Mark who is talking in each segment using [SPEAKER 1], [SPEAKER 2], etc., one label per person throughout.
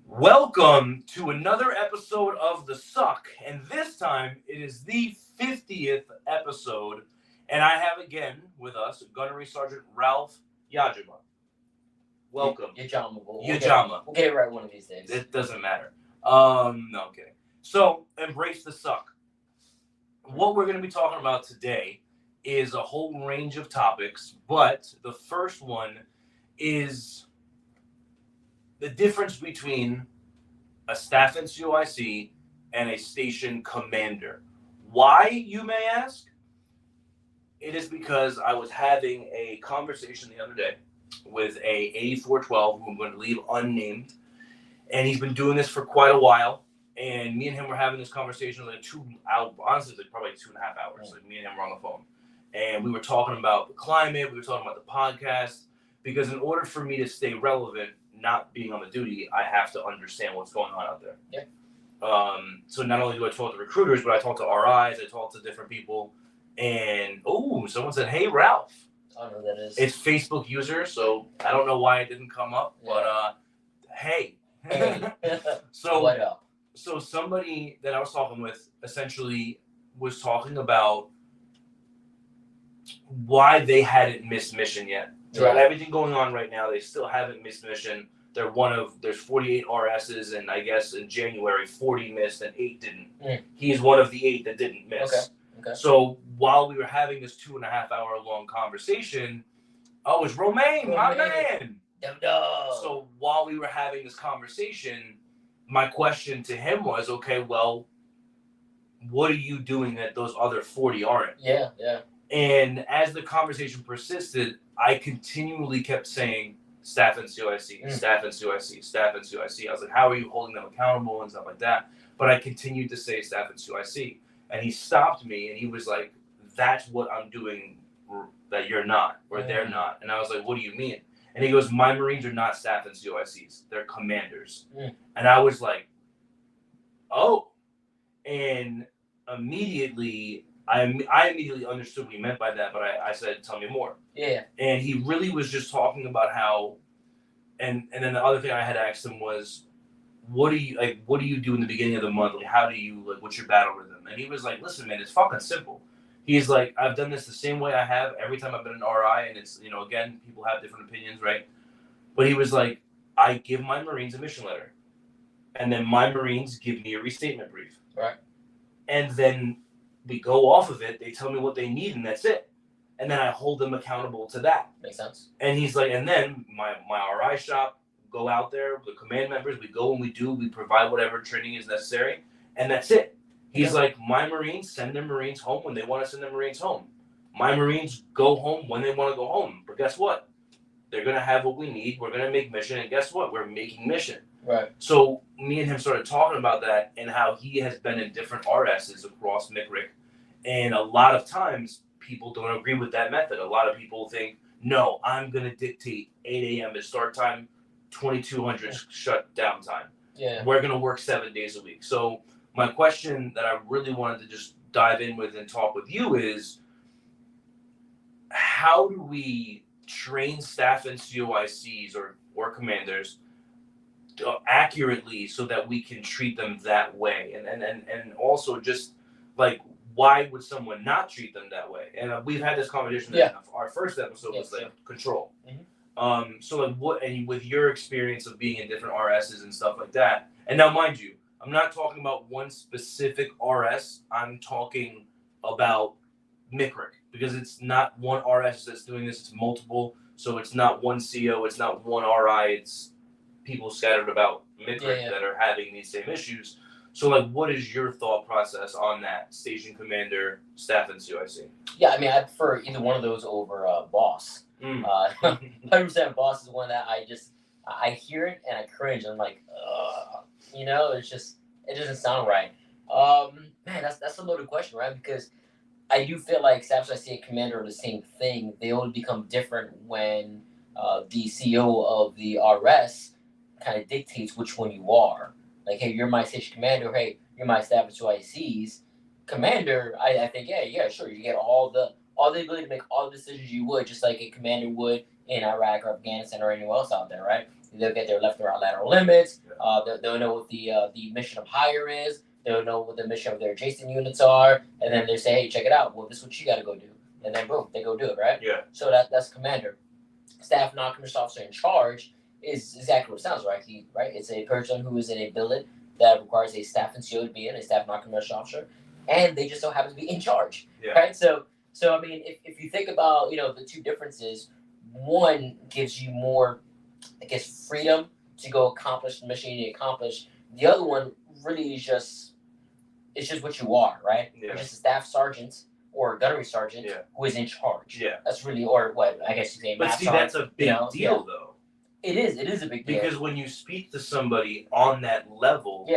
[SPEAKER 1] Welcome to another episode of The Suck, and this time it is the 50th episode, and I have again with us Gunnery Sergeant Ralph Yajima. Welcome.
[SPEAKER 2] Yajama.
[SPEAKER 1] Yajama.
[SPEAKER 2] We'll get it right one of these days.
[SPEAKER 1] It doesn't matter. No, I'm kidding. So, embrace the suck. What we're going to be talking about today is a whole range of topics, but the first one is the difference between a staff Sncioc and a station commander. Why, you may ask? It is because I was having a conversation the other day with a 8412 who I'm going to leave unnamed, and he's been doing this for quite a while. And me and him were having this conversation like honestly, probably 2.5 hours. Like me and him were on the phone, and we were talking about the climate. We were talking about the podcast, because in order for me to stay relevant, not being on the duty, I have to understand what's going on out there.
[SPEAKER 2] Yeah.
[SPEAKER 1] So not only do I talk to recruiters, but I talk to RIs, I talk to different people. And someone said, "Hey, Ralph."
[SPEAKER 2] I don't know who that is.
[SPEAKER 1] It's Facebook user, so I don't know why it didn't come up, but hey. So
[SPEAKER 2] what up?
[SPEAKER 1] So somebody that I was talking with essentially was talking about why they hadn't missed mission yet. Right. Everything going on right now, they still haven't missed mission. There's 48 RSs, and I guess in January 40 missed and 8 didn't. He's one of the 8 that didn't miss.
[SPEAKER 2] Okay.
[SPEAKER 1] So while we were having this 2.5 hour long conversation, it's Romaine, my man. So while we were having this conversation, my question to him was, okay, well, what are you doing that those other 40 aren't?
[SPEAKER 2] Yeah.
[SPEAKER 1] And as the conversation persisted, I continually kept saying, staff Sncioc, staff Sncioc, staff Sncioc. I was like, how are you holding them accountable and stuff like that? But I continued to say staff Sncioc. And he stopped me and he was like, that's what I'm doing that you're not, or they're not. And I was like, what do you mean? And he goes, my Marines are not staff Snciocs. They're commanders. And I was like, oh. And immediately, I immediately understood what he meant by that, but I said, tell me more.
[SPEAKER 2] Yeah.
[SPEAKER 1] And he really was just talking about how, and then the other thing I had asked him was, what do you do in the beginning of the month? Like, how do you, what's your battle rhythm? And he was like, listen, man, it's fucking simple. He's like, I've done this the same way I have every time I've been an RI, and it's, again, people have different opinions, right? But he was like, I give my Marines a mission letter, and then my Marines give me a restatement brief.
[SPEAKER 2] Right.
[SPEAKER 1] And then we go off of it, they tell me what they need, and that's it. And then I hold them accountable to that.
[SPEAKER 2] Makes sense.
[SPEAKER 1] And he's like, and then my RI shop, go out there, the command members, we go and we provide whatever training is necessary, and that's it. He's like, my Marines send their Marines home when they want to send their Marines home. My Marines go home when they want to go home. But guess what? They're going to have what we need. We're going to make mission, and guess what? We're making mission.
[SPEAKER 2] Right.
[SPEAKER 1] So me and him started talking about that and how he has been in different RSs across MCRIC. And a lot of times, people don't agree with that method. A lot of people think, no, I'm going to dictate 8 a.m. is start time, 2200 shut down time.
[SPEAKER 2] Yeah.
[SPEAKER 1] We're going to work 7 days a week. So my question that I really wanted to just dive in with and talk with you is, how do we train staff Snciocs or commanders accurately so that we can treat them that way? And also just like, why would someone not treat them that way? And we've had this conversation in our first episode was control. So like what, and with your experience of being in different RSs and stuff like that, and now mind you, I'm not talking about one specific RS, I'm talking about MCRIC, because it's not one RS that's doing this, it's multiple, so it's not one CO, it's not one RI, it's people scattered about MCRIC that are having these same issues. So, like, what is your thought process on that, station commander, staff Sncioc?
[SPEAKER 2] Yeah, I mean, I prefer either one of those over boss. 100% boss is one that I hear it and I cringe. I'm like, it doesn't sound right. Man, that's a loaded question, right? Because I do feel like staff Sncioc and commander are the same thing. They only become different when the CO of the RS kind of dictates which one you are. Like, hey, you're my station commander. Hey, you're my staff Sncioc. Commander, I think, yeah, sure. You get all the ability to make all the decisions you would, just like a commander would in Iraq or Afghanistan or anywhere else out there, right? They'll get their left and right lateral limits. They'll know what the mission of hire is. They'll know what the mission of their adjacent units are, and then they say, "Hey, check it out. Well, this is what you got to go do," and then boom, they go do it, right?
[SPEAKER 1] Yeah.
[SPEAKER 2] So that's commander. Staff non-commissioned officer in charge is exactly what it sounds right. Right, it's a person who is in a billet that requires a staff NCO to be in, a staff non-commissioned officer, and they just so happen to be in charge.
[SPEAKER 1] Yeah.
[SPEAKER 2] Right. So I mean, if you think about the two differences, one gives you more, I guess, freedom to go accomplish the mission you need to accomplish. The other one really is just it's just what you are, right?
[SPEAKER 1] Yeah.
[SPEAKER 2] You're just a staff sergeant or a gunnery sergeant who is in charge.
[SPEAKER 1] Yeah.
[SPEAKER 2] That's really, or what I guess you say.
[SPEAKER 1] But see, that's a big deal, though.
[SPEAKER 2] It is. It is a big deal.
[SPEAKER 1] Because when you speak to somebody on that level,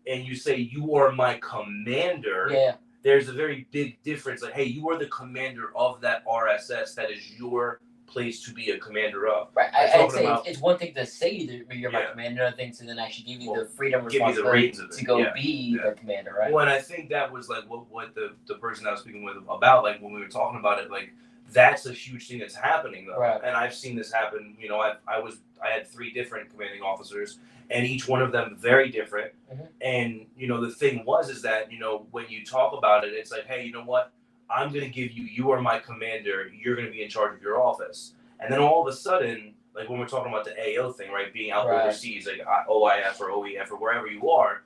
[SPEAKER 1] and you say, "You are my commander," there's a very big difference. Like, hey, you are the commander of that RSS. That is your place to be a commander of.
[SPEAKER 2] Right. I'd say it's one thing to say that you're my commander, another thing to then actually give you the freedom and responsibility to go be the commander, right?
[SPEAKER 1] Well, and I think that was like what the person I was speaking with about, like when we were talking about it, like that's a huge thing that's happening though.
[SPEAKER 2] Right.
[SPEAKER 1] And I've seen this happen. I had 3 different commanding officers, and each one of them very different.
[SPEAKER 2] Mm-hmm.
[SPEAKER 1] And the thing is that when you talk about it, it's like, hey, you know what? I'm going to give you are my commander. You're going to be in charge of your office. And then all of a sudden, like when we're talking about the AO thing, right? Being out overseas, like OIF or OEF or wherever you are,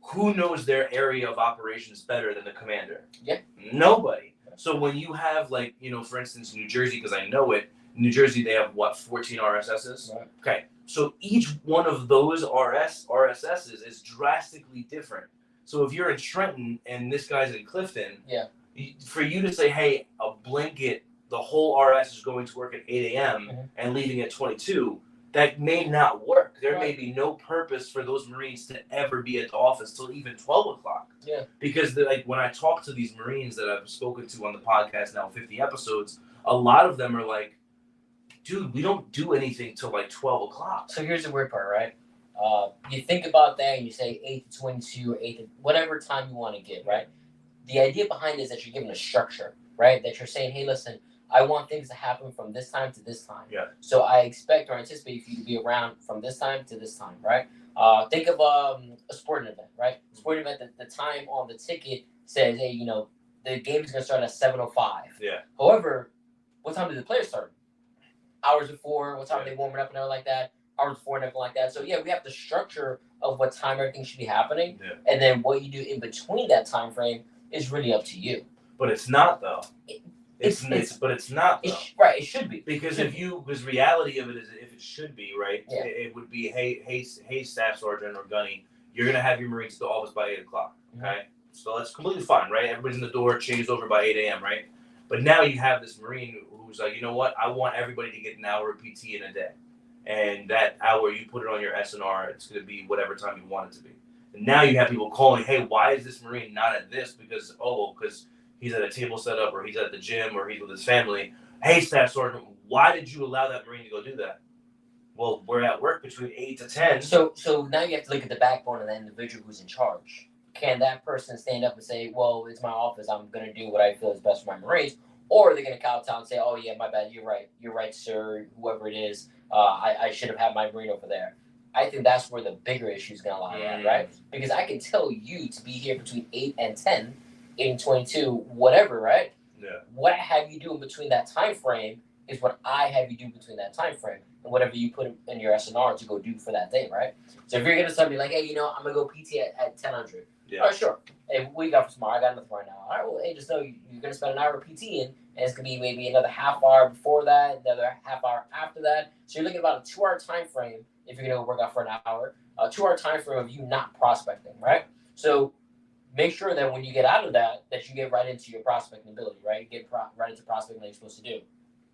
[SPEAKER 1] who knows their area of operations better than the commander?
[SPEAKER 2] Yeah.
[SPEAKER 1] Nobody. So when you have for instance, New Jersey, because I know it, New Jersey, they have 14 RSSs?
[SPEAKER 2] Right.
[SPEAKER 1] Okay. So each one of those RSSs is drastically different. So if you're in Trenton and this guy's in Clifton, for you to say, hey, a blanket, the whole RS is going to work at 8 a.m. and leaving at 22, that may not work. There may be no purpose for those Marines to ever be at the office till even 12 o'clock.
[SPEAKER 2] Yeah.
[SPEAKER 1] Because when I talk to these Marines that I've spoken to on the podcast now, 50 episodes, a lot of them are like, dude, we don't do anything till like 12 o'clock.
[SPEAKER 2] So here's the weird part, right? You think about that and you say 8 to 22 or 8 to whatever time you want to give, right? The idea behind it is that you're given a structure, right? That you're saying, hey, listen, I want things to happen from this time to this time.
[SPEAKER 1] Yeah.
[SPEAKER 2] So I expect or anticipate for you to be around from this time to this time, right? Think of a sporting event, right? Sporting event, the time on the ticket says, hey, the game is going to start at 7:05.
[SPEAKER 1] Yeah.
[SPEAKER 2] However, what time did the players start? Hours before, what time they warming up and everything like that, hours before and everything like that. So, we have the structure of what time everything should be happening.
[SPEAKER 1] Yeah.
[SPEAKER 2] And then what you do in between that time frame is really up to you.
[SPEAKER 1] But it's not, though. It's not, though.
[SPEAKER 2] Right, it should be.
[SPEAKER 1] Because reality of it is, if it should be, right,
[SPEAKER 2] Yeah.
[SPEAKER 1] it would be, hey, staff sergeant or gunny, you're going to have your Marines to the office by 8 o'clock, okay? Mm-hmm. So that's completely fine, right? Everybody's in the door, changes over by 8 a.m., right? But now you have this Marine who's like, you know what? I want everybody to get an hour of PT in a day. And that hour, you put it on your SNR, it's going to be whatever time you want it to be. And now you have people calling, hey, why is this Marine not at this? Because he's at a table setup, or he's at the gym, or he's with his family. Hey, Staff Sergeant, why did you allow that Marine to go do that? Well, we're at work between 8 to 10.
[SPEAKER 2] So now you have to look at the backbone of the individual who's in charge. Can that person stand up and say, well, it's my office, I'm going to do what I feel is best for my Marines? Or are they going to kowtow and say, oh, yeah, my bad, you're right, sir, whoever it is, I should have had my Marine over there. I think that's where the bigger issue is going to lie at, right? Because I can tell you to be here between 8 and 10, 8 and 22, whatever, right?
[SPEAKER 1] Yeah.
[SPEAKER 2] What I have you do in between that time frame is what I have you do between that time frame, and whatever you put in your SNR to go do for that day, right? So if you're going to tell me like, hey, I'm going to go PT at 10:00.
[SPEAKER 1] Yeah.
[SPEAKER 2] All right, sure. Hey, what you got for tomorrow? I got nothing right now. All right, well, hey, just know you're going to spend an hour PTing, and it's going to be maybe another half hour before that, another half hour after that. So you're looking at about a 2-hour time frame if you're going to work out for an hour, a 2-hour time frame of you not prospecting, right? So make sure that when you get out of that you get right into your prospecting ability, right? You get right into prospecting that you're supposed to do.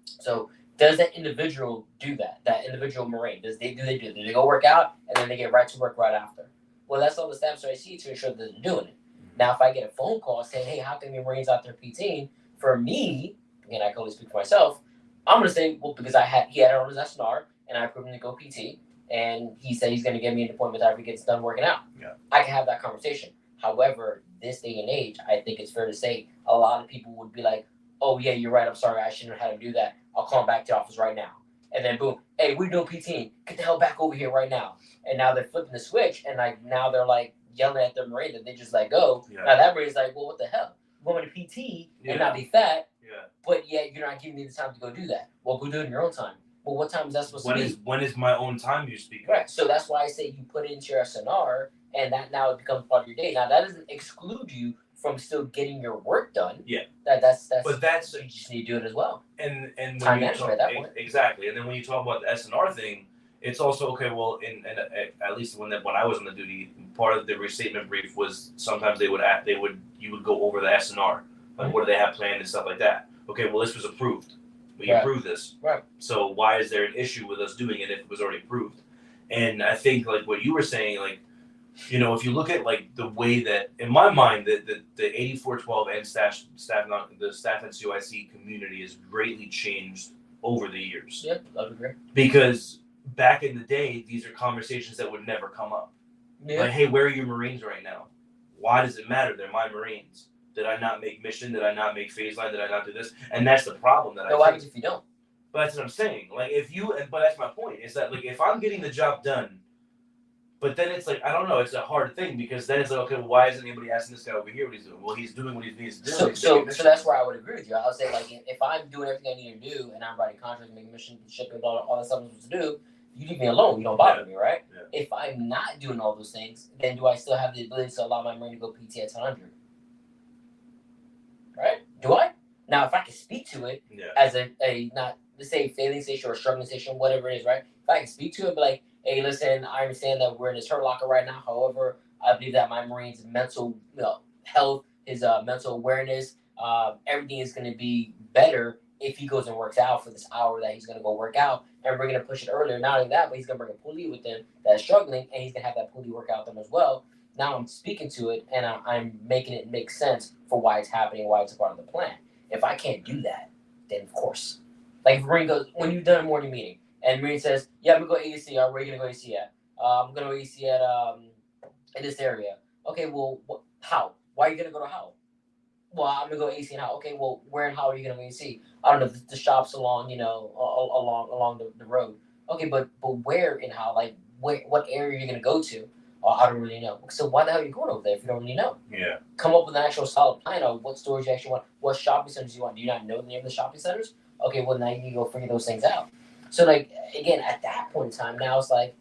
[SPEAKER 2] So does that individual do that? That individual Marine, do they go work out and then they get right to work right after? Well, that's all the staff I see to ensure that they're doing it. Now, if I get a phone call saying, hey, how come your Marines out there PTing? For me, again, I can only speak for myself, I'm going to say, well, because he had it on his SNR, and I approved him to go PT, and he said he's going to give me an appointment after he gets done working out.
[SPEAKER 1] Yeah.
[SPEAKER 2] I can have that conversation. However, this day and age, I think it's fair to say a lot of people would be like, oh, yeah, you're right. I'm sorry. I shouldn't have had him do that. I'll call him back to the office right now. And then, boom, hey, we're doing PT. Get the hell back over here right now. And now they're flipping the switch, and like now they're like yelling at the Marine that they just let go.
[SPEAKER 1] Yeah.
[SPEAKER 2] Now that Marine's like, well, what the hell? I'm going to PT and not be fat, but yet you're not giving me the time to go do that. Well, go do it in your own time. Well, what time is that supposed to be?
[SPEAKER 1] When is my own time you speak of?
[SPEAKER 2] Right. So that's why I say you put it into your SNR, and that now it becomes part of your day. Now that doesn't exclude you from still getting your work done.
[SPEAKER 1] Yeah.
[SPEAKER 2] That's.
[SPEAKER 1] But that's
[SPEAKER 2] you just need to do it as well.
[SPEAKER 1] And when
[SPEAKER 2] time
[SPEAKER 1] you
[SPEAKER 2] management at that point.
[SPEAKER 1] Exactly, and then when you talk about the SNR thing, it's also okay. Well, at least when I was on the duty, part of the restatement brief was sometimes you would go over the SNR, like what do they have planned and stuff like that. Okay, well this was approved. We approved this.
[SPEAKER 2] Right.
[SPEAKER 1] So why is there an issue with us doing it if it was already approved? And I think like what you were saying, like, you know, if you look at like the way that, in my mind, that the 8412 and the staff NCOIC community has greatly changed over the years.
[SPEAKER 2] Yep, I would agree.
[SPEAKER 1] Because back in the day, these are conversations that would never come up.
[SPEAKER 2] Yeah.
[SPEAKER 1] Like, hey, where are your Marines right now? Why does it matter? They're my Marines. Did I not make mission? Did I not make phase line? Did I not do this? And that's the problem that
[SPEAKER 2] what happens if you don't?
[SPEAKER 1] But that's what I'm saying. Like but that's my point. Is that like if I'm getting the job done, but then it's like I don't know. It's a hard thing because then it's like okay, well, why isn't anybody asking this guy over here what he's doing? Well, he's doing what he needs to do.
[SPEAKER 2] So that's where I would agree with you. I would say like if I'm doing everything I need to do and I'm writing contracts, making mission, shipping, all that stuff I'm supposed to do, you leave me alone. You don't bother me, right?
[SPEAKER 1] Yeah.
[SPEAKER 2] If I'm not doing all those things, then do I still have the ability to allow my Marine to go PT at 100? Right? Do I? Now, if I can speak to it as a not, let's say, failing station or struggling station, whatever it is, right? If I can speak to it, be like, hey, listen, I understand that we're in this hurt locker right now. However, I believe that my Marine's mental health, his mental awareness, everything is going to be better if he goes and works out for this hour that he's going to go work out. And we're going to push it earlier. Not only that, but he's going to bring a pulley with him that's struggling, and he's going to have that pulley work out with them as well. Now I'm speaking to it, and I'm making it make sense for why it's happening, why it's a part of the plan. If I can't do that, then of course. Like if Marine goes, when you've done a morning meeting, and Marine says, yeah, I'm going to go AEC. Where are you going to go AEC at? I'm going to go AEC at in this area. Okay, well, how? Why are you going to go to how? Well, I'm going to go AEC and how. Okay, well, where and how are you going to go AEC? I don't know, the shops along, along the road. Okay, but where and how? Like, what area are you going to go to? I don't really know. So why the hell are you going over there if you don't really know?
[SPEAKER 1] Yeah.
[SPEAKER 2] Come up with an actual solid plan of what stores you actually want, what shopping centers you want. Do you not know the name of the shopping centers? Okay, well now you need to go figure those things out. So like again, at that point in time, now it's like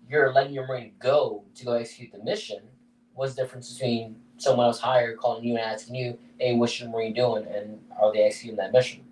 [SPEAKER 2] you're letting your Marine go to go execute the mission. What's the difference between someone else higher calling you and asking you, hey, what's your Marine doing, and are they executing that mission?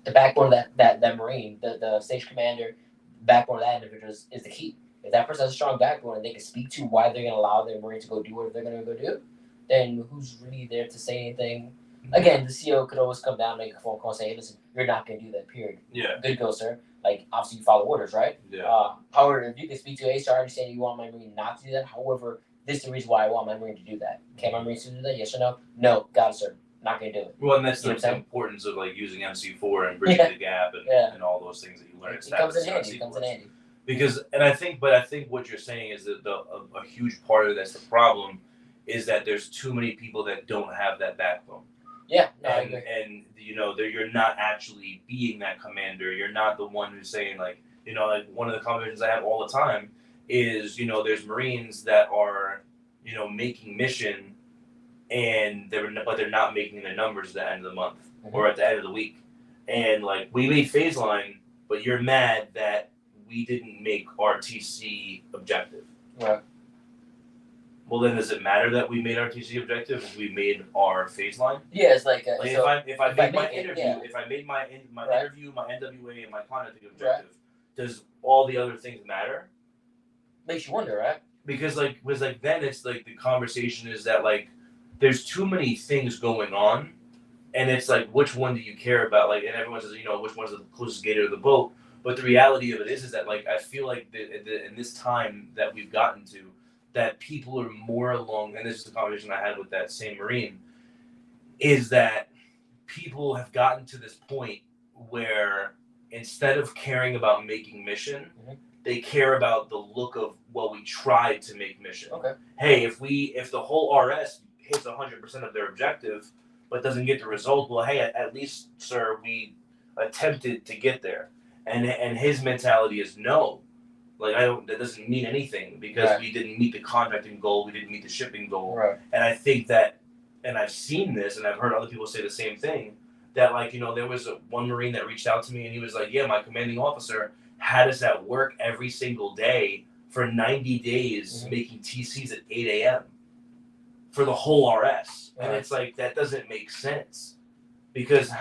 [SPEAKER 2] The backbone of that Marine, the station commander, backbone of that individual is the key. If that person has a strong backbone and they can speak to why they're going to allow their Marine to go do what they're going to go do, then who's really there to say anything? Again, the CO could always come down, make a phone call, and say, hey, listen, you're not going to do that, period.
[SPEAKER 1] Yeah.
[SPEAKER 2] Good go, sir. Like, obviously, you follow orders, right?
[SPEAKER 1] Yeah.
[SPEAKER 2] However, if you can speak to, hey, sir, I understand you want my Marine not to do that. However, this is the reason why I want my Marine to do that. Can my Marine do that? Yes or no? No. Got it, sir. Not going to do it.
[SPEAKER 1] Well, and that's the importance of, like, using MC4 and bridging the gap and all those things that you learn.
[SPEAKER 2] It comes in handy. It comes in handy.
[SPEAKER 1] Because, I think what you're saying is that a huge part of that's the problem is that there's too many people that don't have that backbone.
[SPEAKER 2] Yeah, no, I agree.
[SPEAKER 1] And you're not actually being that commander. You're not the one who's saying like one of the conversations I have all the time is there's Marines that are making mission and they're not making their numbers at the end of the month or at the end of the week, and like we made phase line, but you're mad that we didn't make our TC objective.
[SPEAKER 2] Right.
[SPEAKER 1] Well, then does it matter that we made our TC objective if we made our phase line?
[SPEAKER 2] Yeah, it's like,
[SPEAKER 1] if I made my interview, if I made my interview, my NWA, and my conduct objective, does all the other things matter?
[SPEAKER 2] Makes you wonder, right?
[SPEAKER 1] Because then it's like the conversation is that like there's too many things going on, and it's like which one do you care about? Like, and everyone says which one's the closest gator to the boat. But the reality of it is that like I feel like in this time that we've gotten to, that people are more along, and this is the conversation I had with that same Marine, is that people have gotten to this point where instead of caring about making mission, they care about the look of we tried to make mission.
[SPEAKER 2] Okay.
[SPEAKER 1] Hey, if the whole RS hits 100% of their objective but doesn't get the result, well, hey, at least, sir, we attempted to get there. and his mentality is no. Like, I don't. That doesn't mean anything because we didn't meet the contracting goal. We didn't meet the shipping goal.
[SPEAKER 2] Right.
[SPEAKER 1] And I think that, and I've seen this, and I've heard other people say the same thing. That, like, there was one Marine that reached out to me, and he was like, "Yeah, my commanding officer had us at work every single day for 90 days, making TCs at 8 a.m. for the whole RS." And it's like, that doesn't make sense because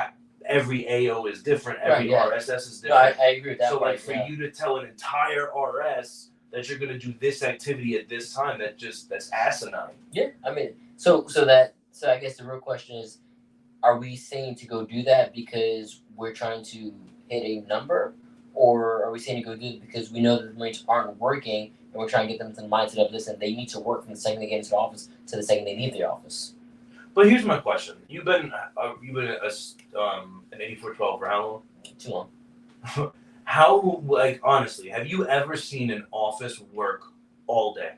[SPEAKER 1] every AO is different, every RSS is different.
[SPEAKER 2] No, I agree with that.
[SPEAKER 1] So, like, for you to tell an entire RS that you're going to do this activity at this time, that's asinine.
[SPEAKER 2] Yeah, I mean, so I guess the real question is, are we saying to go do that because we're trying to hit a number, or are we saying to go do it because we know that the Marines aren't working and we're trying to get them to the mindset of, listen, they need to work from the second they get into the office to the second they leave the office?
[SPEAKER 1] But here's my question: You've been an 8412 for how long?
[SPEAKER 2] Too long.
[SPEAKER 1] How, like, honestly, have you ever seen an office work all day?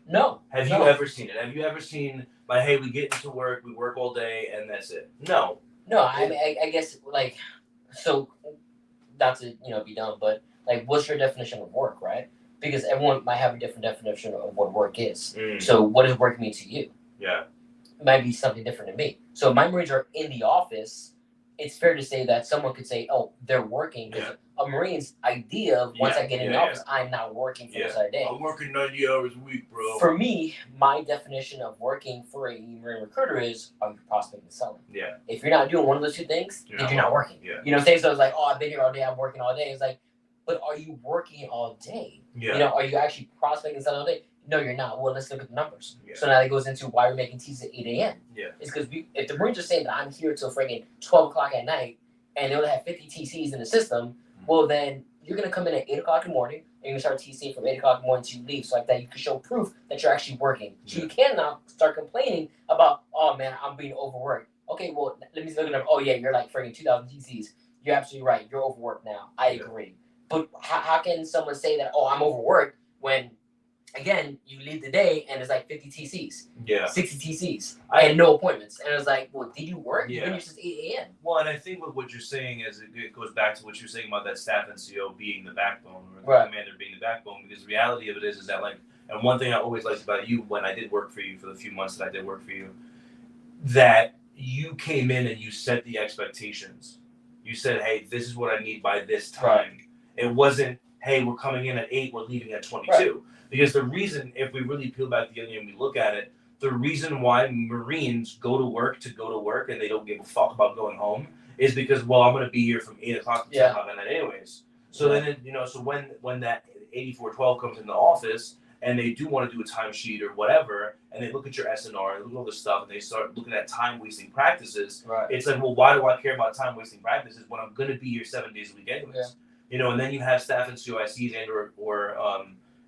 [SPEAKER 2] No.
[SPEAKER 1] Have you ever seen it? Have you ever seen, like, hey, we get into work, we work all day, and that's it? No.
[SPEAKER 2] No, I guess, like, so, not to, be dumb, but, like, what's your definition of work, right? Because everyone might have a different definition of what work is. So what does work mean to you?
[SPEAKER 1] Yeah.
[SPEAKER 2] It might be something different to me. So if my Marines are in the office, it's fair to say that someone could say, oh, they're working. Because a Marine's idea of once I get in the office, I'm not working for the entire day.
[SPEAKER 1] I'm working 90 hours a week, bro.
[SPEAKER 2] For me, my definition of working for a Marine recruiter is, are you prospecting and selling?
[SPEAKER 1] Yeah.
[SPEAKER 2] If you're not doing one of those two things, then you're not working.
[SPEAKER 1] Yeah.
[SPEAKER 2] You know what I'm saying? So it's like, oh, I've been here all day, I'm working all day. It's like, but are you working all day?
[SPEAKER 1] Yeah.
[SPEAKER 2] Are you actually prospecting and selling all day? No, you're not. Well, let's look at the numbers.
[SPEAKER 1] Yeah.
[SPEAKER 2] So now that goes into why we're making teas at 8 a.m.
[SPEAKER 1] Yeah.
[SPEAKER 2] It's because if the Marines are saying that I'm here till friggin' 12 o'clock at night and they only have 50 TCs in the system, well, then you're going to come in at 8 o'clock in the morning and you're going to start TCing from 8 o'clock in the morning to you leave. So like that, you can show proof that you're actually working. So you can now start complaining about, oh, man, I'm being overworked. Okay, well, let me look at them. Oh, yeah, you're like friggin' 2,000 TCs. You're absolutely right. You're overworked now. I agree. But how can someone say that, oh, I'm overworked, when, again, you leave the day and it's like 50 TCs, 60 TCs, and no appointments. And it's like, well, did you work? You've been here since 8 a.m.
[SPEAKER 1] Well, and I think with what you're saying is it goes back to what you're saying about that staff NCO being the backbone, or the commander being the backbone, because the reality of it is that, like, and one thing I always liked about you when I did work for you for the few months that I did work for you, that you came in and you set the expectations. You said, hey, this is what I need by this time. It wasn't, hey, we're coming in at 8, we're leaving at 22. Because the reason, if we really peel back the onion and we look at it, the reason why Marines go to work and they don't give a fuck about going home is because, well, I'm going to be here from 8 o'clock to 10 o'clock at night anyways. So then, so when that 8412 comes in the office and they do want to do a timesheet or whatever, and they look at your SNR and look at all this stuff, and they start looking at time-wasting practices, it's like, well, why do I care about time-wasting practices when I'm going to be here 7 days a week anyways? And then you have staff and COICs and or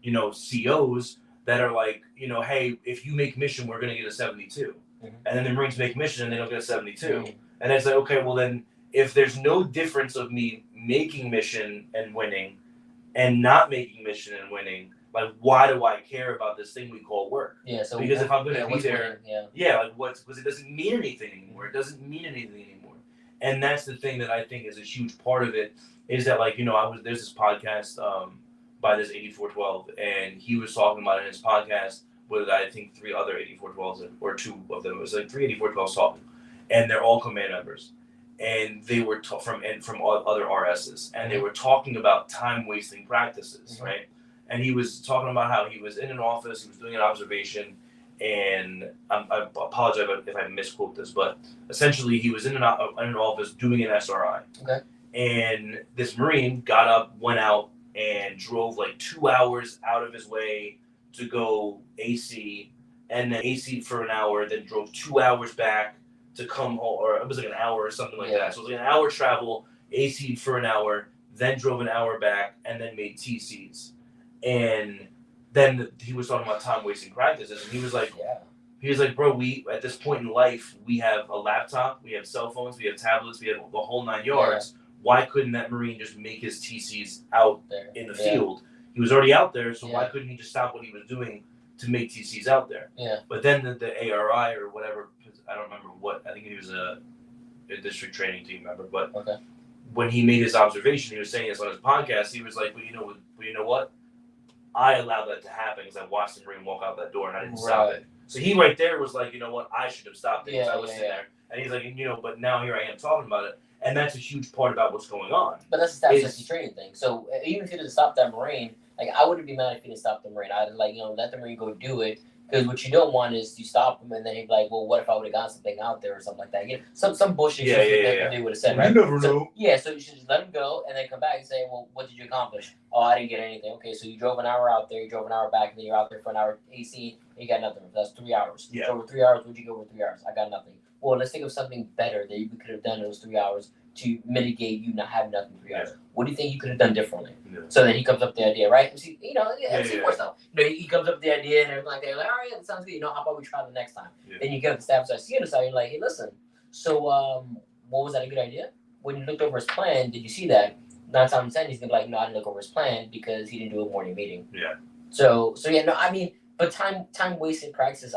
[SPEAKER 1] COs that are like, hey, if you make mission, we're going to get a 72. And then the Marines make mission and they don't get a 72. And it's like, okay, well then, if there's no difference of me making mission and winning and not making mission and winning, like, why do I care about this thing we call work?
[SPEAKER 2] So
[SPEAKER 1] because if I'm going to be there,
[SPEAKER 2] winning?
[SPEAKER 1] because it doesn't mean anything anymore. It doesn't mean anything anymore. And that's the thing that I think is a huge part of it, is that, like, there's this podcast by this 8412, and he was talking about in his podcast with, I think, 3 other 8412s, or 2 of them. It was like 3 8412s talking, and they're all command members, and they were from other RSs, and they were talking about time wasting practices, right? And he was talking about how he was in an office, he was doing an observation, and I apologize if I misquote this, but essentially he was in an office doing an SRI.
[SPEAKER 2] Okay.
[SPEAKER 1] And this Marine got up, went out, and drove like 2 hours out of his way to go AC, and then AC for an hour, then drove 2 hours back to come home, or it was like an hour or something like that. So it was like an hour travel, AC for an hour, then drove an hour back, and then made TCs. And then he was talking about time wasting practices, and he was like, bro, we at this point in life, we have a laptop, we have cell phones, we have tablets, we have the whole 9 yards. Why couldn't that Marine just make his TCs out there in the field? He was already out there, so why couldn't he just stop what he was doing to make TCs out there? But then the ARI or whatever, I don't remember what, I think he was a district training team member, but when he made his observation, he was saying this on his podcast. He was like, well, you know what? I allowed that to happen because I watched the Marine walk out that door and I didn't stop it. So he right there was like, you know what? I should have stopped it because I was sitting there. And he's like, but now here I am talking about it. And that's a huge part about what's going on.
[SPEAKER 2] But that's a staff safety training thing. So even if he didn't stop that Marine, like I wouldn't be mad if he didn't stop the Marine. I'd like, let the Marine go do it. Because what you don't want is you stop him and then he'd be like, well, what if I would have got something out there or something like that? Some bullshit shit they would have said, right?
[SPEAKER 1] You never know.
[SPEAKER 2] Yeah, so you should just let him go and then come back and say, well, what did you accomplish? Oh, I didn't get anything. Okay, so you drove an hour out there, you drove an hour back, and then you're out there for an hour AC, and you got nothing. That's 3 hours.
[SPEAKER 1] Yeah.
[SPEAKER 2] So over 3 hours, what'd you get over 3 hours? I got nothing. Well, let's think of something better that you could have done in those 3 hours to mitigate you not having nothing for 3 hours. What do you think you could have done differently? Yeah. So then he comes up with the idea, right? And see, more stuff. He comes up with the idea and everything like that. You're like, all right, that sounds good. How about we try the next time? Yeah. Then you get the staff side, see on the side, you're like, hey, listen. So, what was that a good idea? When you looked over his plan, did you see that? 9 times out of 10, he's gonna be like, no, I didn't look over his plan because he didn't do a morning meeting.
[SPEAKER 1] Yeah.
[SPEAKER 2] So yeah, no, I mean, but time wasted practices.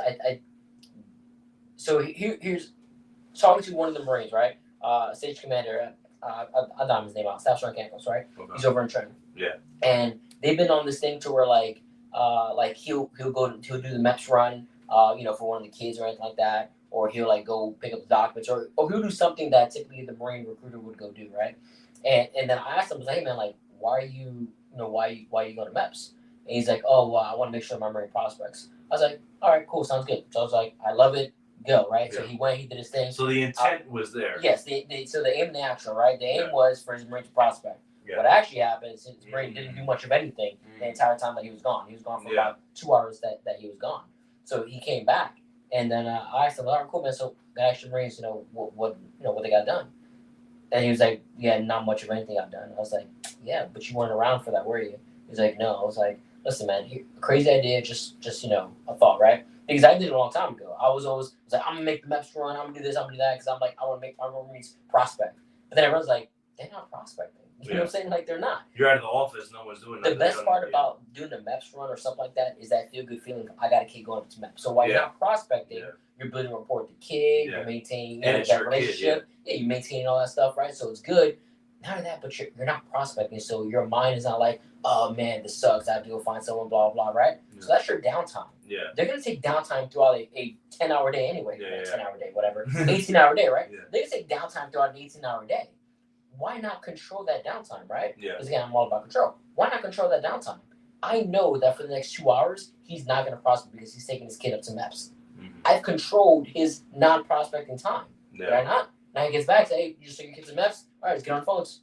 [SPEAKER 2] So here's talking to one of the Marines, right? Stage commander. I'll name his name out. Staff Sergeant Campos, right? Okay. He's over in Trenton.
[SPEAKER 1] Yeah.
[SPEAKER 2] And they've been on this thing to where like he'll do the MEPS run, for one of the kids or anything like that, or he'll like go pick up the documents, or he'll do something that typically the Marine recruiter would go do, right? And then I asked him, I was like, hey man, like, why are you going to MEPS? And he's like, oh, well, I want to make sure my Marine prospects. I was like, all right, cool, sounds good. So I was like, I love it. Go, right? Yeah. So he went, he did his thing.
[SPEAKER 1] So the intent was there.
[SPEAKER 2] Yes, so the aim and the action, right? The aim was for his Marine to prospect. Yeah. What actually happened is his Marine didn't do much of anything the entire time that he was gone. He was gone for about 2 hours that he was gone. So he came back, and then I asked him, all right, cool, man. So the extra Marines, what they got done? And he was like, yeah, not much of anything I've done. I was like, yeah, but you weren't around for that, were you? He's like, no. I was like, listen, man, crazy idea, just a thought, right? Because I did it a long time ago. I was like, I'm gonna make the MEPS run, I'm gonna do this, I'm gonna do that, because I'm like, I want to make my Marines prospect. But then everyone's like, they're not prospecting. You know what I'm saying? Like, they're not.
[SPEAKER 1] You're out of the office, no one's doing nothing.
[SPEAKER 2] The best part about doing the MEPS run or something like that is that feel good feeling. I got a kid going up to MEPS. So while you're not prospecting, you're building a rapport with the kid, you're maintaining that relationship. You're maintaining all that stuff, right? So it's good. None of that, but you're not prospecting, so your mind is not like, oh man, this sucks, I have to go find someone, blah blah, right? Yeah. So that's your downtime.
[SPEAKER 1] Yeah.
[SPEAKER 2] They're gonna take downtime throughout a 10-hour day anyway. 10-hour day, whatever. 18-hour day, right? Yeah. They're gonna take downtime throughout an 18-hour day. Why not control that downtime, right? Yeah. Because again, I'm all about control. Why not control that downtime? I know that for the next 2 hours, he's not gonna prospect because he's taking his kid up to MEPS. Mm-hmm. I've controlled his non-prospecting time. Yeah. Did I not? Now he gets back, say, hey, you just took your kids to MEPS? All right, let's get on the phones.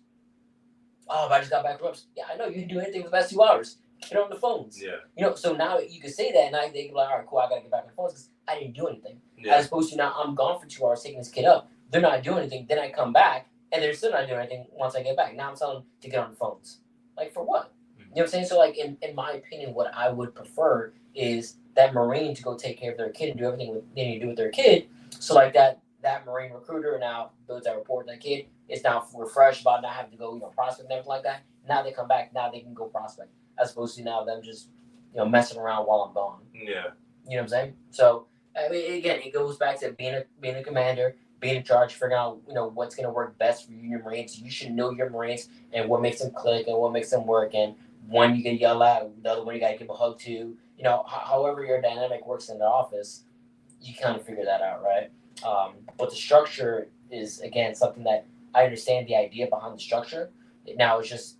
[SPEAKER 2] Oh, but I just got back from MEPS. Yeah, I know, you can do anything for the past 2 hours. Get on the phones. Yeah. So now you can say that, and now they can be like, all right, cool, I got to get back on the phones because I didn't do anything. Yeah. As opposed to now I'm gone for 2 hours taking this kid up. They're not doing anything. Then I come back, and they're still not doing anything once I get back. Now I'm telling them to get on the phones. Like, for what? Mm-hmm. You know what I'm saying? So, like, in my opinion, what I would prefer is that Marine to go take care of their kid and do everything they need to do with their kid. So, like, that Marine recruiter now builds that rapport with that kid. It's now refreshed about not having to go, prospect and everything like that. Now they come back. Now they can go prospect, as opposed to now them just, messing around while I'm gone.
[SPEAKER 1] Yeah.
[SPEAKER 2] You know what I'm saying? So, I mean, again, it goes back to being a commander, being in charge, figuring out, what's going to work best for you and your Marines. You should know your Marines and what makes them click and what makes them work. And one you can yell at, the other one you got to give a hug to. However your dynamic works in the office, you kind of figure that out, right? But the structure is, again, something that I understand the idea behind the structure. Now it's just,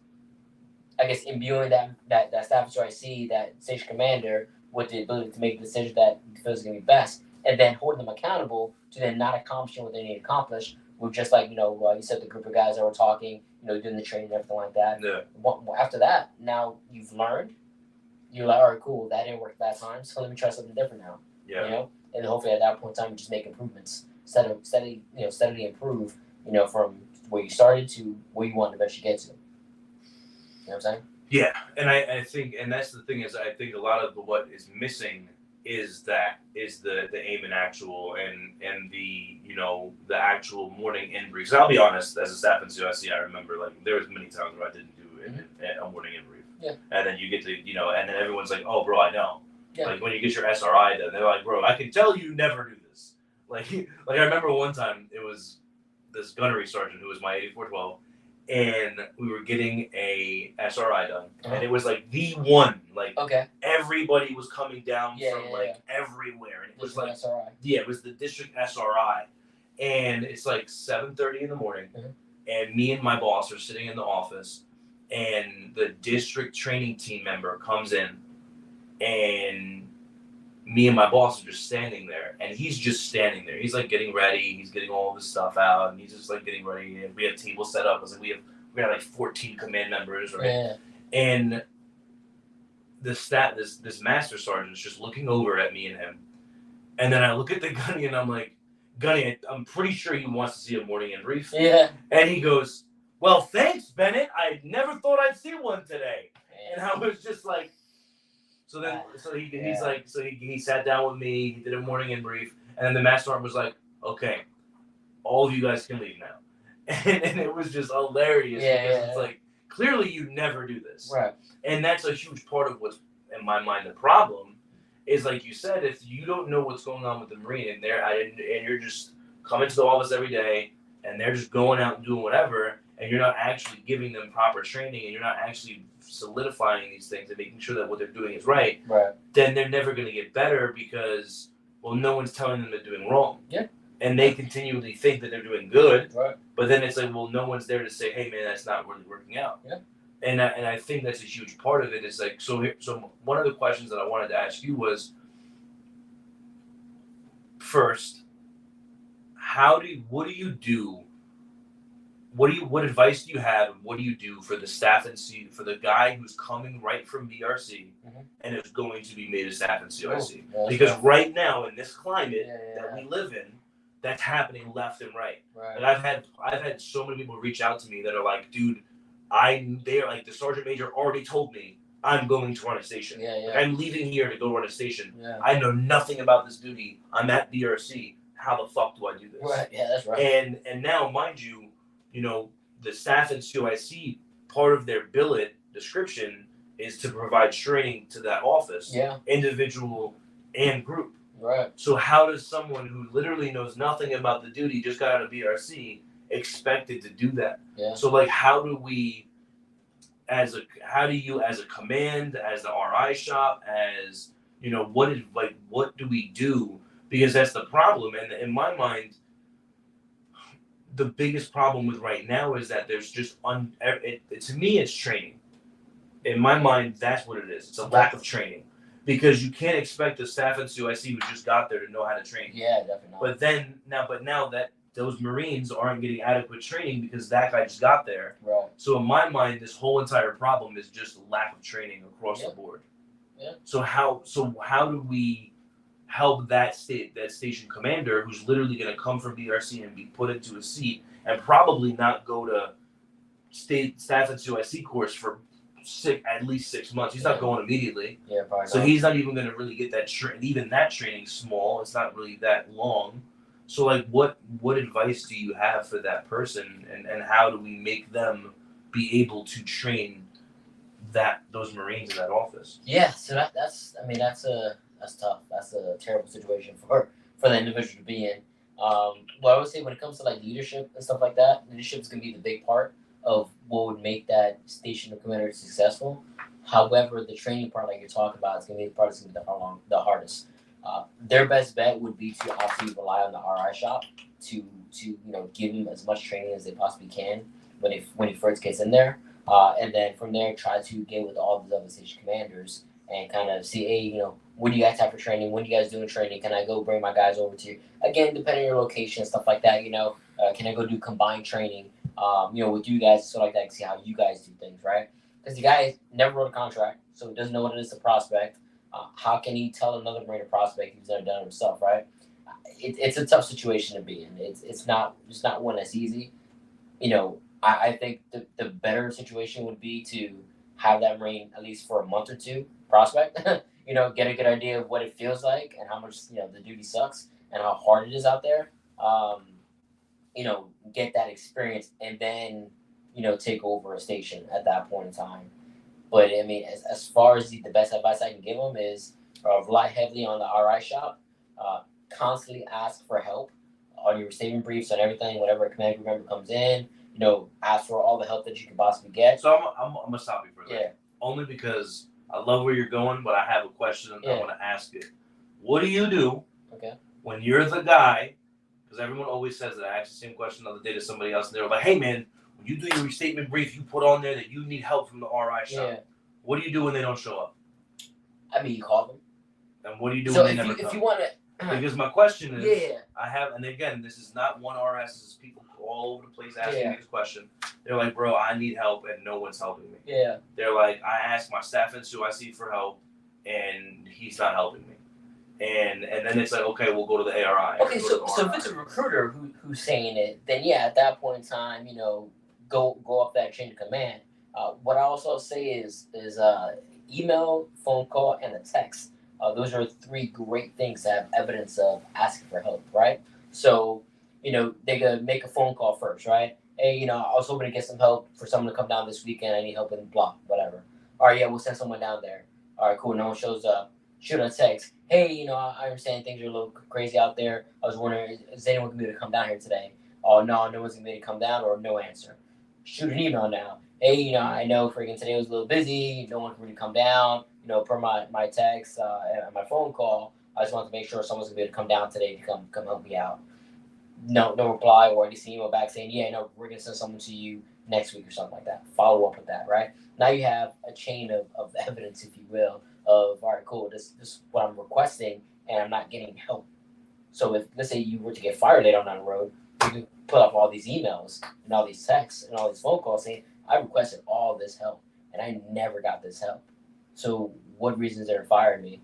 [SPEAKER 2] I guess, imbuing that staff officer I see, that station commander, with the ability to make the decision that he feels is going to be best, and then holding them accountable to then not accomplishing what they need to accomplish. With just like, you said, the group of guys that were talking, doing the training and everything like that. Yeah. After that, now you've learned. You're like, all right, cool, that didn't work that time, so let me try something different now. Yeah. And hopefully at that point in time, you just make improvements. Steadily improve, from where you started to where you want to eventually get to. You know what I'm saying?
[SPEAKER 1] Yeah, and I think, and that's the thing, is I think a lot of what is missing is the aim and actual and the the actual morning in brief. I'll be honest, as a staff in Sncioc, I remember like there was many times where I didn't do a morning in brief. Yeah. And then you get to and then everyone's like, oh bro, I know. Yeah. Like when you get your SRI done, they're like, bro, I can tell you never do this. Like I remember one time it was this gunnery sergeant who was my 8412, and we were getting a SRI done,
[SPEAKER 2] Uh-huh.
[SPEAKER 1] and it was like the one, like
[SPEAKER 2] Okay.
[SPEAKER 1] everybody was coming down
[SPEAKER 2] Yeah,
[SPEAKER 1] from
[SPEAKER 2] yeah,
[SPEAKER 1] like everywhere, and it was
[SPEAKER 2] District
[SPEAKER 1] like
[SPEAKER 2] SRI.
[SPEAKER 1] yeah, it was the district SRI, and it's like 7:30 in the morning,
[SPEAKER 2] Mhm.
[SPEAKER 1] and me and my boss are sitting in the office, and the district training team member comes in, and me and my boss are just standing there, and he's just standing there. He's like getting ready. He's getting all of his stuff out, and he's just like getting ready. And we have tables set up. I was like, we got like 14 command members, right?
[SPEAKER 2] Yeah.
[SPEAKER 1] And this master sergeant is just looking over at me and him, and then I look at the gunny and I'm like, Gunny, I'm pretty sure he wants to see a morning in brief.
[SPEAKER 2] Yeah.
[SPEAKER 1] And he goes, well, thanks, Bennett. I never thought I'd see one today. And I was just like, he's like, he sat down with me. He did a morning in brief, and then the master sergeant was like, okay, all of you guys can leave now. And it was just hilarious because it's like clearly you never do this,
[SPEAKER 2] Right.
[SPEAKER 1] and that's a huge part of what's in my mind the problem is like you said, if you don't know what's going on with the Marine and you're just coming to the office every day and they're just going out and doing whatever, and you're not actually giving them proper training and you're not actually solidifying these things and making sure that what they're doing is right, then they're never going to get better because well, no one's telling them they're doing wrong.
[SPEAKER 2] Yeah.
[SPEAKER 1] And they continually think that they're doing good,
[SPEAKER 2] Right.
[SPEAKER 1] but then it's like, well, no one's there to say, hey, man, that's not really working out.
[SPEAKER 2] Yeah.
[SPEAKER 1] And I think that's a huge part of it. Is like so one of the questions that I wanted to ask you was first, what advice do you have and what do you do for the staff and for the guy who's coming right from BRC and is going to be made a staff in COIC? Because right now in this climate that we live in, that's happening left and right. And I've had so many people reach out to me that are like, dude, they're like the sergeant major already told me I'm going to run a station. Like, I'm leaving here to go run a station. I know nothing about this duty. I'm at BRC. How the fuck do I do this?
[SPEAKER 2] Right. Yeah, that's right.
[SPEAKER 1] And now, mind you, the staff in COIC, part of their billet description is to provide training to that office, individual and group.
[SPEAKER 2] Right.
[SPEAKER 1] So how does someone who literally knows nothing about the duty, just got out of BRC, expected to do that?
[SPEAKER 2] Yeah.
[SPEAKER 1] So like, how do you as a command, as the RI shop, as what do we do? Because that's the problem. And in my mind, the biggest problem with right now is that there's just to me it's training. In my mind, that's what it is. It's a lack of training. Because you can't expect the staff in COIC who just got there to know how to train.
[SPEAKER 2] Yeah, definitely not.
[SPEAKER 1] But now that those Marines aren't getting adequate training because that guy just got there.
[SPEAKER 2] Right.
[SPEAKER 1] So in my mind, this whole entire problem is just lack of training across the board.
[SPEAKER 2] Yeah.
[SPEAKER 1] So how do we help that station commander who's literally going to come from BRC and be put into a seat and probably not go to staff and COIC course for at least 6 months. He's not going immediately.
[SPEAKER 2] Yeah, probably
[SPEAKER 1] so
[SPEAKER 2] not.
[SPEAKER 1] He's not even going to really get that even that training small. It's not really that long. So like what advice do you have for that person and how do we make them be able to train those Marines in that office?
[SPEAKER 2] Yeah, so that's tough. That's a terrible situation for the individual to be in. Well, I would say when it comes to like leadership and stuff like that, leadership is gonna be the big part of what would make that station or commander successful. However, the training part, like you're talking about, is gonna be the part that's gonna be the hardest. Their best bet would be to obviously rely on the RI shop to give him as much training as they possibly can when he first gets in there, and then from there try to get with all the other station commanders and kind of see, hey, what do you guys have for training? When do you guys doing training? Can I go bring my guys over to you? Again, depending on your location, stuff like that. Can I go do combined training? With you guys, so like that, see how you guys do things, right? Because the guy never wrote a contract, so he doesn't know what it is to prospect. How can he tell another Marine to prospect if he's never done it himself, right? It's a tough situation to be in. It's not one that's easy. I think the better situation would be to have that Marine at least for a month or two prospect. Get a good idea of what it feels like and how much the duty sucks and how hard it is out there. Get that experience and then take over a station at that point in time. But I mean, as far as the best advice I can give them is rely heavily on the RI shop. Constantly ask for help on your receiving briefs and everything. Whenever a command group member comes in, ask for all the help that you can possibly get.
[SPEAKER 1] So I'm gonna stop you for that.
[SPEAKER 2] Yeah.
[SPEAKER 1] Only because I love where you're going, but I have a question. I'm gonna ask it. What do you do?
[SPEAKER 2] Okay.
[SPEAKER 1] When you're the guy, because everyone always says that. I asked the same question the other day to somebody else, and they were like, "Hey, man, when you do your restatement brief, you put on there that you need help from the RI shop.
[SPEAKER 2] Yeah.
[SPEAKER 1] What do you do when they don't show up?
[SPEAKER 2] I mean, you call them.
[SPEAKER 1] And what do you do
[SPEAKER 2] So
[SPEAKER 1] when they never come?
[SPEAKER 2] if you want to,
[SPEAKER 1] Because my question is,
[SPEAKER 2] yeah,
[SPEAKER 1] I have, and again, this is not one RS. This is people all over the place asking
[SPEAKER 2] Yeah.
[SPEAKER 1] me this question. They're like, "Bro, I need help, and no one's helping me."
[SPEAKER 2] yeah,
[SPEAKER 1] They're like, "I asked my staff and who I see for help, and he's not helping me." And then it's like, okay, we'll go to the ARI.
[SPEAKER 2] okay. So if it's a recruiter who's saying it, then yeah, at that point in time, go up that chain of command. What I also say is email, phone call, and a text. Those are three great things to have evidence of asking for help, right? So, they could make a phone call first, right? Hey, I was hoping to get some help for someone to come down this weekend. I need help with blah, whatever. All right, yeah, we'll send someone down there. All right, cool. No one shows up. Shoot a text. Hey, I understand things are a little crazy out there. I was wondering, is anyone gonna be able to come down here today? Oh no, no one's gonna be able to come down, or no answer. Shoot an email now. Hey, I know freaking today was a little busy. No one can really come down. Per my text and my phone call, I just wanted to make sure someone's gonna be able to come down today to come help me out. No reply, or at least an email back saying, yeah, no, we're gonna send someone to you next week or something like that. Follow up with that, right? Now you have a chain of evidence, if you will, of all right, cool, this is what I'm requesting, and I'm not getting help. So if let's say you were to get fired later on down the road, you could put up all these emails and all these texts and all these phone calls saying, I requested all this help and I never got this help. So what reasons are firing me?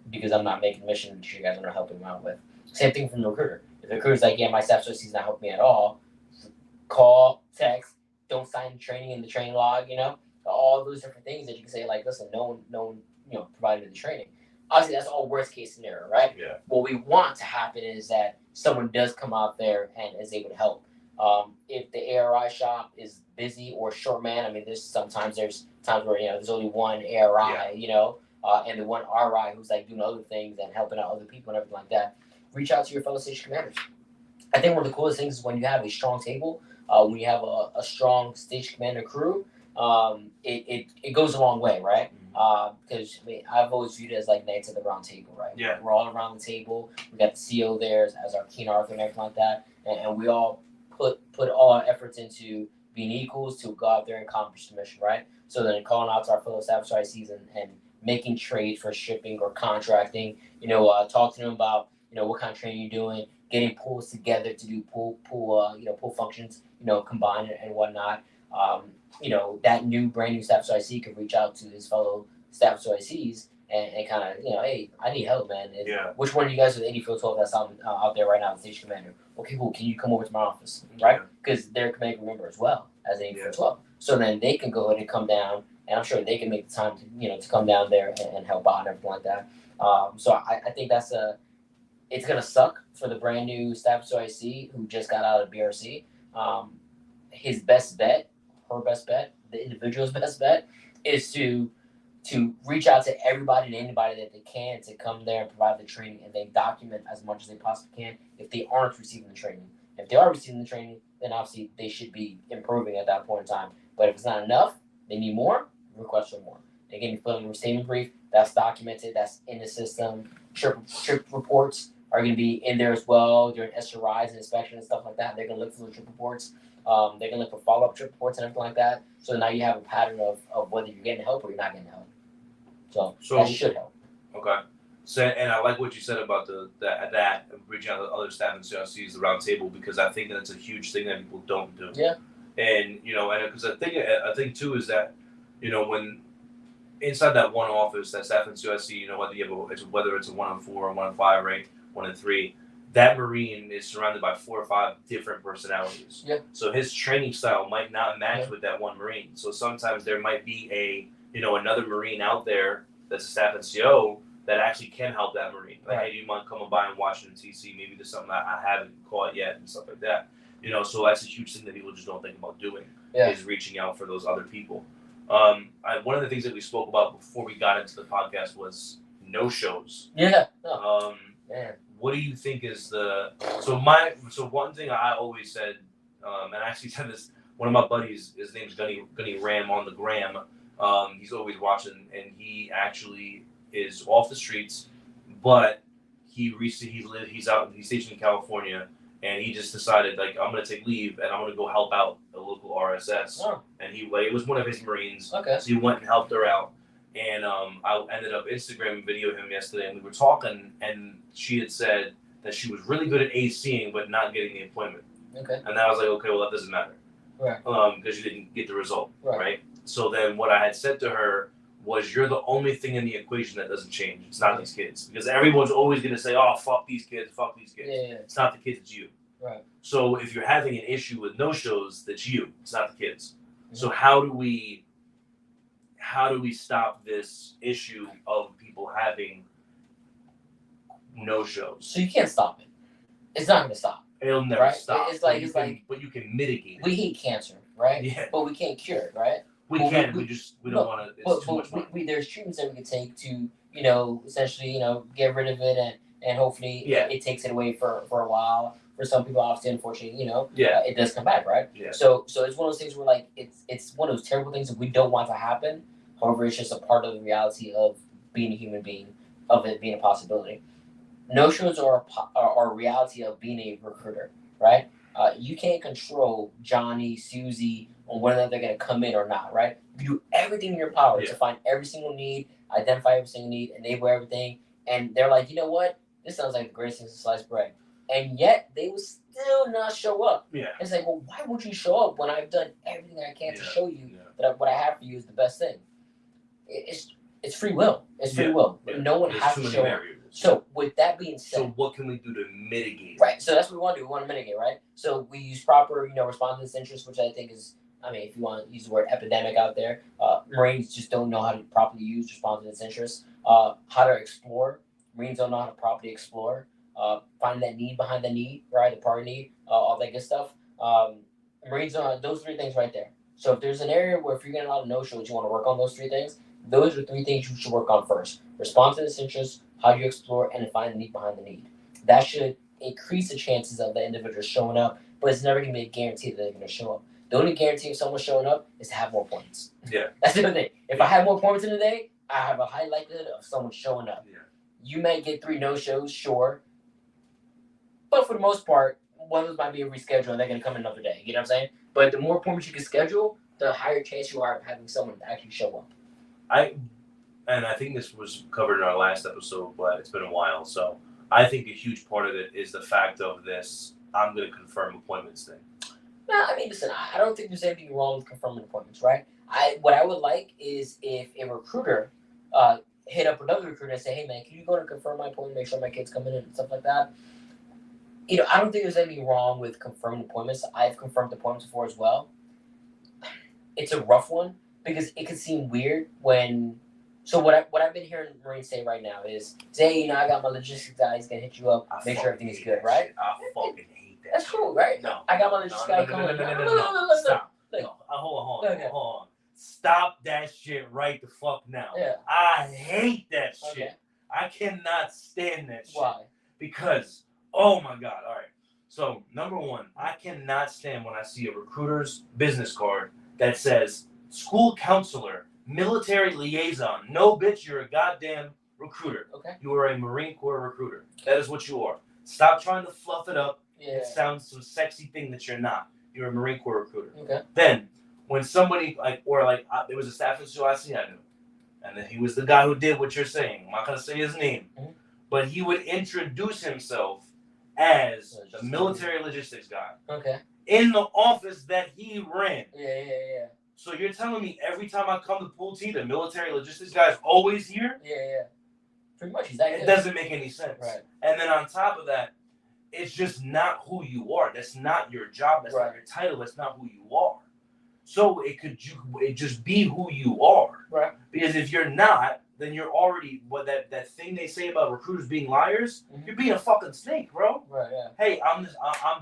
[SPEAKER 2] Because I'm not making the mission that you guys are not helping me out with. Same thing from the recruiter. If the recruiter's like, yeah, my staff associate's not helping me at all, call, text, don't sign the training in the training log, all those different things that you can say, like, listen, no one, provided me the training. Obviously, that's all worst case scenario, right?
[SPEAKER 1] Yeah.
[SPEAKER 2] What we want to happen is that someone does come out there and is able to help. If the ARI shop is busy or short man, I mean, there's times where there's only one ARI, and the one RI who's like doing other things and helping out other people and everything like that. Reach out to your fellow station commanders. I think one of the coolest things is when you have a strong table, when you have a strong station commander crew, it goes a long way, right? Because I've always viewed it as like Knights of the Round Table, right?
[SPEAKER 1] Yeah.
[SPEAKER 2] We're all around the table. We got the CO there as our King Arthur and everything like that, and we all put all our efforts into being equals to go out there and accomplish the mission, right? So then calling out to our fellow staff ICs and making trades for shipping or contracting, talk to them about what kind of training you're doing, getting pools together to do pool functions, combined and whatnot. That brand new staff IC could reach out to his fellow staff ICs and kind of, hey, I need help, man. And
[SPEAKER 1] Yeah.
[SPEAKER 2] which one of you guys are the 80 field 12 that's out there right now, the station commander? Okay, cool. Can you come over to my office, right? Because they're command member as well as an 80 field 12. So then they can go ahead and come down, and I'm sure they can make the time to come down there and help out and everything like that. So I think it's gonna suck for the brand new staff IC who just got out of BRC. His best bet, her best bet, the individual's best bet is to reach out to everybody and anybody that they can to come there and provide the training, and they document as much as they possibly can if they aren't receiving the training. If they are receiving the training, then obviously they should be improving at that point in time. But if it's not enough, they need more, request for more. Again, you put in a statement brief, that's documented, that's in the system. Trip reports are going to be in there as well during SRIs and inspection and stuff like that. They're going to look for the trip reports. They're going to look for follow-up trip reports and everything like that. So now you have a pattern of whether you're getting help or you're not getting help. So that should help.
[SPEAKER 1] Okay. So, and I like what you said about that reaching out to other staff and CRCs, the round table, because I think that's a huge thing that people don't do.
[SPEAKER 2] Yeah.
[SPEAKER 1] And and because I think too is that when inside that one office, that staff and CRC, whether it's a 1-on-4 or 1-on-5, right, 1-on-3, that Marine is surrounded by 4 or 5 different personalities.
[SPEAKER 2] Yeah.
[SPEAKER 1] So his training style might not match with that one Marine. So sometimes there might be another Marine out there that's a staff NCO that actually can help that Marine. Like, hey, do you mind coming by and watching the TC? Maybe there's something that I haven't caught yet and stuff like that. So that's a huge thing that people just don't think about doing is reaching out for those other people. One of the things that we spoke about before we got into the podcast was no-shows.
[SPEAKER 2] Yeah.
[SPEAKER 1] Man. What do you think is so one thing I always said, and I actually said this one of my buddies, his name's Gunny Ram on the gram. He's always watching, and he actually is off the streets, but he's stationed in California, and he just decided like I'm gonna take leave and I'm gonna go help out a local RSS.
[SPEAKER 2] Oh.
[SPEAKER 1] And it was one of his Marines,
[SPEAKER 2] Okay.
[SPEAKER 1] so he went and helped her out. And I ended up Instagram video him yesterday, and we were talking, and she had said that she was really good at ACing, but not getting the appointment.
[SPEAKER 2] Okay.
[SPEAKER 1] And I was like, okay, well that doesn't matter,
[SPEAKER 2] Right.
[SPEAKER 1] Because you didn't get the result,
[SPEAKER 2] Right.
[SPEAKER 1] right? So then what I had said to her was, you're the only thing in the equation that doesn't change. It's not these kids, because everyone's always gonna say, oh fuck these kids, fuck these kids.
[SPEAKER 2] Yeah.
[SPEAKER 1] It's not the kids, it's you.
[SPEAKER 2] Right.
[SPEAKER 1] So if you're having an issue with no shows, that's you. It's not the kids.
[SPEAKER 2] Mm-hmm.
[SPEAKER 1] So how do we stop this issue of people having no shows?
[SPEAKER 2] So you can't stop it. It's not going to stop.
[SPEAKER 1] It'll never
[SPEAKER 2] right?
[SPEAKER 1] stop.
[SPEAKER 2] It's like
[SPEAKER 1] but you can mitigate it.
[SPEAKER 2] We hate cancer, right?
[SPEAKER 1] Yeah.
[SPEAKER 2] But we can't cure it, right?
[SPEAKER 1] We can. We don't want to. It's too much money.
[SPEAKER 2] There's treatments that we can take to, essentially, get rid of it and hopefully it takes it away for a while. For some people, obviously, unfortunately, it does come back, right?
[SPEAKER 1] Yeah.
[SPEAKER 2] So it's one of those things where like it's one of those terrible things that we don't want to happen. However, it's just a part of the reality of being a human being, of it being a possibility. No shows are a reality of being a recruiter, right? You can't control Johnny, Susie, on whether they're going to come in or not, right? You do everything in your power to find every single need, identify every single need, enable everything. And they're like, you know what? This sounds like the greatest thing since sliced bread. And yet, they would still not show up.
[SPEAKER 1] Yeah.
[SPEAKER 2] It's like, well, why would you show up when I've done everything I can to show you that what I have for you is the best thing? It's free will. It's free will.
[SPEAKER 1] Yeah.
[SPEAKER 2] No one has to show up. So with that being said,
[SPEAKER 1] so what can we do to mitigate?
[SPEAKER 2] Right. So that's what we want to do. We want to mitigate, right? So we use proper, response to interest, which I think is, if you want to use the word epidemic out there, Marines just don't know how to properly use response to interest. How to explore. Marines don't know how to properly explore. Find that need behind the need, right? The prior need, all that good stuff. Marines don't, those three things right there. So if there's an area where if you're getting a lot of no-shows, you want to work on those three things, those are three things you should work on first. Response to this interest, how do you explore, and find the need behind the need. That should increase the chances of the individual showing up, but it's never going to be a guarantee that they're going to show up. The only guarantee of someone showing up is to have more points.
[SPEAKER 1] Yeah.
[SPEAKER 2] That's the other thing. If I have more points in a day, I have a high likelihood of someone showing up.
[SPEAKER 1] Yeah.
[SPEAKER 2] You may get 3 no-shows, sure. But for the most part, one of those might be a reschedule and they're going to come another day. You know what I'm saying? But the more appointments you can schedule, the higher chance you are of having someone actually show up.
[SPEAKER 1] I think this was covered in our last episode, but it's been a while. So I think a huge part of it is the fact of this I'm going to confirm appointments thing.
[SPEAKER 2] No, listen, I don't think there's anything wrong with confirming appointments, right? What I would like is if a recruiter hit up another recruiter and say, hey, man, can you go and confirm my appointment, make sure my kid's coming in and stuff like that? I don't think there's anything wrong with confirming appointments. I've confirmed appointments before as well. It's a rough one because it can seem weird when... So what I've been hearing Marines say right now is, say, I got my logistics guy, he's going to hit you up, make sure everything is good, right?
[SPEAKER 1] I fucking hate that.
[SPEAKER 2] That's cool, right?
[SPEAKER 1] No.
[SPEAKER 2] I got my logistics guy coming.
[SPEAKER 1] No. Stop. Hold on. Stop that shit right the fuck now.
[SPEAKER 2] Yeah.
[SPEAKER 1] I hate that shit.
[SPEAKER 2] Okay.
[SPEAKER 1] I cannot stand that shit.
[SPEAKER 2] Why?
[SPEAKER 1] Because, oh my God. All right. So, number one, I cannot stand when I see a recruiter's business card that says school counselor, military liaison. No, bitch, you're a goddamn recruiter.
[SPEAKER 2] Okay.
[SPEAKER 1] You are a Marine Corps recruiter. That is what you are. Stop trying to fluff it up.
[SPEAKER 2] Yeah.
[SPEAKER 1] It sounds some sexy thing that you're not. You're a Marine Corps recruiter.
[SPEAKER 2] Okay.
[SPEAKER 1] Then, when somebody, there was a staff officer I knew, and then he was the guy who did what you're saying. I'm not going to say his name.
[SPEAKER 2] Mm-hmm.
[SPEAKER 1] But he would introduce himself as the military logistics guy.
[SPEAKER 2] Okay.
[SPEAKER 1] In the office that he ran.
[SPEAKER 2] Yeah.
[SPEAKER 1] So you're telling me every time I come to pool T, the military logistics guy is always here?
[SPEAKER 2] Yeah. Pretty much, he's that
[SPEAKER 1] It
[SPEAKER 2] good.
[SPEAKER 1] doesn't make any sense.
[SPEAKER 2] Right.
[SPEAKER 1] And then on top of that, it's just not who you are. That's not your job. That's not your title. That's not who you are. So it just be who you are.
[SPEAKER 2] Right.
[SPEAKER 1] Because if you're not, then you're already that thing they say about recruiters being liars. Mm-hmm. You're being a fucking snake, bro.
[SPEAKER 2] Right. Yeah.
[SPEAKER 1] Hey, I'm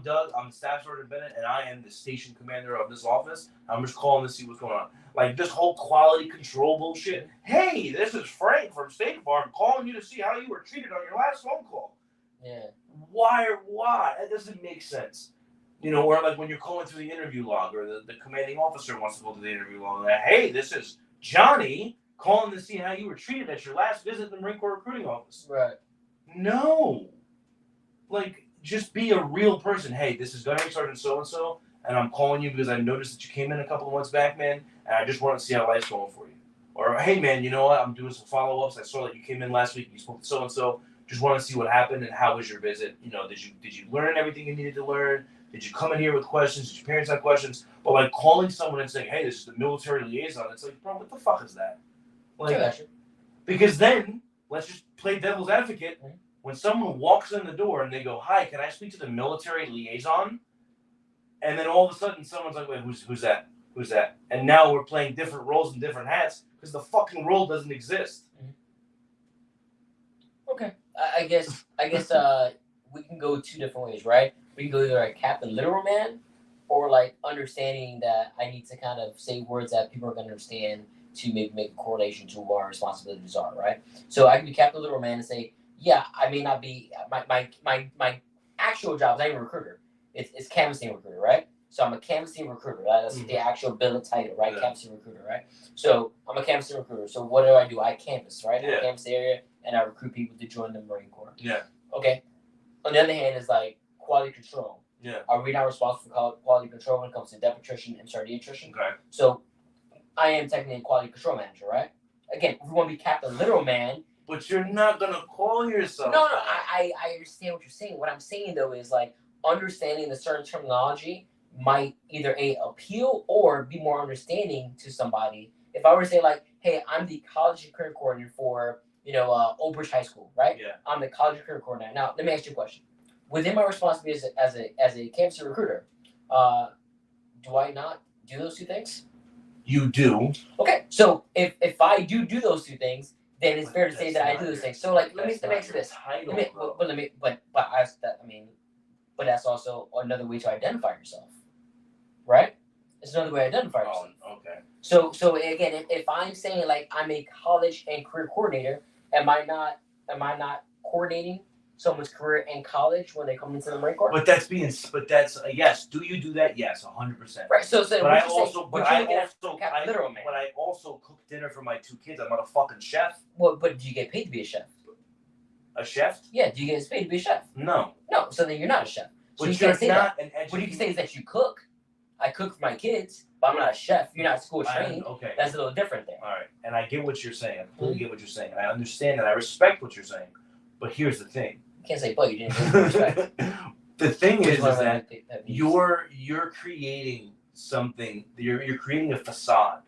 [SPEAKER 1] Doug. I'm Staff Sergeant Bennett, and I am the station commander of this office. I'm just calling to see what's going on. Like this whole quality control bullshit. Hey, this is Frank from State Farm calling you to see how you were treated on your last phone call.
[SPEAKER 2] Yeah.
[SPEAKER 1] Why? That doesn't make sense. Or like when you're calling through the interview log, or the commanding officer wants to go to the interview log, like, hey, this is Johnny calling to see how you were treated at your last visit to the Marine Corps recruiting office.
[SPEAKER 2] Right.
[SPEAKER 1] No. Like, just be a real person. Hey, this is Gunnery Sergeant so-and-so, and I'm calling you because I noticed that you came in a couple of months back, man, and I just wanted to see how life's going for you. Or, hey, man, you know what? I'm doing some follow-ups. I saw that you came in last week and you spoke to so-and-so. Just want to see what happened and how was your visit. Did you learn everything you needed to learn? Did you come in here with questions? Did your parents have questions? But, like, calling someone and saying, hey, this is the military liaison, it's like, bro, what the fuck is that? Like, because then, let's just play devil's advocate. Mm-hmm. When someone walks in the door and they go, hi, can I speak to the military liaison? And then all of a sudden someone's like, wait, who's that? Who's that? And now we're playing different roles and different hats because the fucking role doesn't exist.
[SPEAKER 2] Okay. I guess we can go two different ways, right? We can go either like Captain Literal Man or like understanding that I need to kind of say words that people are going to understand to maybe make a correlation to what our responsibilities are, right? So I can be Captain Literal Man and say, yeah, I may not be my actual job is not even a recruiter. It's canvassing recruiter, right? So I'm a canvassing recruiter. Right? That's the actual bill title, right? Yeah. Canvassing recruiter, right? So I'm a canvassing recruiter. So what do? I canvass, right? Yeah. I canvass the area and I recruit people to join the Marine Corps.
[SPEAKER 1] Yeah.
[SPEAKER 2] Okay. On the other hand, is like quality control.
[SPEAKER 1] Yeah.
[SPEAKER 2] Are we not responsible for quality control when it comes to depth attrition and MSRD attrition?
[SPEAKER 1] Okay.
[SPEAKER 2] So I am technically a quality control manager, right? Again, if we want to be Captain Literal Man.
[SPEAKER 1] But you're not gonna call yourself.
[SPEAKER 2] No, I understand what you're saying. What I'm saying though is like understanding the certain terminology might either appeal or be more understanding to somebody. If I were to say like, hey, I'm the college and career coordinator for Old Bridge High School, right?
[SPEAKER 1] Yeah.
[SPEAKER 2] I'm the college and career coordinator. Now let me ask you a question. Within my responsibility as a campus recruiter, do I not do those two things?
[SPEAKER 1] You do.
[SPEAKER 2] Okay, so if I do those two things, then it's fair to say that I do those things. So like, let me ask you this. But that's also another way to identify yourself, right? It's another way to identify yourself.
[SPEAKER 1] Oh, okay.
[SPEAKER 2] So again, if I'm saying like I'm a college and career coordinator, am I not coordinating someone's career in college when they come into the Marine Corps?
[SPEAKER 1] But that's yes. Do you do that? Yes, 100%.
[SPEAKER 2] Right. So
[SPEAKER 1] but I also cook dinner for my 2 kids. I'm not a fucking chef.
[SPEAKER 2] Well, but do you get paid to be a chef?
[SPEAKER 1] A chef?
[SPEAKER 2] Yeah. Do you get paid to be a chef?
[SPEAKER 1] No.
[SPEAKER 2] No. So then you're not a chef. So
[SPEAKER 1] but you're not an educator.
[SPEAKER 2] What you can say is that you cook. I cook for my kids, but I'm not a chef. You're not school trained.
[SPEAKER 1] Okay.
[SPEAKER 2] That's a little different there.
[SPEAKER 1] All right. And I get what you're saying. I completely get what you're saying. And I understand and I respect what you're saying. But here's the thing.
[SPEAKER 2] You can't say, but you didn't respect.
[SPEAKER 1] The thing is that you're creating something. You're creating a facade.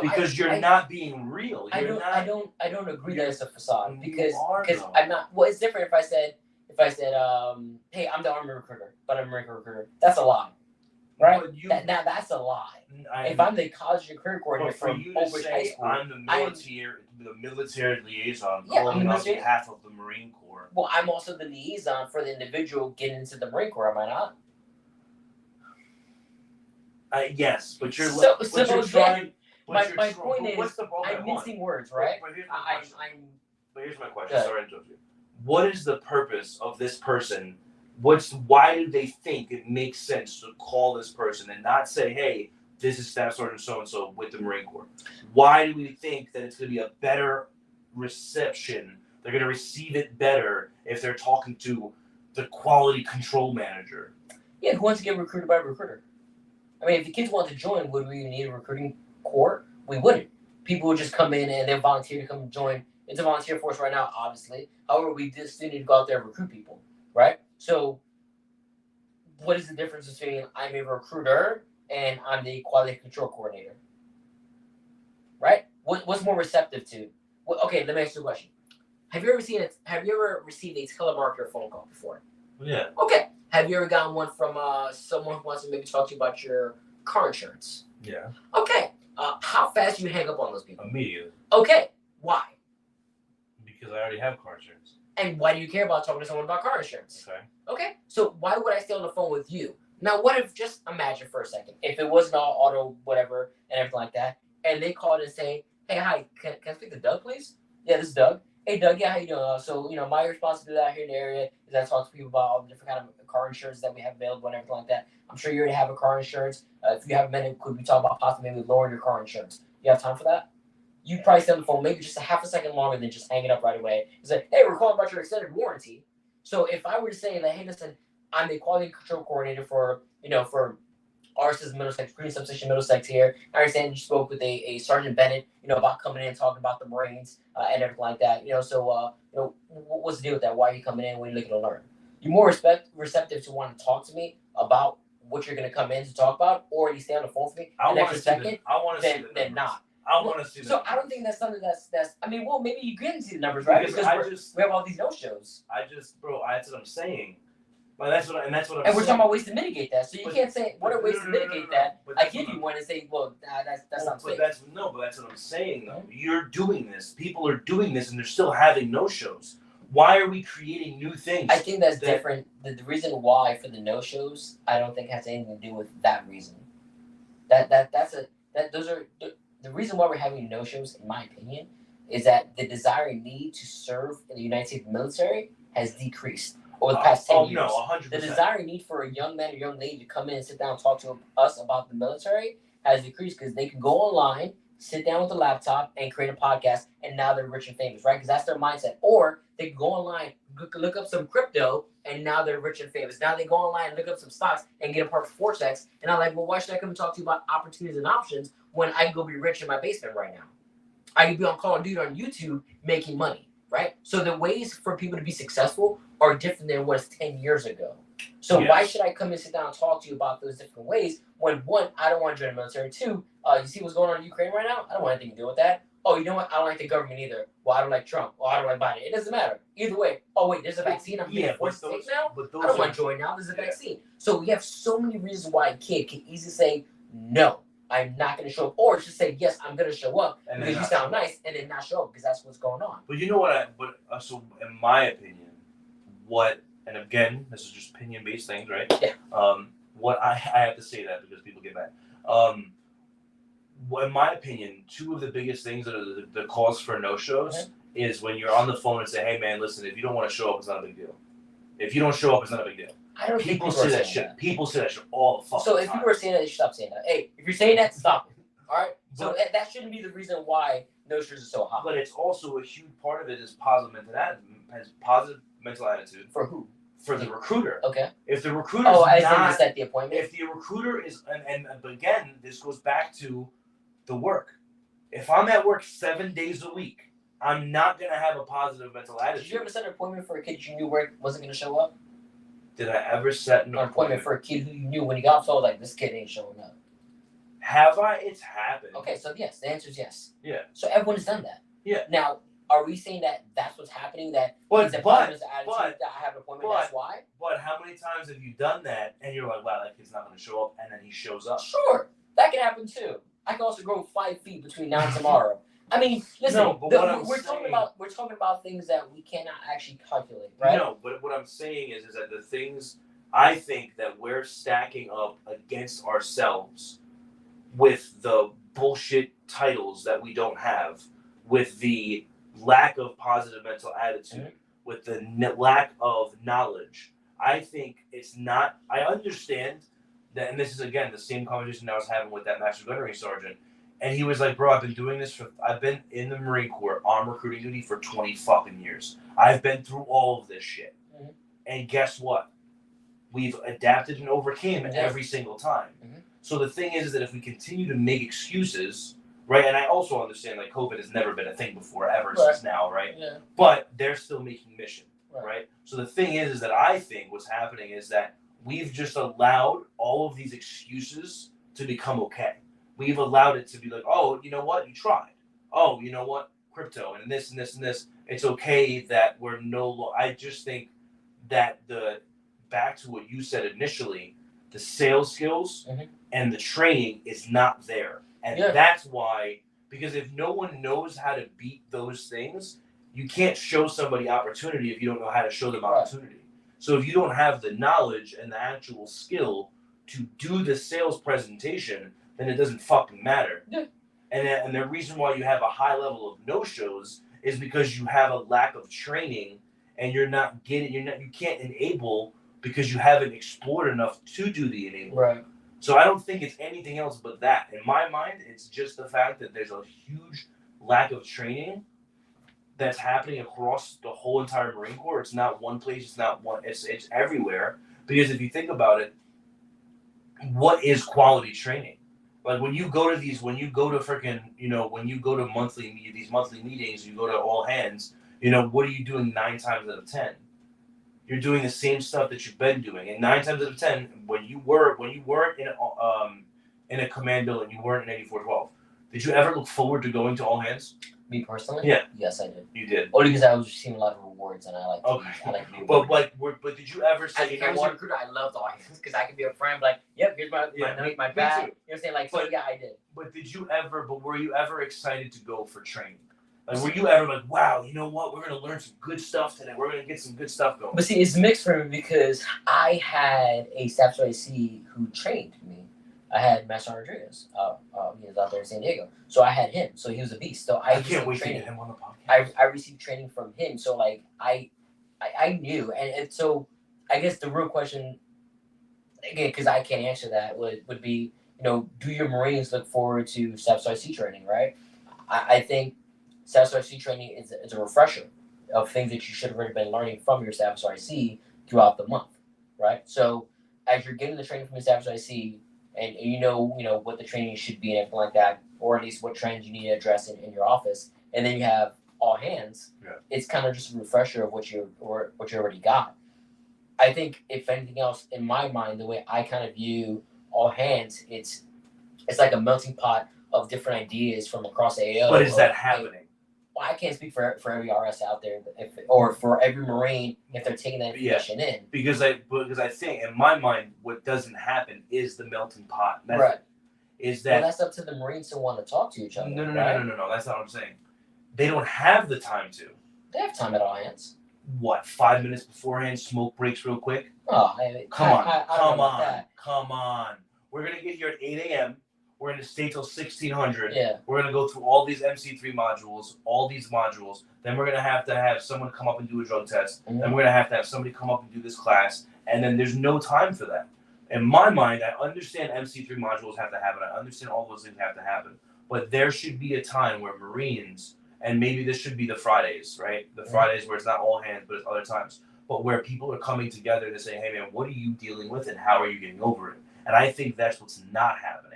[SPEAKER 1] Because you're not being real.
[SPEAKER 2] I don't agree that it's a facade because I'm not. Well, it's different if I said, hey, I'm the Army recruiter, but I'm a Marine recruiter. That's a lie, right? That's a lie. If I'm the college and career coordinator
[SPEAKER 1] for you to say I'm the military liaison calling on behalf of the Marine Corps.
[SPEAKER 2] Well, I'm also the liaison for the individual getting into the Marine Corps. Am I not?
[SPEAKER 1] Yes, but you're
[SPEAKER 2] trying. My point is, I'm mixing words, right?
[SPEAKER 1] But here's my question. Sorry to interrupt you. What is the purpose of this person? Why do they think it makes sense to call this person and not say, hey, this is Staff Sergeant so-and-so with the Marine Corps? Why do we think that it's going to be a better reception? They're going to receive it better if they're talking to the quality control manager.
[SPEAKER 2] Yeah, who wants to get recruited by a recruiter? I mean, if the kids want to join, would we need a recruiting corps? We wouldn't. People would just come in and they'll volunteer to come join. It's a volunteer force right now, obviously. However, we still need to go out there and recruit people, right? So what is the difference between I'm a recruiter and I'm the quality control coordinator, right? What's more receptive to? Okay, let me ask you a question. Have you ever received a telemarketer phone call before?
[SPEAKER 1] Yeah.
[SPEAKER 2] Okay. Have you ever gotten one from someone who wants to maybe talk to you about your car insurance?
[SPEAKER 1] Yeah.
[SPEAKER 2] Okay. How fast do you hang up on those people?
[SPEAKER 1] Immediately.
[SPEAKER 2] Okay. Why?
[SPEAKER 1] Because I already have car insurance.
[SPEAKER 2] And why do you care about talking to someone about car insurance?
[SPEAKER 1] Okay.
[SPEAKER 2] Okay. So why would I stay on the phone with you? Now, what if, just imagine for a second, if it wasn't all auto whatever and everything like that, and they called and say, hey, hi, can I speak to Doug, please? Yeah, this is Doug. Hey Doug, yeah, how you doing? So my responsibility out here in the area is I talk to people about all the different kind of car insurance that we have available and everything like that. I'm sure you already have a car insurance. If you have a minute, could we talk about possibly maybe lowering your car insurance? You have time for that? You probably stay on the phone maybe just a half a second longer than just hanging up right away. It's like, hey, we're calling about your extended warranty. So if I were to say that, hey, listen, I'm the quality control coordinator for ours is Middlesex, Green Substation Middlesex here. I understand you spoke with a Sergeant Bennett, about coming in and talking about the Marines and everything like that. What's the deal with that? Why are you coming in? What are you looking to learn? You're more receptive to want to talk to me about what you're going to come in to talk about, or you stay on the phone with me
[SPEAKER 1] I
[SPEAKER 2] an
[SPEAKER 1] want to
[SPEAKER 2] extra
[SPEAKER 1] see
[SPEAKER 2] second,
[SPEAKER 1] I want to see
[SPEAKER 2] than not.
[SPEAKER 1] I want to see
[SPEAKER 2] So I don't think that's something that's. I mean, well, maybe you can see the numbers, right? Because we have all these no shows.
[SPEAKER 1] Bro, that's what I'm saying. Like that's what I'm
[SPEAKER 2] And
[SPEAKER 1] saying.
[SPEAKER 2] we're talking about ways to mitigate that. So you can't say what are ways to mitigate that. I give you one and say, well, that's not safe.
[SPEAKER 1] But that's what I'm saying though. You're doing this. People are doing this, and they're still having no shows. Why are we creating new things?
[SPEAKER 2] I think that's different. The reason why for the no shows, I don't think has anything to do with that reason. Those are the reason why we're having no shows, in my opinion, is that the desire and need to serve in the United States military has decreased over the past 10 years.
[SPEAKER 1] No, 100%.
[SPEAKER 2] The desire and need for a young man or young lady to come in and sit down and talk to us about the military has decreased because they can go online, sit down with a laptop, and create a podcast, and now they're rich and famous, right? Because that's their mindset. Or they can go online, look up some crypto, and now they're rich and famous. Now they go online and look up some stocks and get a part for 4x. And I'm like, well, why should I come and talk to you about opportunities and options when I can go be rich in my basement right now? I can be on Call of Duty on YouTube making money, right? So the ways for people to be successful are different than it was 10 years ago. So why should I come and sit down and talk to you about those different ways when, one, I don't want to join the military. Two, you see what's going on in Ukraine right now? I don't want anything to do with that. Oh, you know what? I don't like the government either. Well, I don't like Trump. Well, I don't like Biden. It doesn't matter. Either way. Oh, wait, there's a vaccine. I'm being forced to take now? I don't want to join now. There's a vaccine. So we have so many reasons why a kid can easily say, no, I'm not going to show up. Or just say, yes, I'm going to show up because you sound nice, and then not show up because that's what's going on.
[SPEAKER 1] But you know what? So in my opinion, and again, this is just opinion-based things, right?
[SPEAKER 2] Yeah.
[SPEAKER 1] What I have to say that because people get mad. In my opinion, two of the biggest things that are the cause for no-shows is when you're on the phone and say, hey, man, listen, if you don't want to show up, it's not a big deal. If you don't show up, it's not a big deal.
[SPEAKER 2] I don't
[SPEAKER 1] people
[SPEAKER 2] think
[SPEAKER 1] say that shit. People say that shit all the fucking time.
[SPEAKER 2] So if people are saying that, they should stop saying that. Hey, if you're saying that, stop it. All right? So that shouldn't be the reason why no-shows are so hot.
[SPEAKER 1] But it's also a huge part of it is positive mental attitude.
[SPEAKER 2] For who?
[SPEAKER 1] For the recruiter.
[SPEAKER 2] Okay.
[SPEAKER 1] If the recruiter
[SPEAKER 2] to set the appointment.
[SPEAKER 1] If the recruiter is, and again, this goes back to the work. If I'm at work 7 days a week, I'm not gonna have a positive mental attitude.
[SPEAKER 2] Did you ever set an appointment for a kid you knew wasn't gonna show up?
[SPEAKER 1] Did I ever set an appointment
[SPEAKER 2] for a kid who you knew when you got told like this kid ain't showing up?
[SPEAKER 1] Have I? It's happened.
[SPEAKER 2] Okay, so yes, the answer is yes.
[SPEAKER 1] Yeah.
[SPEAKER 2] So everyone has done that.
[SPEAKER 1] Yeah.
[SPEAKER 2] Now, are we saying that that's what's happening? That
[SPEAKER 1] but
[SPEAKER 2] that I have an appointment. That's why.
[SPEAKER 1] But how many times have you done that and you're like, wow, that kid's not going to show up, and then he shows up?
[SPEAKER 2] Sure, that can happen too. I can also grow 5 feet between now and tomorrow. I mean, listen.
[SPEAKER 1] No, but
[SPEAKER 2] we're talking about things that we cannot actually calculate, right?
[SPEAKER 1] No, but what I'm saying is that the things I think that we're stacking up against ourselves with the bullshit titles that we don't have, with the lack of positive mental attitude, with the lack of knowledge. I think it's not. I understand that, and this is again the same conversation I was having with that Master Gunnery Sergeant, and he was like, "Bro, I've been in the Marine Corps on recruiting duty for 20 fucking years. I've been through all of this shit, and guess what? We've adapted and overcame every single time. So the thing is that if we continue to make excuses." Right, and I also understand like COVID has never been a thing before ever since now, right?
[SPEAKER 2] Yeah.
[SPEAKER 1] But they're still making mission, right? So the thing is that I think what's happening is that we've just allowed all of these excuses to become okay. We've allowed it to be like, oh, you know what, you tried. Oh, you know what, crypto and this and this and this. It's okay that we're no longer. I just think that back to what you said initially, the sales skills and the training is not there. And that's why, because if no one knows how to beat those things, you can't show somebody opportunity if you don't know how to show them opportunity. So if you don't have the knowledge and the actual skill to do the sales presentation, then it doesn't fucking matter. Yeah. And the reason why you have a high level of no-shows is because you have a lack of training and you can't enable because you haven't explored enough to do the enable.
[SPEAKER 2] Right.
[SPEAKER 1] So I don't think it's anything else but that. In my mind, it's just the fact that there's a huge lack of training that's happening across the whole entire Marine Corps. It's not one place. It's not one. It's everywhere. Because if you think about it, what is quality training? Like when you go to when you go to freaking, when you go to these monthly meetings, you go to all hands. What are you doing 9 times out of 10? You're doing the same stuff that you've been doing, and 9 times out of 10, when you weren't in a commando and you weren't in 8412, did you ever look forward to going to all hands?
[SPEAKER 2] Me personally?
[SPEAKER 1] Yeah.
[SPEAKER 2] Yes, I did.
[SPEAKER 1] You did.
[SPEAKER 2] Only because I was receiving a lot of rewards, and I like.
[SPEAKER 1] Okay.
[SPEAKER 2] I like to be
[SPEAKER 1] But
[SPEAKER 2] rewarded.
[SPEAKER 1] but did you ever say?
[SPEAKER 2] As a one recruiter, I loved all hands because I could be a friend, like, yep, here's my my
[SPEAKER 1] me
[SPEAKER 2] bag.
[SPEAKER 1] too.
[SPEAKER 2] You know what I'm saying? Like, so yeah, I did.
[SPEAKER 1] But were you ever excited to go for training? Like, were you ever like, wow, you know what? We're gonna learn some good stuff today. We're gonna get some good stuff going.
[SPEAKER 2] But see, it's mixed for me because I had a staff IC who trained me. I had Master Rodriguez. He was out there in San Diego, so I had him. So he was a beast. So
[SPEAKER 1] I can't wait to get him on the
[SPEAKER 2] podcast. I received training from him. So like I knew, and so I guess the real question, again, because I can't answer that, would be, do your Marines look forward to staff IC training? Right. I think staff IC training is a refresher of things that you should have already been learning from your staff IC throughout the month, right? So as you're getting the training from your staff IC, and you know what the training should be and everything like that, or at least what trends you need to address in your office, and then you have all hands.
[SPEAKER 1] Yeah.
[SPEAKER 2] It's kind of just a refresher of what you already got. I think if anything else, in my mind, the way I kind of view all hands, it's like a melting pot of different ideas from across AO.
[SPEAKER 1] But is that happening?
[SPEAKER 2] Well, I can't speak for every RS out there, or for every Marine if they're taking that information in.
[SPEAKER 1] Because I think in my mind, what doesn't happen is the melting pot method.
[SPEAKER 2] Right.
[SPEAKER 1] Is that
[SPEAKER 2] that's up to the Marines to want to talk to each other.
[SPEAKER 1] No.
[SPEAKER 2] Right?
[SPEAKER 1] That's not what I'm saying. They don't have the time to.
[SPEAKER 2] They have time at all hands.
[SPEAKER 1] What, 5 minutes beforehand, smoke breaks real quick?
[SPEAKER 2] Oh,
[SPEAKER 1] come on. We're gonna get here at 8 a.m. We're going to stay till 1600.
[SPEAKER 2] Yeah.
[SPEAKER 1] We're going to go through all these MC3 modules, all these modules. Then we're going to have someone come up and do a drug test.
[SPEAKER 2] Mm-hmm.
[SPEAKER 1] Then we're going to have somebody come up and do this class. And then there's no time for that. In my mind, I understand MC3 modules have to happen. I understand all those things have to happen. But there should be a time where Marines, and maybe this should be the Fridays, right? The Fridays where it's not all hands, but it's other times. But where people are coming together to say, hey, man, what are you dealing with and how are you getting over it? And I think that's what's not happening.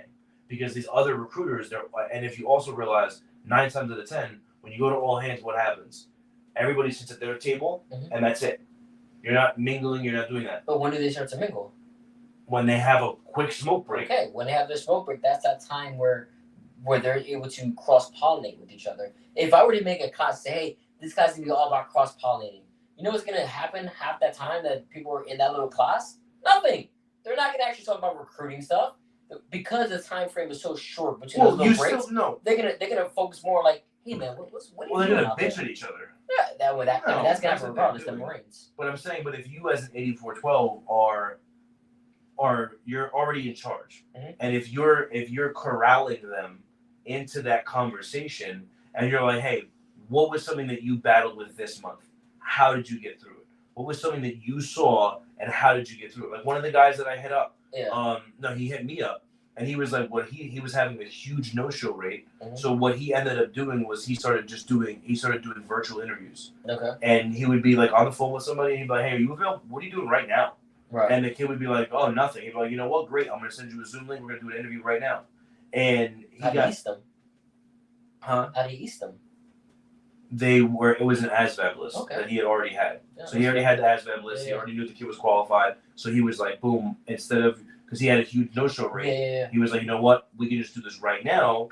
[SPEAKER 1] Because these other recruiters, and if you also realize 9 times out of 10, when you go to all hands, what happens? Everybody sits at their table, and that's it. You're not mingling. You're not doing that.
[SPEAKER 2] But when do they start to mingle?
[SPEAKER 1] When they have a quick smoke break.
[SPEAKER 2] Okay, when they have their smoke break, that's that time where they're able to cross-pollinate with each other. If I were to make a class, say, hey, this class is going to be all about cross-pollinating. You know what's going to happen half that time that people are in that little class? Nothing. They're not going to actually talk about recruiting stuff. Because the time frame is so short between those little breaks, they're gonna focus more like, hey man, what are you doing
[SPEAKER 1] out there? They're gonna bitch at each other.
[SPEAKER 2] Yeah, that's gonna happen regardless. The Marines.
[SPEAKER 1] But I'm saying, if you as an 8412 you're already in charge, and if you're corralling them into that conversation, and you're like, hey, what was something that you battled with this month? How did you get through it? What was something that you saw, and how did you get through it? Like one of the guys that I hit up.
[SPEAKER 2] Yeah.
[SPEAKER 1] He hit me up, and he was like, he was having a huge no-show rate.
[SPEAKER 2] Mm-hmm.
[SPEAKER 1] So what he ended up doing was he started doing virtual interviews.
[SPEAKER 2] Okay.
[SPEAKER 1] And he would be like on the phone with somebody, and he'd be like, hey, are you available? What are you doing right now?
[SPEAKER 2] Right.
[SPEAKER 1] And the kid would be like, oh, nothing. He'd be like, you know what? Great. I'm going to send you a Zoom link. We're going to do an interview right now. And
[SPEAKER 2] How do you east them?
[SPEAKER 1] Huh?
[SPEAKER 2] How do you east them?
[SPEAKER 1] It was an ASVAB list that he had already had. Yeah, so he already had the ASVAB list. Yeah. He already knew the kid was qualified. So he was like, boom, because he had a huge no-show rate. He was like, you know what? We can just do this right now,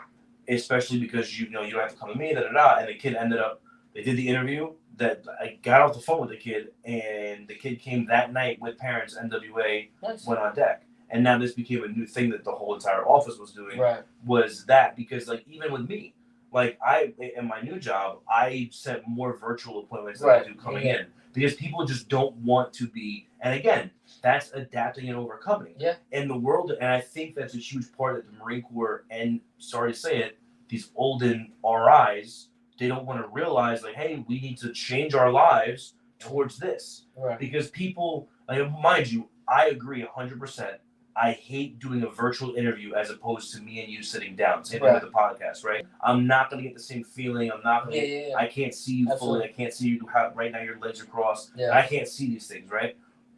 [SPEAKER 1] especially because you don't have to come to me, And the kid they did the interview. That I got off the phone with the kid, and the kid came that night with parents. NWA went on deck. And now this became a new thing that the whole entire office was doing.
[SPEAKER 2] Right.
[SPEAKER 1] Was that because even with me, in my new job, I set more virtual appointments than I do coming in because people just don't want to be. And again, that's adapting and overcoming.
[SPEAKER 2] Yeah.
[SPEAKER 1] In the world, and I think that's a huge part that the Marine Corps and sorry to say it, these olden RIs they don't want to realize, like, hey, we need to change our lives towards this.
[SPEAKER 2] Right.
[SPEAKER 1] Because people, like, mind you, I agree 100%. I hate doing a virtual interview as opposed to me and you sitting down. Same thing with the podcast, right? I'm not gonna get the same feeling. I'm not gonna. I can't see you fully. I can't see you right now. Your legs are crossed.
[SPEAKER 2] Yeah.
[SPEAKER 1] I can't see these things, right?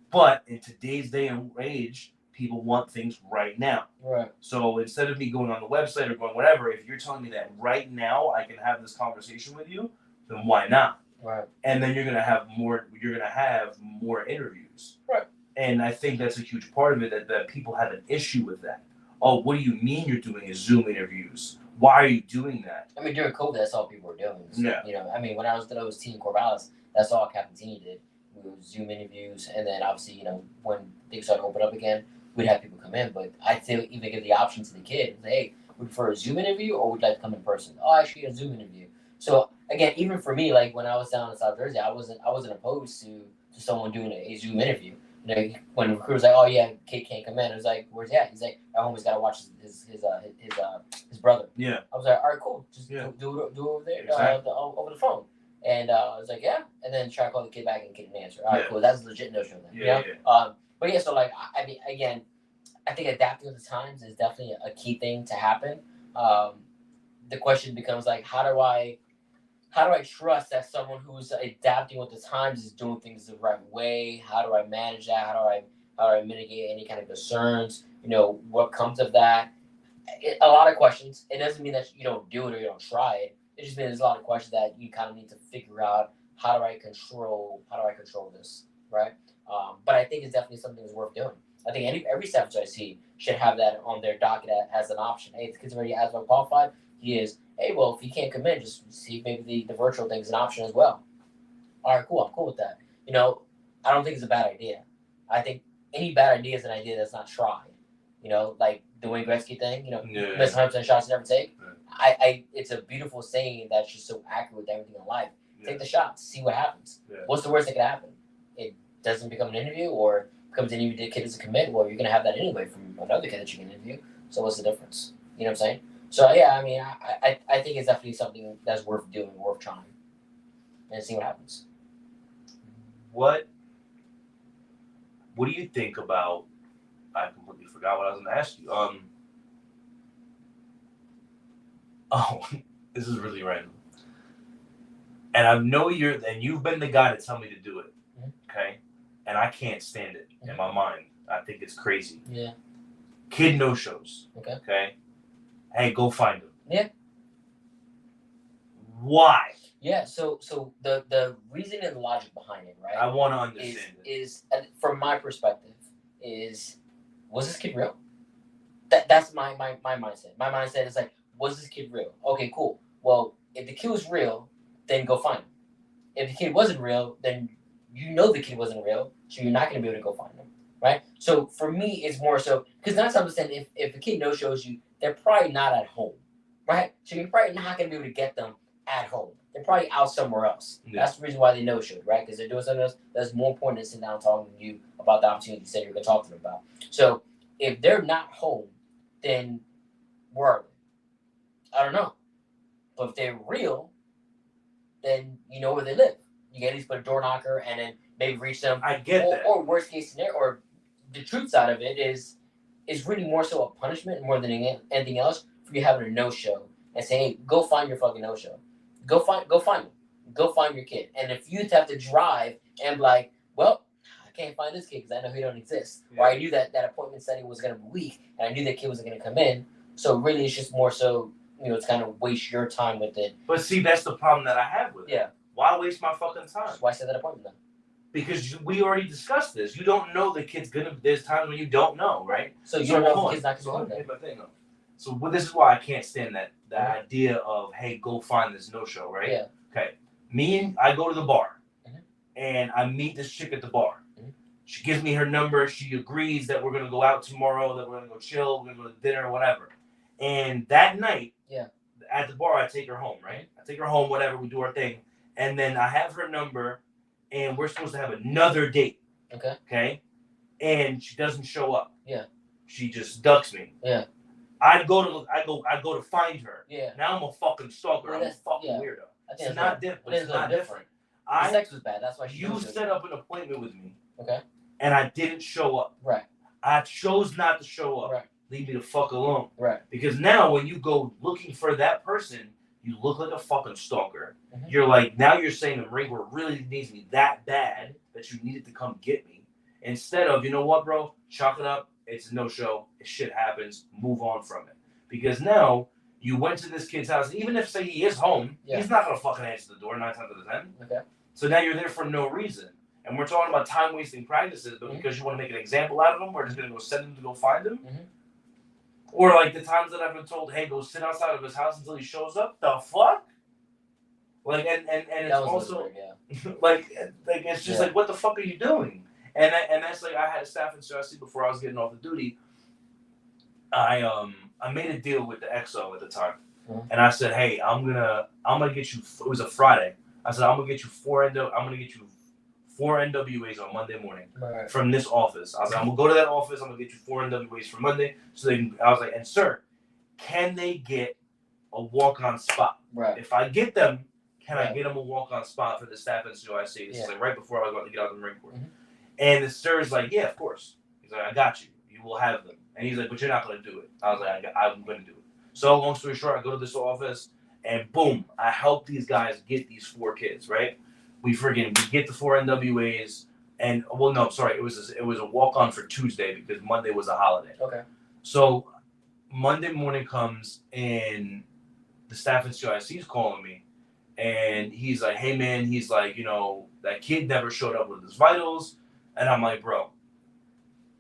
[SPEAKER 1] But in today's day and age, people want things right now.
[SPEAKER 2] Right.
[SPEAKER 1] So instead of me going on the website or going whatever, if you're telling me that right now I can have this conversation with you, then why not?
[SPEAKER 2] Right.
[SPEAKER 1] And then you're gonna have more. You're gonna have more interviews.
[SPEAKER 2] Right.
[SPEAKER 1] And I think that's a huge part of it that people have an issue with that. Oh, what do you mean you're doing Zoom interviews? Why are you doing that?
[SPEAKER 2] I mean, during COVID, that's all people were doing.
[SPEAKER 1] Yeah.
[SPEAKER 2] You know, I mean, when I was team Corvallis, that's all Captain Tini did. We would Zoom interviews, and then obviously, you know, when things started to open up again, we'd have people come in. But I'd say even give the option to the kid, say, hey, would you prefer a Zoom interview or would you like to come in person? Oh, actually, a Zoom interview. So again, even for me, like when I was down in South Jersey, I wasn't opposed to someone doing a Zoom interview. You know, when the recruiter's like, "Oh yeah, kid can't come in," I was like, "Where's he at?" He's like, "At home, he's got to watch his brother."
[SPEAKER 1] Yeah.
[SPEAKER 2] I was like, "All right, cool. Just
[SPEAKER 1] Yeah.
[SPEAKER 2] do it over there,
[SPEAKER 1] Exactly.
[SPEAKER 2] over the phone." And I was like, "Yeah," and then try to call the kid back and get an answer. All right,
[SPEAKER 1] Yeah.
[SPEAKER 2] cool. That's a legit no-show then.
[SPEAKER 1] Yeah,
[SPEAKER 2] You know? But yeah, so like, I mean, again, I think adapting with the times is definitely a key thing to happen. The question becomes like, how do I trust that someone who's adapting with the times is doing things the right way? How do I manage that? How do I mitigate any kind of concerns? You know, what comes of that? A lot of questions. It doesn't mean that you don't do it or you don't try it. It just means there's a lot of questions that you kind of need to figure out. How do I control this, right? But I think it's definitely something that's worth doing. I think every staff I see should have that on their docket as an option. Hey, if the kid's already as well qualified, he is. Hey, well, if he can't come in, just see if maybe the virtual thing is an option as well. All right, cool. I'm cool with that. You know, I don't think it's a bad idea. I think any bad idea is an idea that's not tried. You know, like the Wayne Gretzky thing. You know, miss 100% shots, never take. It's a beautiful saying that's just so accurate with everything in life. Take the shots, see what happens. What's the worst that could happen? It doesn't become an interview, or becomes an interview. The kid doesn't commit. Well, you're gonna have that anyway from another kid that you can interview. So what's the difference? You know what I'm saying? So yeah, I mean, I think it's definitely something that's worth doing, worth trying, and see what happens.
[SPEAKER 1] What do you think about? I completely forgot what I was going to ask you. Oh, this is really random. And I know you've been the guy to tell me to do it, okay? And I can't stand it in my mind. I think it's crazy.
[SPEAKER 2] Yeah.
[SPEAKER 1] Kid no shows. Okay. Hey, go find them.
[SPEAKER 2] Yeah.
[SPEAKER 1] Why?
[SPEAKER 2] Yeah. So the reason and the logic behind it, right?
[SPEAKER 1] I want to understand
[SPEAKER 2] is from my perspective, was this kid real? That's my mindset. My mindset is like, was this kid real? Okay, cool. Well, if the kid was real, then go find him. If the kid wasn't real, then you know the kid wasn't real, so you're not going to be able to go find him, right? So for me, it's more so because that's understand if a kid no shows you, they're probably not at home, right? So you're probably not going to be able to get them at home. They're probably out somewhere else. Yeah. That's the reason why they no showed, right? Because they're doing something else that's more important than sitting down and talking to you about the opportunity you said you're going to talk to them about. So if they're not home, then where are they? I don't know. But if they're real, then you know where they live. You can at least put a door knocker and then maybe reach them.
[SPEAKER 1] I get that.
[SPEAKER 2] Or worst case scenario, or the truth side of it is really more so a punishment more than anything else for you having a no show and saying, hey, go find your fucking no show. Go find them. Go find your kid. And if you have to drive and be like, well, I can't find this kid because I know he don't exist. Yeah. Or I knew that appointment setting was going to be weak and I knew that kid wasn't going to come in. So really it's just more so, you know, it's kind of waste your time with it.
[SPEAKER 1] But see, that's the problem that I have with it.
[SPEAKER 2] Yeah.
[SPEAKER 1] Why waste my fucking time?
[SPEAKER 2] Why set that appointment then?
[SPEAKER 1] Because we already discussed this. You don't know the kid's gonna. There's times when you don't know, right?
[SPEAKER 2] So you don't know if the kid's not gonna
[SPEAKER 1] come. So this is why I can't stand that idea of, hey, go find this no show, right?
[SPEAKER 2] Yeah.
[SPEAKER 1] Okay. I go to the bar, and I meet this chick at the bar. She gives me her number. She agrees that we're gonna go out tomorrow. That we're gonna go chill. We're gonna go to dinner or whatever. And that night, at the bar, I take her home, right? I take her home, whatever. We do our thing, and then I have her number. And we're supposed to have another date. Okay. And she doesn't show up.
[SPEAKER 2] Yeah.
[SPEAKER 1] She just ducks me.
[SPEAKER 2] Yeah.
[SPEAKER 1] I go to find her.
[SPEAKER 2] Yeah.
[SPEAKER 1] Now I'm a fucking stalker.
[SPEAKER 2] Well,
[SPEAKER 1] I'm a fucking weirdo.
[SPEAKER 2] I think
[SPEAKER 1] It's not different.
[SPEAKER 2] But it's a little different. The sex was bad. That's why
[SPEAKER 1] you set up an appointment with me.
[SPEAKER 2] Okay.
[SPEAKER 1] And I didn't show up.
[SPEAKER 2] Right.
[SPEAKER 1] I chose not to show up.
[SPEAKER 2] Right.
[SPEAKER 1] Leave me the fuck alone.
[SPEAKER 2] Right.
[SPEAKER 1] Because now when you go looking for that person, you look like a fucking stalker.
[SPEAKER 2] Mm-hmm.
[SPEAKER 1] You're like, now you're saying the ring really needs me that bad that you needed to come get me. Instead of, you know what, bro? Chalk it up. It's a no-show. Shit happens. Move on from it. Because now you went to this kid's house. Even if, say, he is home, he's not going to fucking answer the door 9 times out of 10.
[SPEAKER 2] Okay.
[SPEAKER 1] So now you're there for no reason. And we're talking about time-wasting practices, but because you want to make an example out of them, we're just going to go send them to go find him.
[SPEAKER 2] Mm-hmm.
[SPEAKER 1] Or like the times that I've been told, hey, go sit outside of his house until he shows up. The fuck? Like, and it's also, weird, like it's just like, what the fuck are you doing? And that's like, I had a staff in Sncioc before I was getting off the duty. I made a deal with the XO at the time. Mm-hmm. And I said, hey, I'm gonna get you, it was a Friday. I said, I'm gonna get you four NWAs on Monday morning from this office. I was like, I'm gonna go to that office. I'm gonna get you 4 NWAs for Monday. So I was like, and sir, can they get a walk-on spot?
[SPEAKER 2] Right.
[SPEAKER 1] If I get them, can I get them a walk-on spot for the staff in Sncioc? This is like right before I was about to get out of the Marine Corps. Mm-hmm. And the sir's like, yeah, of course. He's like, I got you. You will have them. And he's like, but you're not gonna do it. I was like, I'm gonna do it. So long story short, I go to this office, and boom, I help these guys get these 4 kids, right? We get the 4 NWAs, and it was a walk on for Tuesday because Monday was a holiday.
[SPEAKER 2] Okay.
[SPEAKER 1] So Monday morning comes, and the staff in CIC is calling me, and he's like, hey man, he's like, that kid never showed up with his vitals, and I'm like, bro,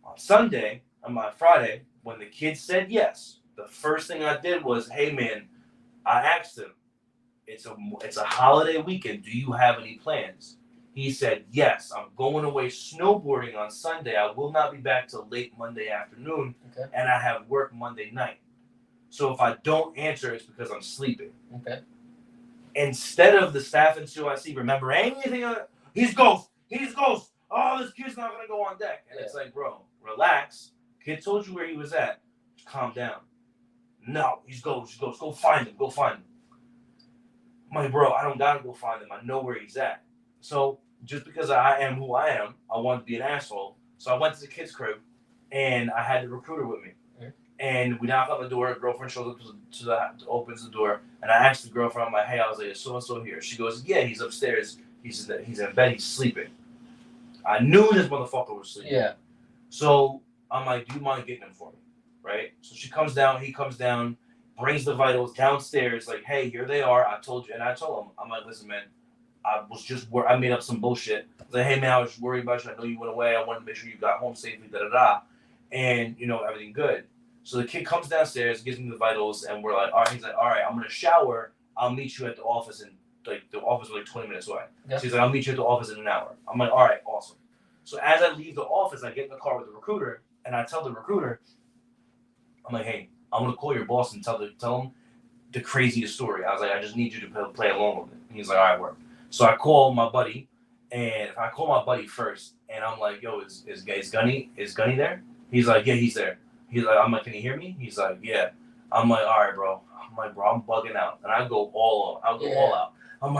[SPEAKER 1] on Friday, when the kid said yes, the first thing I did was, hey man, I asked him, it's a holiday weekend. Do you have any plans? He said, yes, I'm going away snowboarding on Sunday. I will not be back till late Monday afternoon, and I have work Monday night. So if I don't answer, it's because I'm sleeping.
[SPEAKER 2] Okay.
[SPEAKER 1] Instead of the staff in CIC remember anything, he's ghost. Oh, this kid's not going to go on deck. And it's like, bro, relax. Kid told you where he was at. Just calm down. No, he's ghost. Go find him. I'm like, bro, I don't gotta go find him. I know where he's at. So just because I am who I am, I wanted to be an asshole. So I went to the kid's crib, and I had the recruiter with me. Mm-hmm. And we knock on the door. Girlfriend shows up opens the door, and I asked the girlfriend, I'm like, hey, I was like, is so and so here? She goes, yeah, he's upstairs. He's in bed. He's sleeping. I knew this motherfucker was sleeping.
[SPEAKER 2] Yeah.
[SPEAKER 1] So I'm like, do you mind getting him for me? Right. So she comes down. He comes down. Brings the vitals downstairs, like, hey, here they are. I told you. And I told him, I'm like, listen, man, I made up some bullshit. I was like, hey, man, I was just worried about you. I know you went away. I wanted to make sure you got home safely, da-da-da. And, everything good. So the kid comes downstairs, gives me the vitals, and we're like, all right. He's like, all right, I'm going to shower. I'll meet you at the office. And, the office was 20 minutes away. Yeah. So he's like, I'll meet you at the office in an hour. I'm like, all right, awesome. So as I leave the office, I get in the car with the recruiter, and I tell the recruiter, I'm like, hey, I'm going to call your boss and tell him the craziest story. I was like, I just need you to play along with it. And he's like, all right, work. So I call my buddy, and I call my buddy first, and I'm like, yo, is Gunny there? He's like, yeah, he's there. I'm like, can you hear me? He's like, yeah. I'm like, all right, bro. I'm bugging out. And I go all out. I'm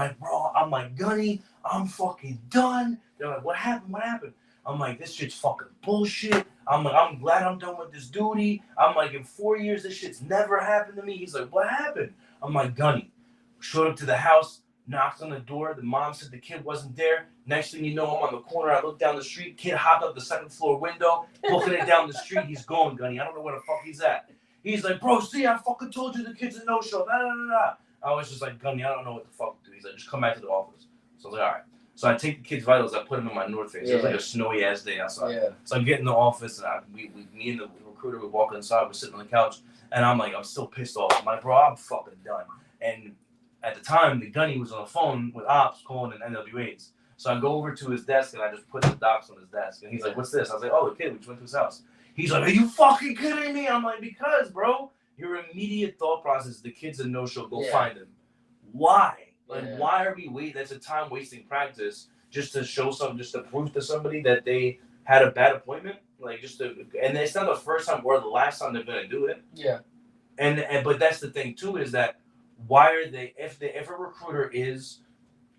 [SPEAKER 1] like, Gunny, I'm fucking done. They're like, what happened? I'm like, this shit's fucking bullshit. I'm like, I'm glad I'm done with this duty. I'm like, in 4 years, this shit's never happened to me. He's like, what happened? I'm like, Gunny. Showed up to the house, knocked on the door. The mom said the kid wasn't there. Next thing you know, I'm on the corner. I look down the street. Kid hopped up the second floor window, booking it down the street. He's going, Gunny. I don't know where the fuck he's at. He's like, bro, see, I fucking told you the kid's a no-show. Nah. I was just like, Gunny, I don't know what the fuck to do. He's like, just come back to the office. So I was like, all right. So I take the kid's vitals, I put them in my North Face. It was like a snowy ass day outside. Yeah. So I get in the office, and me and the recruiter would walk inside. We're sitting on the couch, and I'm like, I'm still pissed off. I'm like, bro, I'm fucking done. And at the time, the Gunny was on the phone with ops calling in NWAs. So I go over to his desk, and I just put the docs on his desk. And he's like, what's this? I was like, oh, the kid, we just went to his house. He's like, are you fucking kidding me? I'm like, because, bro, your immediate thought process, the kid's a no-show, go find him. Why? Like, why are we waiting? That's a time-wasting practice just to show just to prove to somebody that they had a bad appointment. Like, and it's not the first time or the last time they're going to do it. Yeah. But that's the thing, too, is that why are they if a recruiter is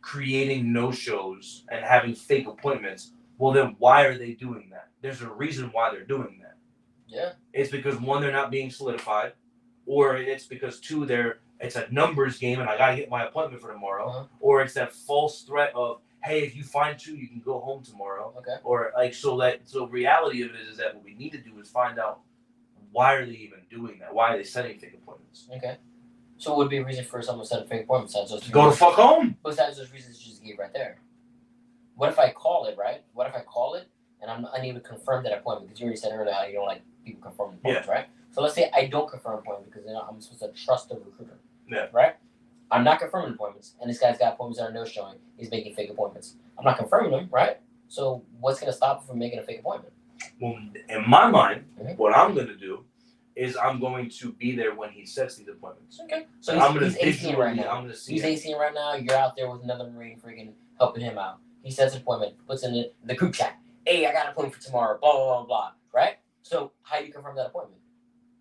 [SPEAKER 1] creating no shows and having fake appointments, well then why are they doing that? There's a reason why they're doing that.
[SPEAKER 2] Yeah.
[SPEAKER 1] It's because one, they're not being solidified, or it's because two, it's a numbers game and I gotta get my appointment for tomorrow, or it's that false threat of, hey, if you find two, you can go home tomorrow.
[SPEAKER 2] Okay.
[SPEAKER 1] Or like so reality of it is that what we need to do is find out why are they even doing that? Why are they setting fake appointments?
[SPEAKER 2] Okay. So what would be a reason for someone to set a fake appointment besides those
[SPEAKER 1] Go the fuck home.
[SPEAKER 2] Besides those reasons you just gave right there. What if I call it, right? What if I call it and I'm unable to confirm that appointment? Because you already said earlier how you don't like people confirming appointments, right? So let's say I don't confirm appointment because I'm supposed to trust the recruiter.
[SPEAKER 1] Yeah.
[SPEAKER 2] Right? I'm not confirming appointments, and this guy's got appointments that are no showing. He's making fake appointments. I'm not confirming them, right? So what's going to stop him from making a fake appointment?
[SPEAKER 1] Well, in my mind, what I'm going to do is I'm going to be there when he sets these appointments.
[SPEAKER 2] Okay. So
[SPEAKER 1] he's
[SPEAKER 2] ACing right now.
[SPEAKER 1] I'm going to see
[SPEAKER 2] he's ACing right now. You're out there with another Marine freaking helping him out. He sets an appointment, puts in the group chat. Hey, I got an appointment for tomorrow, blah, blah, blah, blah, right? So how do you confirm that appointment?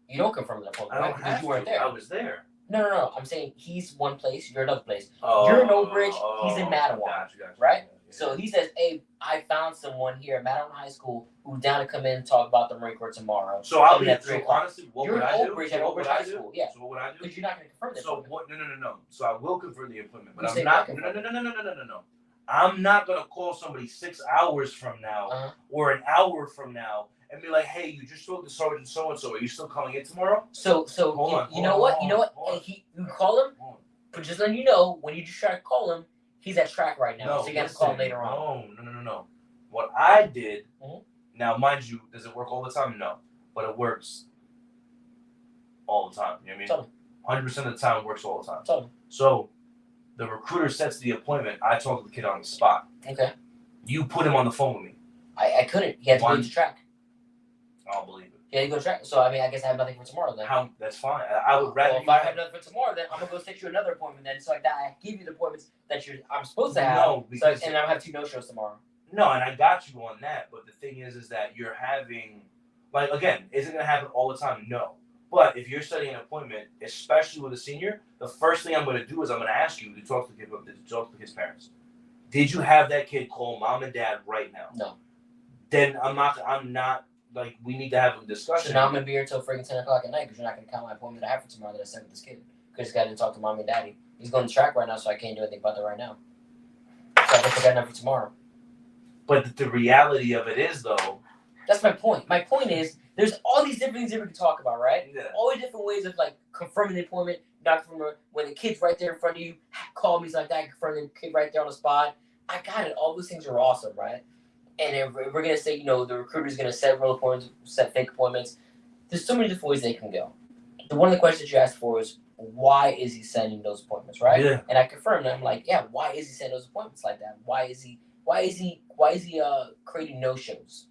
[SPEAKER 2] You don't confirm that appointment, right? Because you weren't there.
[SPEAKER 1] I was there.
[SPEAKER 2] No. I'm saying he's one place, you're another place. You're in Old Bridge, he's in Mattawan,
[SPEAKER 1] gotcha,
[SPEAKER 2] right?
[SPEAKER 1] Yeah.
[SPEAKER 2] So he says, hey, I found someone here at Mattawan High School who's down to come in and talk about the Marine Corps tomorrow.
[SPEAKER 1] So I'll be honestly, what would I do?
[SPEAKER 2] You're in Old Bridge at Old Bridge High School, yeah.
[SPEAKER 1] So what would I do?
[SPEAKER 2] Because you're not going to confirm that.
[SPEAKER 1] So what? No. So I will confirm the appointment, but
[SPEAKER 2] You
[SPEAKER 1] I'm not. No. I'm not gonna call somebody 6 hours from now or an hour from now and be like, "Hey, you just spoke to Sergeant so and so. Are you still coming in tomorrow?"
[SPEAKER 2] So you know what? Hey, you call him, but just letting you know, when you just try to call him, he's at track right now, so you got to call him later on.
[SPEAKER 1] No. What I did, now mind you, does it work all the time? No, but it works all the time. You know what I mean? 100% of the time, it works all the time. So the recruiter sets the appointment. I talk to the kid on the spot.
[SPEAKER 2] Okay.
[SPEAKER 1] You put him on the phone with me.
[SPEAKER 2] I couldn't. He had to go to track.
[SPEAKER 1] I don't believe it.
[SPEAKER 2] He had to go to track. So I mean, I guess I have nothing for tomorrow then.
[SPEAKER 1] That's fine. I would rather.
[SPEAKER 2] Well, if I have nothing for tomorrow, then I'm gonna go set you another appointment. Then, so like that, I give you the appointments that I'm supposed to have.
[SPEAKER 1] No, because
[SPEAKER 2] and I'll have 2 no-shows tomorrow.
[SPEAKER 1] No, and I got you on that. But the thing is that you're having, like, again, is it gonna happen all the time? No. But if you're setting an appointment, especially with a senior, the first thing I'm going to do is I'm going to ask you to talk to the kid's parents. Did you have that kid call mom and dad right now?
[SPEAKER 2] No.
[SPEAKER 1] Then I'm not like, we need to have a discussion.
[SPEAKER 2] So now I'm going to be here until freaking 10 o'clock at night because you're not going to count my appointment that I have for tomorrow that I set with this kid. Because this guy didn't talk to mom and daddy. He's going to track right now, so I can't do anything about that right now. So I guess I got enough for tomorrow.
[SPEAKER 1] But the reality of it is, though.
[SPEAKER 2] That's my point. My point is, there's all these different things that we can talk about, right?
[SPEAKER 1] Yeah.
[SPEAKER 2] All the different ways of like confirming the appointment, not confirming when the kid's right there in front of you, call me like that, confirming the kid right there on the spot. I got it. All those things are awesome, right? And if we're gonna say, the recruiter's gonna set real appointments, set fake appointments. There's so many different ways they can go. One of the questions you asked for is why is he sending those appointments, right?
[SPEAKER 1] Yeah.
[SPEAKER 2] And I confirmed. I'm like, yeah, why is he sending those appointments like that? Why is he creating no shows?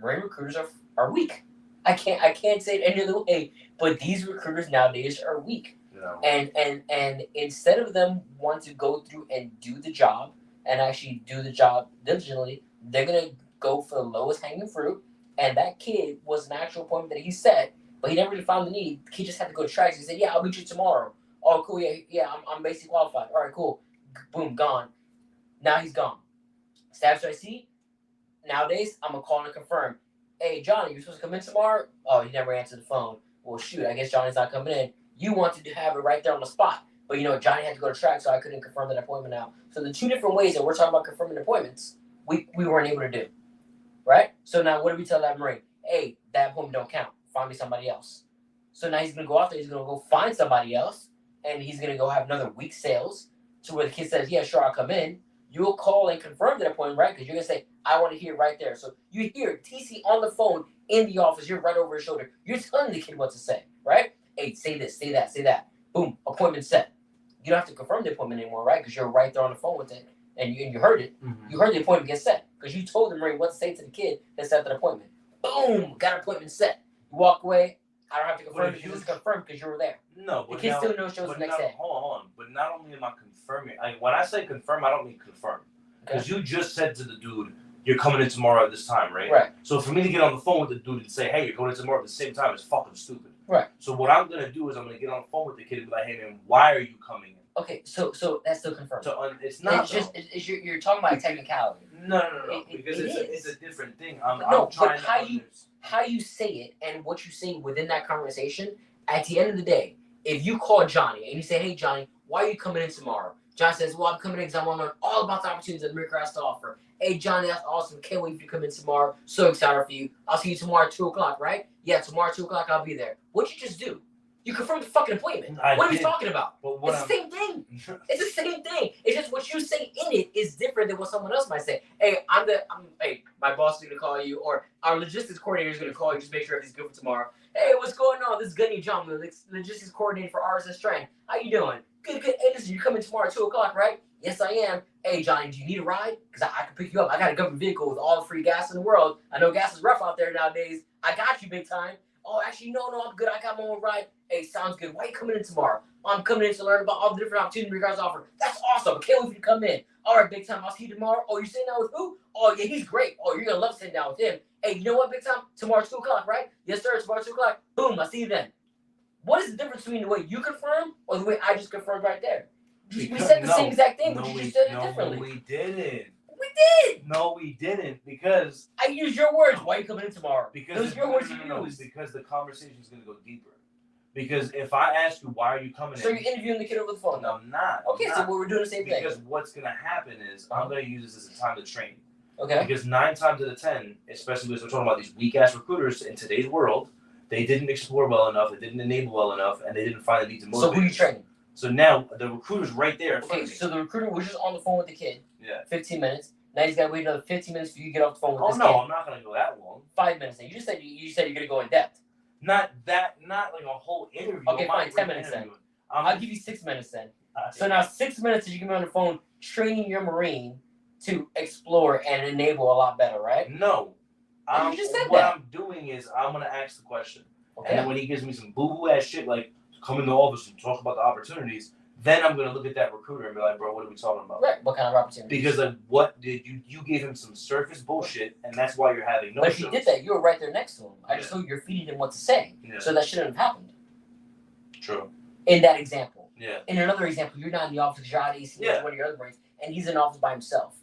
[SPEAKER 2] Marine recruiters are weak. I can't say it any other way. But these recruiters nowadays are weak. Yeah. And instead of them wanting to go through and do the job and actually do the job diligently, they're gonna go for the lowest hanging fruit. And that kid was an actual appointment that he set, but he never really found the need. The kid just had to go to tracks. He said, "Yeah, I'll meet you tomorrow." Oh, cool. Yeah. I'm basically qualified. All right, cool. Boom, gone. Now he's gone. Staff IC. Nowadays, I'm going to call and confirm. Hey, Johnny, you're supposed to come in tomorrow? Oh, he never answered the phone. Well, shoot, I guess Johnny's not coming in. You wanted to have it right there on the spot. But, Johnny had to go to track, so I couldn't confirm that appointment now. So the 2 different ways that we're talking about confirming appointments, we weren't able to do. Right? So now what do we tell that Marine? Hey, that appointment don't count. Find me somebody else. So now he's going to go out there. He's going to go find somebody else. And he's going to go have another week's sales to where the kid says, yeah, sure, I'll come in. You'll call and confirm that appointment, right? Because you're going to say, I want to hear right there. So you hear TC on the phone in the office. You're right over his shoulder. You're telling the kid what to say, right? Hey, say this, say that, say that. Boom, appointment set. You don't have to confirm the appointment anymore, right? Because you're right there on the phone with it. And you heard it. Mm-hmm. You heard the appointment get set. Because you told the Marine what to say to the kid that set that appointment. Boom, got an appointment set. You walk away. I don't have to confirm because it's confirmed because you were there.
[SPEAKER 1] No,
[SPEAKER 2] but the kid still no shows the next day.
[SPEAKER 1] Hold on. But not only am I confirming, when I say confirm, I don't mean confirm. Because you just said to the dude, you're coming in tomorrow at this time, right?
[SPEAKER 2] Right.
[SPEAKER 1] So for me to get on the phone with the dude and say, hey, you're coming in tomorrow at the same time is fucking stupid.
[SPEAKER 2] Right.
[SPEAKER 1] So what I'm gonna do is I'm gonna get on the phone with the kid and be like, hey man, why are you coming in?
[SPEAKER 2] Okay, so that's still confirmed.
[SPEAKER 1] It's not.
[SPEAKER 2] It's just you're talking about a technicality.
[SPEAKER 1] No. Because it's a different thing. I'm
[SPEAKER 2] But how you say it and what you say within that conversation. At the end of the day, if you call Johnny and you say, "Hey Johnny, why are you coming in tomorrow?" John says, "Well, I'm coming in because I want to learn all about the opportunities that America has to offer." Hey Johnny, that's awesome. Can't wait for you to come in tomorrow. So excited for you. I'll see you tomorrow at 2:00, right? Yeah, tomorrow at 2:00 I'll be there. What'd you just do? You confirmed the fucking appointment. What are you talking about? It's the same thing. It's the same thing. It's just what you say in it is different than what someone else might say. Hey, hey, my boss is gonna call you, or our logistics coordinator is gonna call you. Just make sure everything's good for tomorrow. Hey, what's going on? This is Gunny John, the logistics coordinator for RSS Strand. How you doing? Good. Hey, listen, you're coming tomorrow at 2:00, right? Yes, I am. Hey, Johnny, do you need a ride? Because I can pick you up. I got a government vehicle with all the free gas in the world. I know gas is rough out there nowadays. I got you big time. Oh, actually, no, I'm good. I got my own ride. Hey, sounds good. Why are you coming in tomorrow? I'm coming in to learn about all the different opportunities you guys offer. That's awesome. I can't wait for you to come in. All right, big time. I'll see you tomorrow. Oh, you're sitting down with who? Oh, yeah, he's great. Oh, you're going to love sitting down with him. Hey, you know what, big time? Tomorrow at 2:00, right? Yes, sir. Tomorrow at 2:00. Boom, I'll see you then. What is the difference between the way you confirm or the way I just confirmed right there? We said the same exact thing, but you just said it differently.
[SPEAKER 1] No, we didn't.
[SPEAKER 2] We did.
[SPEAKER 1] No, we didn't, because
[SPEAKER 2] I used your words. Why are you coming in tomorrow?
[SPEAKER 1] Because
[SPEAKER 2] those your words you
[SPEAKER 1] used. Because the conversation is going to go deeper. Because if I ask you why are you coming in,
[SPEAKER 2] so you're interviewing the kid over the phone?
[SPEAKER 1] No, I'm not.
[SPEAKER 2] Okay, so we're doing the same thing.
[SPEAKER 1] Because what's going to happen is I'm going to use this as a time to train.
[SPEAKER 2] Okay.
[SPEAKER 1] Because 9 times out of 10, especially when we're talking about these weak ass recruiters in today's world, they didn't explore well enough, they didn't enable well enough, and they didn't find the need to motivate.
[SPEAKER 2] So who are you training?
[SPEAKER 1] So now the recruiter's right there in front of me.
[SPEAKER 2] So the recruiter was just on the phone with the kid.
[SPEAKER 1] Yeah.
[SPEAKER 2] 15 minutes. Now he's got to wait another 15 minutes for you to get off the phone with this kid.
[SPEAKER 1] Oh no, I'm not gonna go that long.
[SPEAKER 2] 5 minutes. Then you said you're gonna go in depth.
[SPEAKER 1] Not like a whole interview.
[SPEAKER 2] Okay, fine. 10 minutes then. I'll give you 6 minutes then. So now 6 minutes that you can be on the phone training your Marine to explore and enable a lot better, right?
[SPEAKER 1] No.
[SPEAKER 2] You just said
[SPEAKER 1] what
[SPEAKER 2] that.
[SPEAKER 1] I'm doing is I'm gonna ask the question,
[SPEAKER 2] okay.
[SPEAKER 1] And then when he gives me some boo-boo ass shit like come in the office and talk about the opportunities, then I'm gonna look at that recruiter and be like, bro, what are we talking about?
[SPEAKER 2] Right. What kind of opportunities?
[SPEAKER 1] Because like, what did you gave him some surface bullshit, and that's why you're having no.
[SPEAKER 2] But if you did that, you were right there next to him. I just told you you're feeding him what to say, so that shouldn't have happened.
[SPEAKER 1] True.
[SPEAKER 2] In that example.
[SPEAKER 1] Yeah.
[SPEAKER 2] In another example, you're not in the office because you're out AC with one of your other brains, and he's in the office by himself.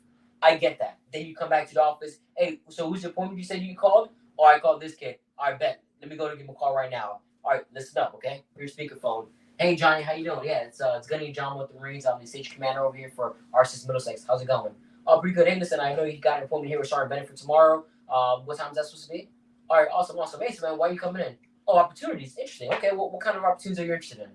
[SPEAKER 2] I get that. Then you come back to the office. Hey, so who's the appointment you said you called? Oh, I called this kid. All right, bet. Let me go to give him a call right now. All right, listen up, okay? Your speakerphone. Hey, Johnny, how you doing? Yeah, it's Gunny John with the Marines. I'm the station commander over here for RSS Middlesex. How's it going? Oh, pretty good. Hey, listen, I know you got an appointment here with Sergeant Bennett for tomorrow. What time is that supposed to be? All right, awesome. Hey, so man, why are you coming in? Oh, opportunities. Interesting. Okay, what kind of opportunities are you interested in?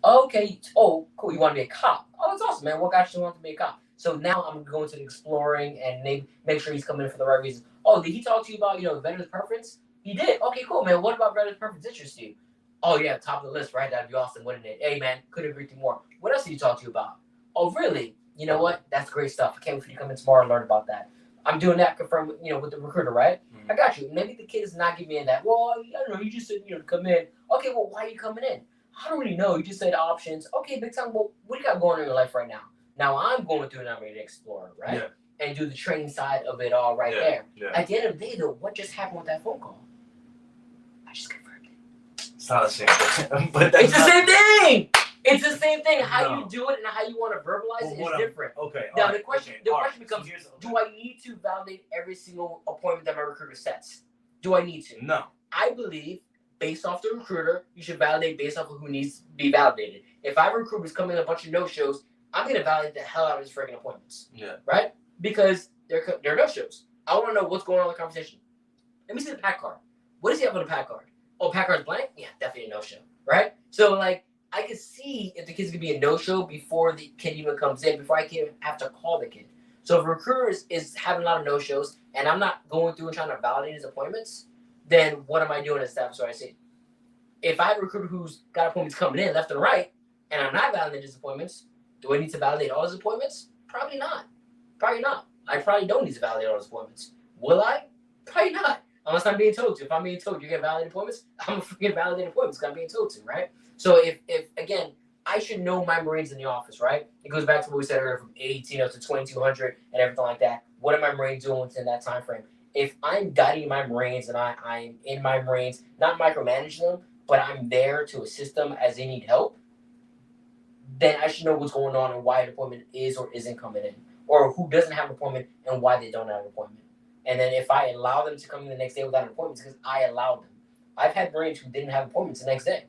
[SPEAKER 2] Okay. Oh, cool. You want to be a cop? Oh, that's awesome, man. What got you want to be a cop? So now I'm going to the exploring and make sure he's coming in for the right reasons. Oh, did he talk to you about, veteran's preference? He did. Okay, cool, man. What about veteran's preference interests you? Oh, yeah, top of the list, right? That'd be awesome, wouldn't it? Hey, man, couldn't agree with you more. What else did he talk to you about? Oh, really? You know what? That's great stuff. I can't wait for you to come in tomorrow and learn about that. I'm doing that, confirm, with the recruiter, right? Mm-hmm. I got you. Maybe the kid is not giving me that. Well, I don't know. You just said, come in. Okay, well, why are you coming in? I don't really know. You just said options. Okay, big time. Well, what do you got going on in your life right now? Now I'm going through and I'm ready to explore, right? Yeah. And do the training side of it all there. Yeah. At the end of the day, though, what just happened with that phone call? I just confirmed it.
[SPEAKER 1] It's not the same thing. But
[SPEAKER 2] it's the same thing. It's the same thing. How you do it and how you want to verbalize it is different.
[SPEAKER 1] Okay.
[SPEAKER 2] Now the question becomes: do I need to validate every single appointment that my recruiter sets? Do I need to?
[SPEAKER 1] No.
[SPEAKER 2] I believe, based off the recruiter, you should validate based off of who needs to be validated. If I have a recruiter who's coming in a bunch of no-shows, I'm going to validate the hell out of his freaking appointments.
[SPEAKER 1] Yeah.
[SPEAKER 2] Right? Because they're no-shows. I want to know what's going on in the conversation. Let me see the pack card. What does he have on the pack card? Oh, pack card's blank? Yeah, definitely a no-show. Right? So, I can see if the kid's going to be a no-show before the kid even comes in, before I can have to call the kid. So if a recruiter is having a lot of no-shows, and I'm not going through and trying to validate his appointments, then what am I doing as staff? So I see. If I have a recruiter who's got appointments coming in left and right, and I'm not validating his appointments, do I need to validate all his appointments? Probably not. I probably don't need to validate all his appointments. Will I? Probably not. Unless I'm being told to. If I'm being told you're going to validate appointments, I'm going to freaking validate appointments because I'm being told to, right? So if again, I should know my Marines in the office, right? It goes back to what we said earlier from 18 up to 2200 and everything like that. What are my Marines doing within that time frame? If I'm guiding my Marines and I'm in my Marines, not micromanaging them, but I'm there to assist them as they need help, then I should know what's going on and why an appointment is or isn't coming in, or who doesn't have an appointment and why they don't have an appointment. And then if I allow them to come in the next day without an appointment, it's because I allowed them. I've had Marines who didn't have appointments the next day.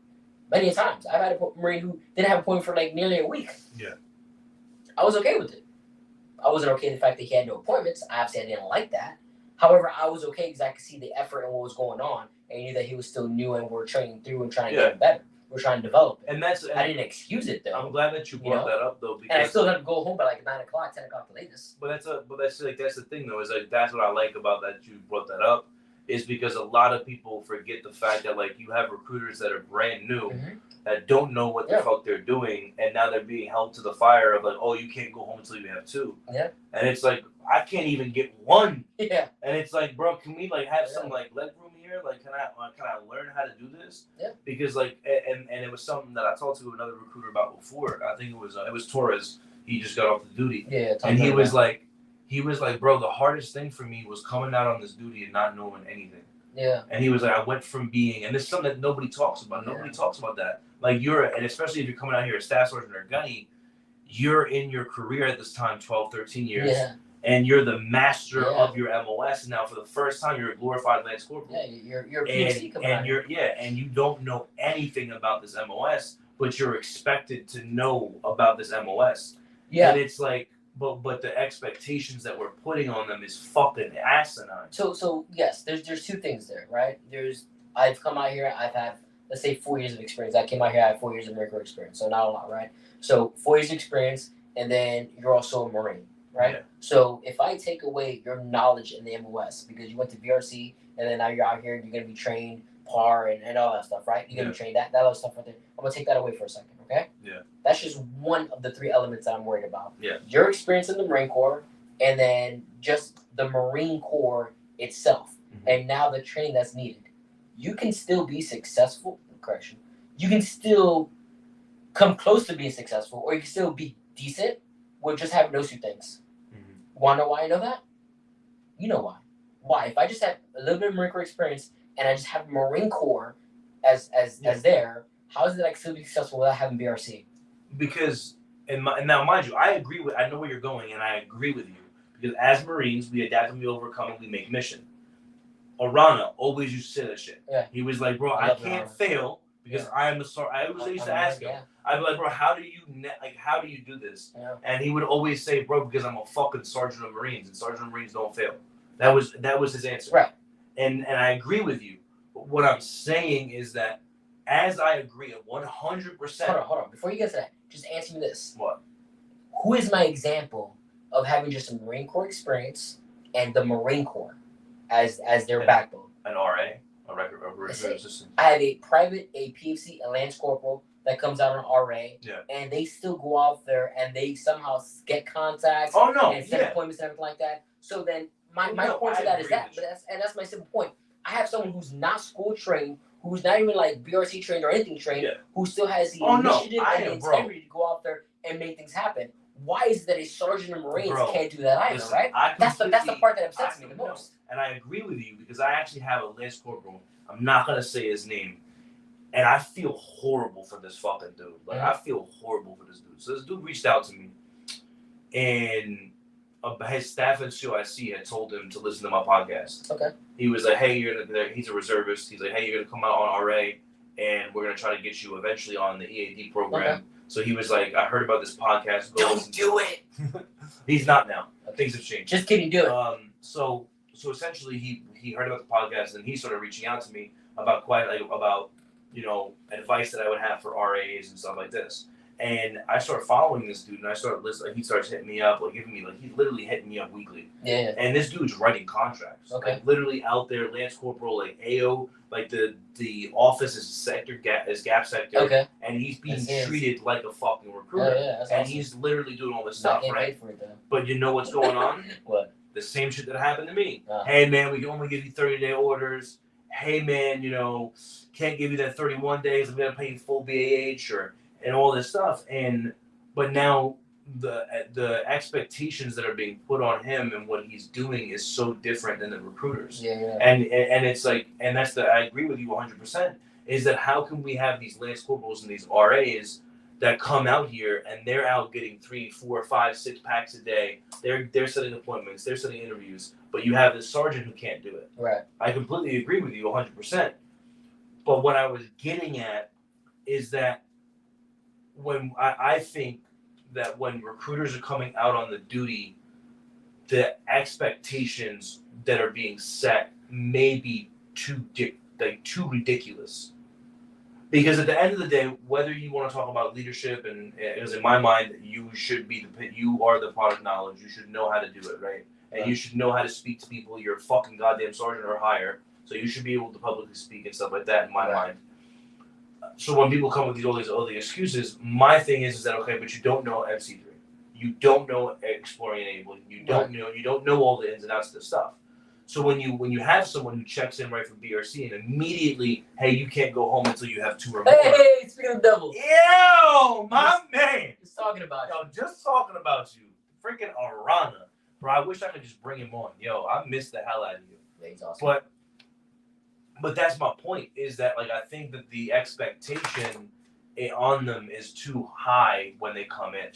[SPEAKER 2] Many times. I've had a Marine who didn't have an appointment for like nearly a week.
[SPEAKER 1] Yeah.
[SPEAKER 2] I was okay with it. I wasn't okay with the fact that he had no appointments. Obviously, I didn't like that. However, I was okay because I could see the effort and what was going on, and knew that he was still new and we're training through and trying to get him better. We're trying to develop it.
[SPEAKER 1] And
[SPEAKER 2] I didn't excuse it though.
[SPEAKER 1] I'm glad that you brought that up though, because
[SPEAKER 2] and I still had to go home by like 9 o'clock, 10 o'clock the latest.
[SPEAKER 1] But that's the thing though, is like that's what I like about that you brought that up, is because a lot of people forget the fact that like you have recruiters that are brand new that don't know what the fuck they're doing, and now they're being held to the fire of like, oh, you can't go home until you have 2.
[SPEAKER 2] Yeah.
[SPEAKER 1] And it's like I can't even get 1.
[SPEAKER 2] Yeah.
[SPEAKER 1] And it's like, bro, can we like have some like leg room here? Like, can I learn how to do this?
[SPEAKER 2] Yeah.
[SPEAKER 1] Because like, and it was something that I talked to another recruiter about before. I think it was Torres. He just got off the duty.
[SPEAKER 2] Yeah.
[SPEAKER 1] And he was like, bro, the hardest thing for me was coming out on this duty and not knowing anything.
[SPEAKER 2] Yeah.
[SPEAKER 1] And he was like, I went from being, and this is something that nobody talks about. Nobody talks about that. Like and especially if you're coming out here as staff sergeant or gunny, you're in your career at this time, 12, 13 years.
[SPEAKER 2] Yeah.
[SPEAKER 1] And you're the master of your MOS. And now for the first time, you're a glorified Lance Corporal.
[SPEAKER 2] Yeah, you're a PhD coming out.
[SPEAKER 1] And you don't know anything about this MOS, but you're expected to know about this MOS.
[SPEAKER 2] Yeah.
[SPEAKER 1] And it's like, but the expectations that we're putting on them is fucking asinine.
[SPEAKER 2] So yes, there's 2 things there, right? I've come out here, I've had, let's say 4 years of experience. I came out here, I have 4 years of Marine Corps experience, so not a lot, right? So 4 years of experience, and then you're also a Marine, right?
[SPEAKER 1] Yeah.
[SPEAKER 2] So if I take away your knowledge in the MOS, because you went to VRC, and then now you're out here, and you're going to be trained PAR and all that stuff, right? You're going to be trained that other stuff right there. I'm going to take that away for a second, okay?
[SPEAKER 1] Yeah.
[SPEAKER 2] That's just one of the 3 elements that I'm worried about.
[SPEAKER 1] Yeah.
[SPEAKER 2] Your experience in the Marine Corps, and then just the Marine Corps itself, and now the training that's needed. You can still be successful. Correction. You can still come close to being successful, or you can still be decent with just having those 2 things. Want to know why I know that? You know why. Why? If I just have a little bit of Marine Corps experience and I just have Marine Corps as there, how is it that I can still be successful without having BRC?
[SPEAKER 1] Because and now mind you, I know where you're going, and I agree with you, because as Marines we adapt and we overcome and we make mission. Arana always used to say that shit.
[SPEAKER 2] Yeah.
[SPEAKER 1] He was like, bro, I can't fail because I am a star. I used to ask him. I'd be like, bro, how do you do this?
[SPEAKER 2] Yeah.
[SPEAKER 1] And he would always say, bro, because I'm a fucking sergeant of Marines, and sergeant of Marines don't fail. That was his answer.
[SPEAKER 2] Right.
[SPEAKER 1] And I agree with you. But what I'm saying is that, as I agree 100%.
[SPEAKER 2] Hold on. Before you get to that, just answer me this.
[SPEAKER 1] What?
[SPEAKER 2] Who is my example of having just a Marine Corps experience and the Marine Corps as their backbone?
[SPEAKER 1] An RA, a recruit assistant.
[SPEAKER 2] I have a private, a PFC, a Lance Corporal that comes out on RA, and they still go out there and they somehow get contacts and set appointments and everything like that. So then my point to that is that, that's my simple point. I have someone who's not school trained, who's not even like BRC trained or anything trained, who still has the initiative and the integrity to go out there and make things happen. Why is it that a sergeant of Marines can't do that either, right? That's the part that upsets me the most.
[SPEAKER 1] And I agree with you, because I actually have a Lance Corporal. I'm not gonna say his name, and I feel horrible for this fucking dude. Like I feel horrible for this dude. So this dude reached out to me, and his staff at Sncioc had told him to listen to my podcast.
[SPEAKER 2] Okay.
[SPEAKER 1] He was like, "Hey, he's a reservist. He's like, hey, you're gonna come out on RA, and we're gonna try to get you eventually on the EAD program." Okay. So he was like, "I heard about this podcast.
[SPEAKER 2] Don't do it."
[SPEAKER 1] He's not now. Things have changed.
[SPEAKER 2] Just kidding. Do it.
[SPEAKER 1] So essentially, he heard about the podcast, and he started reaching out to me about advice that I would have for RAs and stuff like this. And I started following this dude, and I started listening. He starts hitting me up, he's literally hitting me up weekly.
[SPEAKER 2] Yeah.
[SPEAKER 1] And this dude's writing contracts.
[SPEAKER 2] Okay.
[SPEAKER 1] Like literally out there, Lance Corporal, like AO, like the office is gap sector.
[SPEAKER 2] Okay.
[SPEAKER 1] And he's being treated like a fucking recruiter.
[SPEAKER 2] Yeah,
[SPEAKER 1] and awesome. He's literally doing all this stuff, right?
[SPEAKER 2] For it, though.
[SPEAKER 1] But you know what's going on?
[SPEAKER 2] What?
[SPEAKER 1] The same shit that happened to me. Hey man, we can only give you 30-day orders. Hey man, can't give you that 31 days. I'm gonna pay you full BAH and all this stuff. But now the expectations that are being put on him and what he's doing is so different than the recruiters.
[SPEAKER 2] Yeah.
[SPEAKER 1] And it's like, and I agree with you 100%. is that how can we have these lance corporals and these RAs that come out here and they're out getting 3, 4, 5, 6 packs a day. They're setting appointments, they're setting interviews, but you have this sergeant who can't do it.
[SPEAKER 2] Right.
[SPEAKER 1] I completely agree with you 100%. But what I was getting at is that when I think that when recruiters are coming out on the duty, the expectations that are being set may be too ridiculous. Because at the end of the day, whether you want to talk about leadership, and because in my mind, you are the product knowledge. You should know how to do it, right? And you should know how to speak to people. You're a fucking goddamn sergeant or higher, so you should be able to publicly speak and stuff like that. In my mind. So when people come with all the excuses, my thing is that okay, but you don't know MC3, you don't know exploring enabling, you don't know all the ins and outs of the stuff. So when you have someone who checks in right from BRC and immediately, hey, you can't go home until you have 2 or more.
[SPEAKER 2] Hey, speaking of devils.
[SPEAKER 1] Yo, my man.
[SPEAKER 2] Just talking about
[SPEAKER 1] you. Just talking about you. Freaking Arana. Bro, I wish I could just bring him on. Yo, I miss the hell out of you.
[SPEAKER 2] Yeah, he's awesome.
[SPEAKER 1] But that's my point, is that like I think that the expectation on them is too high when they come in.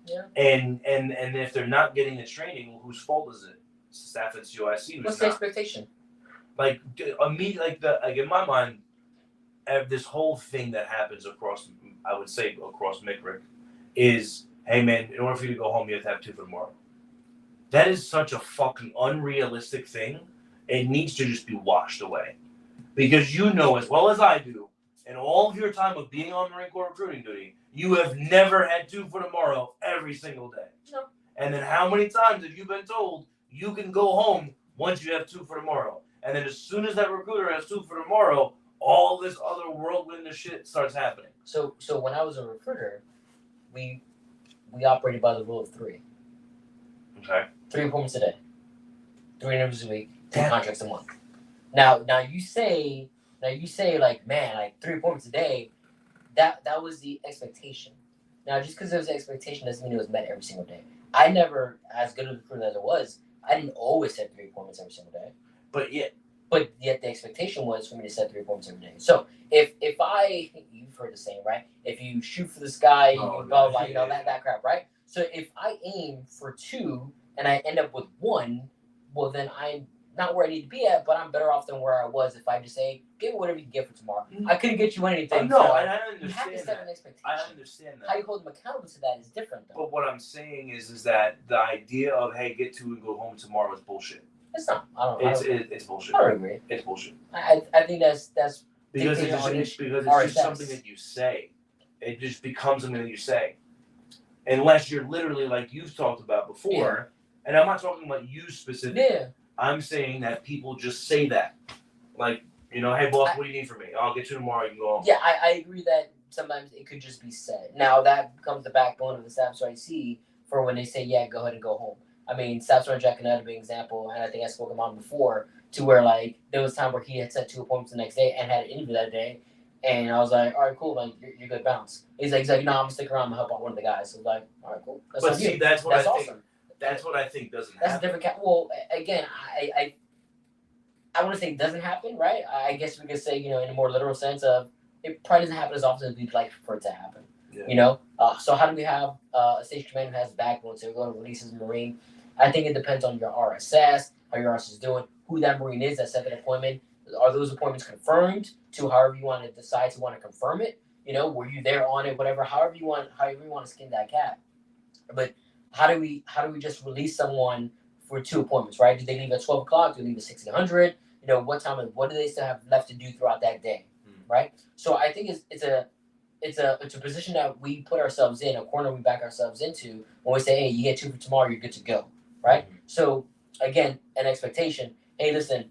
[SPEAKER 2] Yeah.
[SPEAKER 1] And if they're not getting the training, well, whose fault is it? Staff at COIC.
[SPEAKER 2] What's the expectation?
[SPEAKER 1] Like immediately, like in my mind, this whole thing that happens across, I would say across MCRIC, is, hey man, in order for you to go home, you have to have 2 for tomorrow. That is such a fucking unrealistic thing. It needs to just be washed away. Because you know as well as I do, in all of your time of being on Marine Corps recruiting duty, you have never had 2 for tomorrow every single day.
[SPEAKER 2] No.
[SPEAKER 1] And then how many times have you been told you can go home once you have 2 for tomorrow? And then as soon as that recruiter has 2 for tomorrow, all this other whirlwind of shit starts happening.
[SPEAKER 2] So when I was a recruiter, we operated by the rule of 3.
[SPEAKER 1] Okay.
[SPEAKER 2] 3 appointments a day, 3 interviews a week, 2 contracts a month. Now you say like, man, like 3 appointments a day, that was the expectation. Now just because there was an expectation doesn't mean it was met every single day. I never, as good of a recruiter as I was, I didn't always set 3 appointments every single day.
[SPEAKER 1] But yet
[SPEAKER 2] the expectation was for me to set 3 appointments every day. So if you've heard the saying, right? If you shoot for the sky, blah blah, that crap, right? So if I aim for 2 and I end up with 1, well then I'm not where I need to be at, but I'm better off than where I was if I just say, give me whatever you can get for tomorrow. I couldn't get you anything.
[SPEAKER 1] No,
[SPEAKER 2] so
[SPEAKER 1] I understand.
[SPEAKER 2] You have to set an expectation.
[SPEAKER 1] I understand that.
[SPEAKER 2] How you hold them accountable to that is different, though.
[SPEAKER 1] But what I'm saying is that the idea of, hey, get 2 and go home tomorrow is bullshit.
[SPEAKER 2] It's not.
[SPEAKER 1] It's bullshit.
[SPEAKER 2] I don't agree.
[SPEAKER 1] It's bullshit.
[SPEAKER 2] I think that's
[SPEAKER 1] because it's just something that you say. It just becomes something that you say. Unless you're literally, like you've talked about before, and I'm not talking about you specifically.
[SPEAKER 2] Yeah.
[SPEAKER 1] I'm saying that people just say that. Like, hey, boss, what do you need from me? I'll get you tomorrow, you can go home.
[SPEAKER 2] Yeah, I agree that sometimes it could just be said. Now, that becomes the backbone of the Staff Sergeant C for when they say, yeah, go ahead and go home. I mean, Staff Sergeant Jack Canada being an example, and I think I spoke about him before, to where, like, there was a time where he had set 2 appointments the next day and had an interview that day, and I was like, all right, cool, like, you're good, bounce. He's like, no, I'm going to stick around and help out one of the guys. So I was like, all right, cool.
[SPEAKER 1] But see, that's what I think.
[SPEAKER 2] Awesome.
[SPEAKER 1] That's what I think doesn't happen.
[SPEAKER 2] That's a different well, again, I want to say it doesn't happen, right? I guess we could say, in a more literal sense of it probably doesn't happen as often as we'd like for it to happen.
[SPEAKER 1] Yeah.
[SPEAKER 2] So how do we have a station commander who has a backbone to go to releases a Marine? I think it depends on your RSS, how your RSS is doing, who that Marine is that set that appointment. Are those appointments confirmed to however you want to decide to want to confirm it? Were you there on it, whatever, however you want to skin that cat. But how do we just release someone for 2 appointments, right? Do they leave at 12 o'clock? Do they leave at 1600? What time? What do they still have left to do throughout that day, right? So I think it's a position that we put ourselves in, a corner we back ourselves into when we say, hey, you get 2 for tomorrow, you're good to go, right? So again, an expectation. Hey, listen,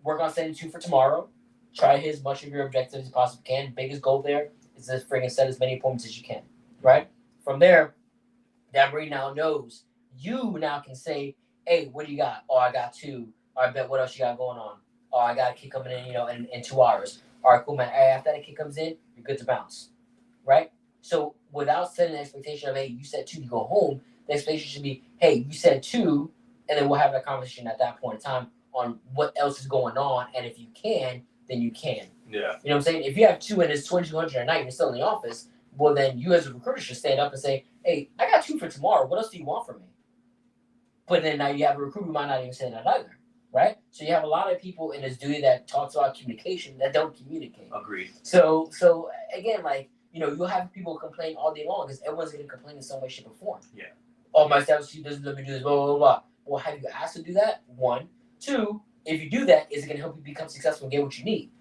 [SPEAKER 2] work on setting 2 for tomorrow. Try to hit as much of your objectives as you possibly can. Biggest goal there is to friggin' set as many appointments as you can, right? From there, that Marine now knows. You now can say, hey, what do you got? Oh, I got 2. All right, bet, what else you got going on? Oh, I got a kid coming in, in 2 hours. All right, cool, man. Hey, after that kid comes in, you're good to bounce, right? So without setting an expectation of, hey, you said 2, you go home, the expectation should be, hey, you said 2, and then we'll have that conversation at that point in time on what else is going on, and if you can, then you can.
[SPEAKER 1] Yeah.
[SPEAKER 2] You know what I'm saying? If you have 2 and it's 2,200 a night and you're still in the office, well, then you as a recruiter should stand up and say, hey, I got 2 for tomorrow. What else do you want from me? But then now you have a recruiter who might not even say that either, right? So you have a lot of people in this duty that talks about communication that don't communicate.
[SPEAKER 1] Agreed.
[SPEAKER 2] So again, like, you'll have people complain all day long because everyone's going to complain in some way, shape, or form.
[SPEAKER 1] Yeah.
[SPEAKER 2] Oh, my staff doesn't let me do this, blah, blah, blah. Well, have you asked to do that? 1. 2, if you do that, is it going to help you become successful and get what you need?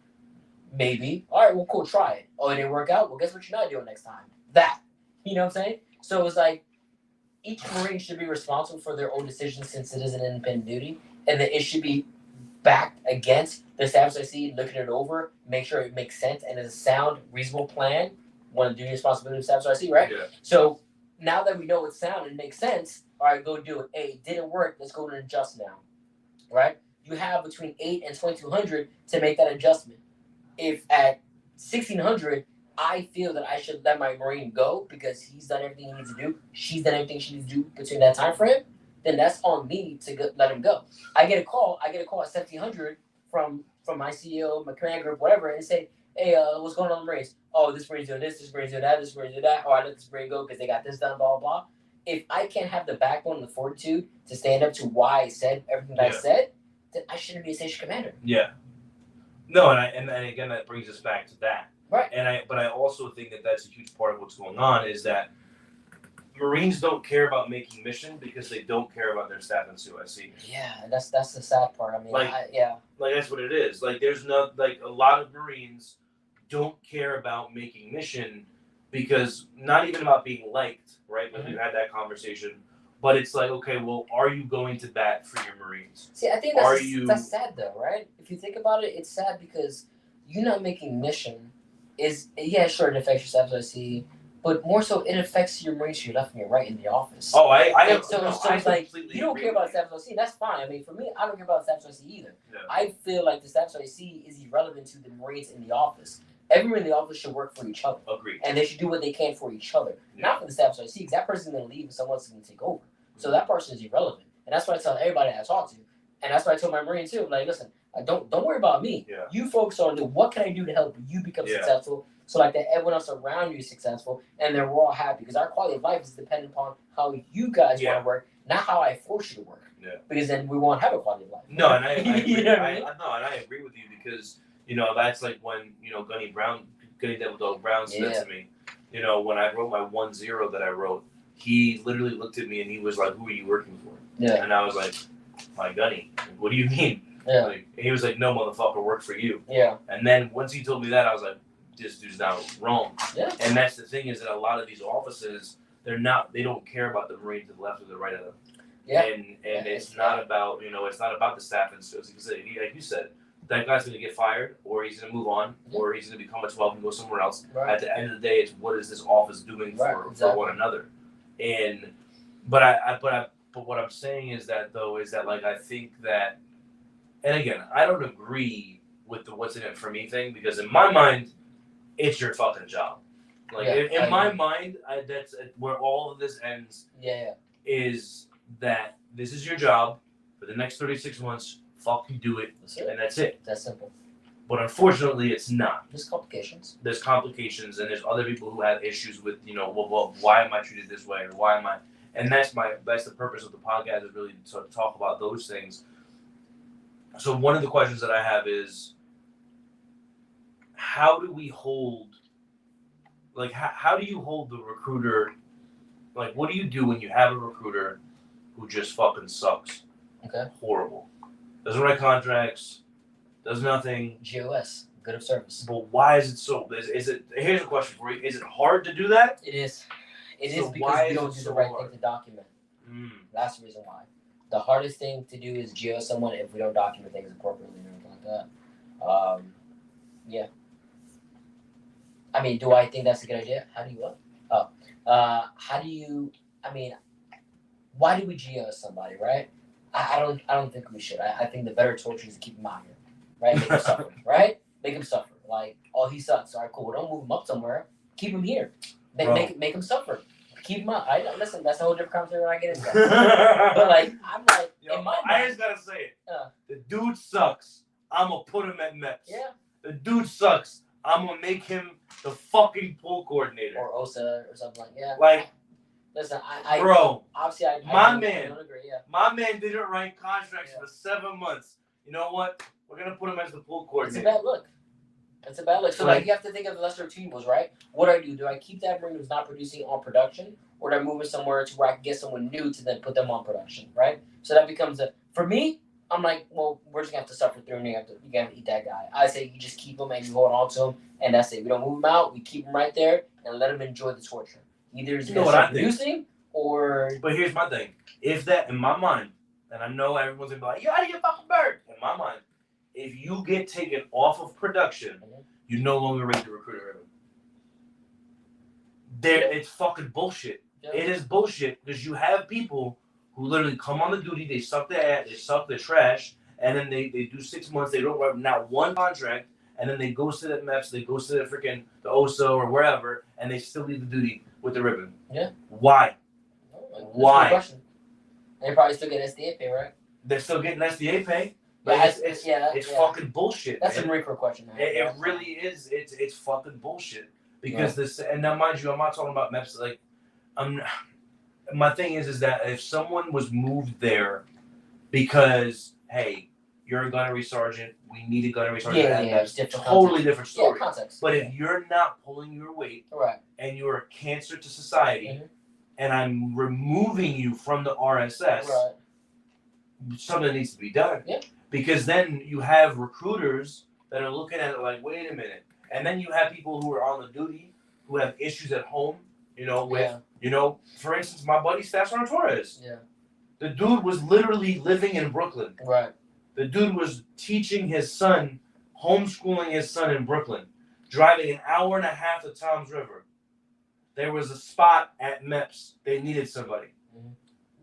[SPEAKER 2] Maybe. All right, well, cool, try it. Oh, it didn't work out? Well, guess what you're not doing next time? That. You know what I'm saying? So it's like, each Marine should be responsible for their own decisions since it is an independent duty, and that it should be backed against the Staff SIC, looking it over, make sure it makes sense and is a sound, reasonable plan. One of the duty responsibility of Staff SIC, right?
[SPEAKER 1] Yeah.
[SPEAKER 2] So now that we know it's sound and makes sense, all right, go do it. Hey, it didn't work. Let's go and adjust now, right? You have between 8 and 2,200 to make that adjustment. If at 1,600, I feel that I should let my Marine go because he's done everything he needs to do, she's done everything she needs to do between that time frame, then that's on me to let him go. I get a call at 1,700 from my CEO, my command group, whatever, and say, hey, what's going on in the Marines? Oh, this Marine's doing this Marine's doing that, this Marine's doing that. Oh, I let this Marine go because they got this done, blah, blah, blah. If I can't have the backbone and the fortitude to stand up to why I said everything that I said, then I shouldn't be a station commander.
[SPEAKER 1] Yeah. No, and again, that brings us back to that.
[SPEAKER 2] Right.
[SPEAKER 1] But I also think that that's a huge part of what's going on is that Marines don't care about making mission because they don't care about their staff in Sncioc.
[SPEAKER 2] Yeah, that's the sad part. I mean,
[SPEAKER 1] like that's what it is. Like there's no a lot of Marines don't care about making mission because not even about being liked, right? Like we've had that conversation. But it's like, okay, well, are you going to bat for your Marines?
[SPEAKER 2] See, I think that's sad though, right? If you think about it, it's sad because you not making mission is sure it affects your Staff SIC, but more so it affects your Marines to your left and your right in the office.
[SPEAKER 1] Oh, I
[SPEAKER 2] it's like you don't care about Staff SIC, that's fine. I mean, for me, I don't care about Staff SIC either. Yeah. I feel like the Staff SIC is irrelevant to the Marines in the office. Everyone in the office should work for each other.
[SPEAKER 1] Agreed.
[SPEAKER 2] And they should do what they can for each other, not for the Staff SIC, because that person's going to leave and someone else is going to take over. So that person is irrelevant. And that's what I tell everybody I talk to. And that's what I told my Marine too. Like, listen, don't worry about me.
[SPEAKER 1] Yeah.
[SPEAKER 2] You focus on what can I do to help you become successful so like that everyone else around you is successful and then we're all happy. Because our quality of life is dependent upon how you guys want to work, not how I force you to work.
[SPEAKER 1] Yeah.
[SPEAKER 2] Because then we won't have a quality of life.
[SPEAKER 1] No, and I agree.
[SPEAKER 2] You know what I mean?
[SPEAKER 1] I agree with you because, that's like when, Gunny Devil Dog Brown said to me, when I wrote my 1-0 that I wrote, he literally looked at me and he was like, who are you working for?
[SPEAKER 2] Yeah.
[SPEAKER 1] And I was like, my Gunny. Like, what do you mean?
[SPEAKER 2] Yeah.
[SPEAKER 1] Like, he was like, no, motherfucker, work for you.
[SPEAKER 2] Yeah.
[SPEAKER 1] And then once he told me that, I was like, this dude's not wrong.
[SPEAKER 2] Yeah.
[SPEAKER 1] And that's the thing is that a lot of these offices, they don't care about the Marine to the left or the right of them.
[SPEAKER 2] Yeah.
[SPEAKER 1] And it's not about, it's not about the staff and stuff. Because like you said, that guy's going to get fired or he's going to move on or he's going to become a 12 and go somewhere else.
[SPEAKER 2] Right.
[SPEAKER 1] At the end of the day, it's what is this office doing for one another? And but what I'm saying is that like I think that, and again, I don't agree with the what's in it for me thing because in my mind, it's your fucking job. Like in my mind, that's where all of this ends.
[SPEAKER 2] Yeah.
[SPEAKER 1] Is that this is your job for the next 36 months? Fucking do it, and that's it.
[SPEAKER 2] That's simple.
[SPEAKER 1] But unfortunately, it's not.
[SPEAKER 2] There's complications.
[SPEAKER 1] There's complications, and there's other people who have issues with, well, why am I treated this way, or why am I? And that's the purpose of the podcast is really to talk about those things. So one of the questions that I have is, how do we hold, like, how do you hold the recruiter? Like, what do you do when you have a recruiter who just fucking sucks?
[SPEAKER 2] Okay.
[SPEAKER 1] Horrible. Doesn't write contracts. Does nothing.
[SPEAKER 2] GOS, good of service.
[SPEAKER 1] But why is it so? Is it? Here's a question for you: is it hard to do that?
[SPEAKER 2] It is. It is because we don't do the right thing to document. That's the reason why. The hardest thing to do is GOS someone if we don't document things appropriately and everything like that. Yeah. I mean, do I think that's a good idea? How do you what? How do you? I mean, why do we GOS somebody, right? I don't think we should. I think the better torture is to keep him out here, right? Make him suffer, right? Make him suffer. Like, oh, he sucks. All right, cool. Don't move him up somewhere. Keep him here. Make him suffer. Keep him out. Listen, that's a whole different conversation when I get into that. But like, I'm like, in my mind,
[SPEAKER 1] I just gotta say it. The dude sucks. I'm gonna put him at Mets.
[SPEAKER 2] Yeah.
[SPEAKER 1] The dude sucks. I'm gonna make him the fucking pool coordinator.
[SPEAKER 2] Or OSA or something like that.
[SPEAKER 1] Like,
[SPEAKER 2] listen, I
[SPEAKER 1] bro,
[SPEAKER 2] obviously I
[SPEAKER 1] my
[SPEAKER 2] don't,
[SPEAKER 1] man,
[SPEAKER 2] I don't agree. Yeah,
[SPEAKER 1] my man didn't write contracts for 7 months. You know what? We're gonna put him as the pool
[SPEAKER 2] it's a
[SPEAKER 1] coordinator.
[SPEAKER 2] bad look. It's a bad look. So like you have to think of the lesser of two evils, right? What do I do? Do I keep that Marine who's not producing on production, or do I move it somewhere to where I can get someone new to then put them on production, right? So that becomes a for me. I'm like, well, we're just gonna have to suffer through, and you gotta eat that guy. I say you just keep him and you hold on to him, and that's it. We don't move him out. We keep him right there and let him enjoy the torture. Either he's gonna start producing, or.
[SPEAKER 1] But here's my thing: if that in my mind, and I know everyone's gonna be like, "You out of your fucking bird." In my mind, if you get taken off of production, you no longer rate the recruiter. It's fucking bullshit. Yeah. It is bullshit because you have people who literally come on the duty, they suck their ass, they suck their trash, and then they do 6 months, they don't write not one contract, and then they go sit at MEPS, they go sit at freaking the OSO or wherever, and they still leave the duty with the ribbon.
[SPEAKER 2] Yeah.
[SPEAKER 1] Why? Why?
[SPEAKER 2] And they probably still get SDA pay, right?
[SPEAKER 1] They're still getting SDA pay. But it's fucking bullshit.
[SPEAKER 2] That's a Marine Corps question. Man.
[SPEAKER 1] It really is. It's fucking bullshit. Because this, and now mind you, I'm not talking about MEPS. Like, my thing is that if someone was moved there because, hey, you're a gunnery sergeant, we need a gunnery sergeant. It's totally different story.
[SPEAKER 2] Yeah, context.
[SPEAKER 1] But if you're not pulling your weight,
[SPEAKER 2] right,
[SPEAKER 1] and you're a cancer to society, and I'm removing you from the RSS,
[SPEAKER 2] right,
[SPEAKER 1] something needs to be done.
[SPEAKER 2] Yeah.
[SPEAKER 1] Because then you have recruiters that are looking at it like, wait a minute. And then you have people who are on the duty who have issues at home, for instance, my buddy Staff Sergeant Torres.
[SPEAKER 2] Yeah.
[SPEAKER 1] The dude was literally living in Brooklyn.
[SPEAKER 2] Right.
[SPEAKER 1] The dude was teaching his son, homeschooling his son in Brooklyn, driving an hour and a half to Toms River. There was a spot at MEPS. They needed somebody.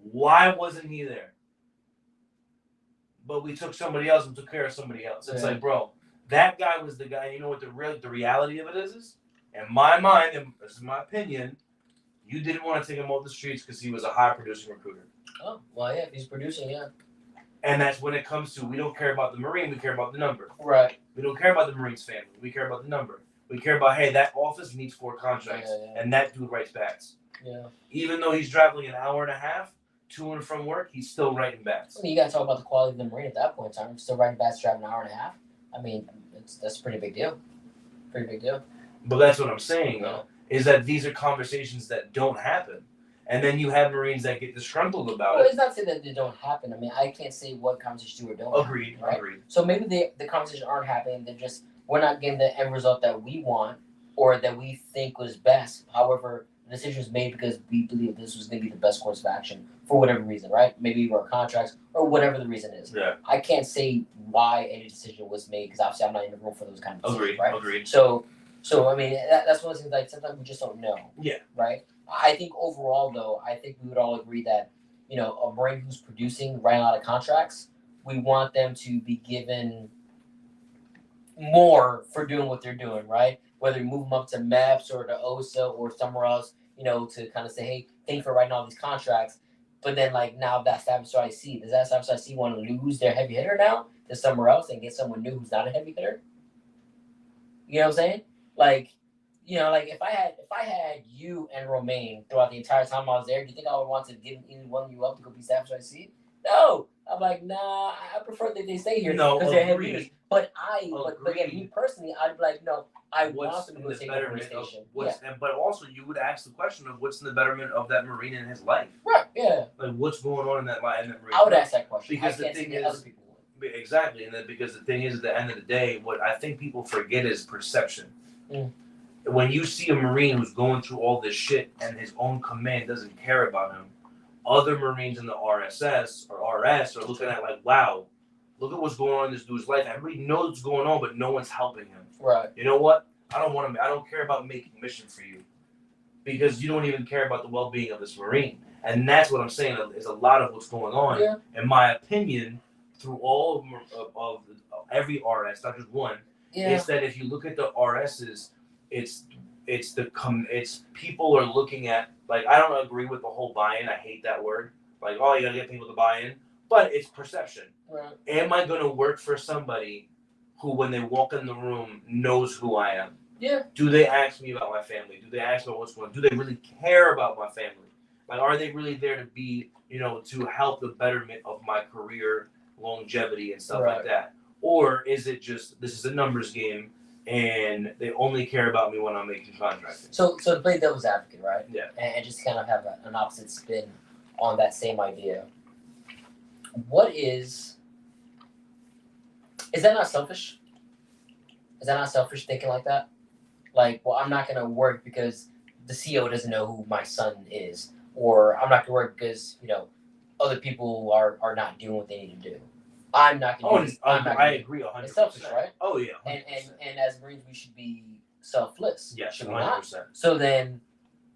[SPEAKER 1] Why wasn't he there? But we took somebody else and took care of somebody else. It's like, bro, that guy was the guy. You know what the reality of it is? In my mind, and this is my opinion, you didn't want to take him off the streets because he was a high producing recruiter.
[SPEAKER 2] Oh, well, yeah, if he's producing, yeah.
[SPEAKER 1] And that's when it comes to, we don't care about the Marine, we care about the number.
[SPEAKER 2] Right.
[SPEAKER 1] We don't care about the Marine's family, we care about the number. We care about, hey, that office needs 4 contracts, and that dude writes bats.
[SPEAKER 2] Yeah.
[SPEAKER 1] Even though he's traveling an hour and a half to and from work, he's still writing bats.
[SPEAKER 2] I mean, you got to talk about the quality of the Marine at that point in time. Still writing bats, driving an hour and a half. I mean, that's a pretty big deal. Pretty big deal.
[SPEAKER 1] But that's what I'm saying, though, is that these are conversations that don't happen. And then you have Marines that get disgruntled about it.
[SPEAKER 2] It's not saying that they don't happen. I mean, I can't say what conversations do or don't
[SPEAKER 1] Agreed,
[SPEAKER 2] happen, right?
[SPEAKER 1] Agreed.
[SPEAKER 2] So maybe the conversations aren't happening. They're just, we're not getting the end result that we want or that we think was best. However, the decision was made because we believe this was going to be the best course of action for whatever reason, right? Maybe our contracts or whatever the reason is.
[SPEAKER 1] Yeah.
[SPEAKER 2] I can't say why any decision was made because obviously I'm not in the room for those kind of decisions, right?
[SPEAKER 1] Agreed.
[SPEAKER 2] So I mean, that's one of the things, like, sometimes we just don't know.
[SPEAKER 1] Yeah.
[SPEAKER 2] Right? I think overall, though, I think we would all agree that, a Marine who's producing, writing a lot of contracts, we want them to be given more for doing what they're doing, right? Whether you move them up to MEPS or to OSA or somewhere else, to kind of say, hey, thank you for writing all these contracts. But then, like, now that Staff Sergeant IC, does that Staff Sergeant IC want to lose their heavy hitter now to somewhere else and get someone new who's not a heavy hitter? You know what I'm saying? Like, if I had you and Romaine throughout the entire time I was there, do you think I would want to give either one of you up to go be Staff Sergeant IC? No. I'm like, nah, I prefer that they stay here because they're heavy hitters. But again, me personally, I'd be like, no, I want them to go take over the station.
[SPEAKER 1] But also, you would ask the question of what's in the betterment of that Marine in his life.
[SPEAKER 2] Right, yeah.
[SPEAKER 1] Like, what's going on in that Marine?
[SPEAKER 2] I would ask that question.
[SPEAKER 1] Because the thing is, other people would. Exactly, and then because the thing is, at the end of the day, what I think people forget is perception. When you see a Marine who's going through all this shit and his own command doesn't care about him, other Marines in the RSS or RS are looking at like, wow, look at what's going on in this dude's life. Everybody knows what's going on, but no one's helping him.
[SPEAKER 2] Right.
[SPEAKER 1] You know what? I don't care about making mission for you because you don't even care about the well-being of this Marine. And that's what I'm saying is a lot of what's going on, in my opinion, through all of every RS, not just one. Yeah. It's that if you look at the RSs, it's people are looking at, like, I don't agree with the whole buy-in. I hate that word. Like, oh, you gotta get people to buy in, but it's perception.
[SPEAKER 2] Right.
[SPEAKER 1] Am I gonna work for somebody who, when they walk in the room, knows who I am?
[SPEAKER 2] Yeah.
[SPEAKER 1] Do they ask me about my family? Do they ask me about what's going on? Do they really care about my family? Like, are they really there to be, to help the betterment of my career longevity and stuff like that? Or is it just, this is a numbers game and they only care about me when I'm making contracts?
[SPEAKER 2] So to play devil's advocate, right?
[SPEAKER 1] Yeah.
[SPEAKER 2] And just kind of have an opposite spin on that same idea. What is that not selfish? Is that not selfish thinking like that? Like, well, I'm not going to work because the CEO doesn't know who my son is, or I'm not going to work because other people are not doing what they need to do. I'm not going to. do this.
[SPEAKER 1] I agree 100%.
[SPEAKER 2] It's selfish, right?
[SPEAKER 1] Oh yeah.
[SPEAKER 2] 100%. And as Marines, we should be selfless.
[SPEAKER 1] Yes,
[SPEAKER 2] should we
[SPEAKER 1] 100%.
[SPEAKER 2] not? So then,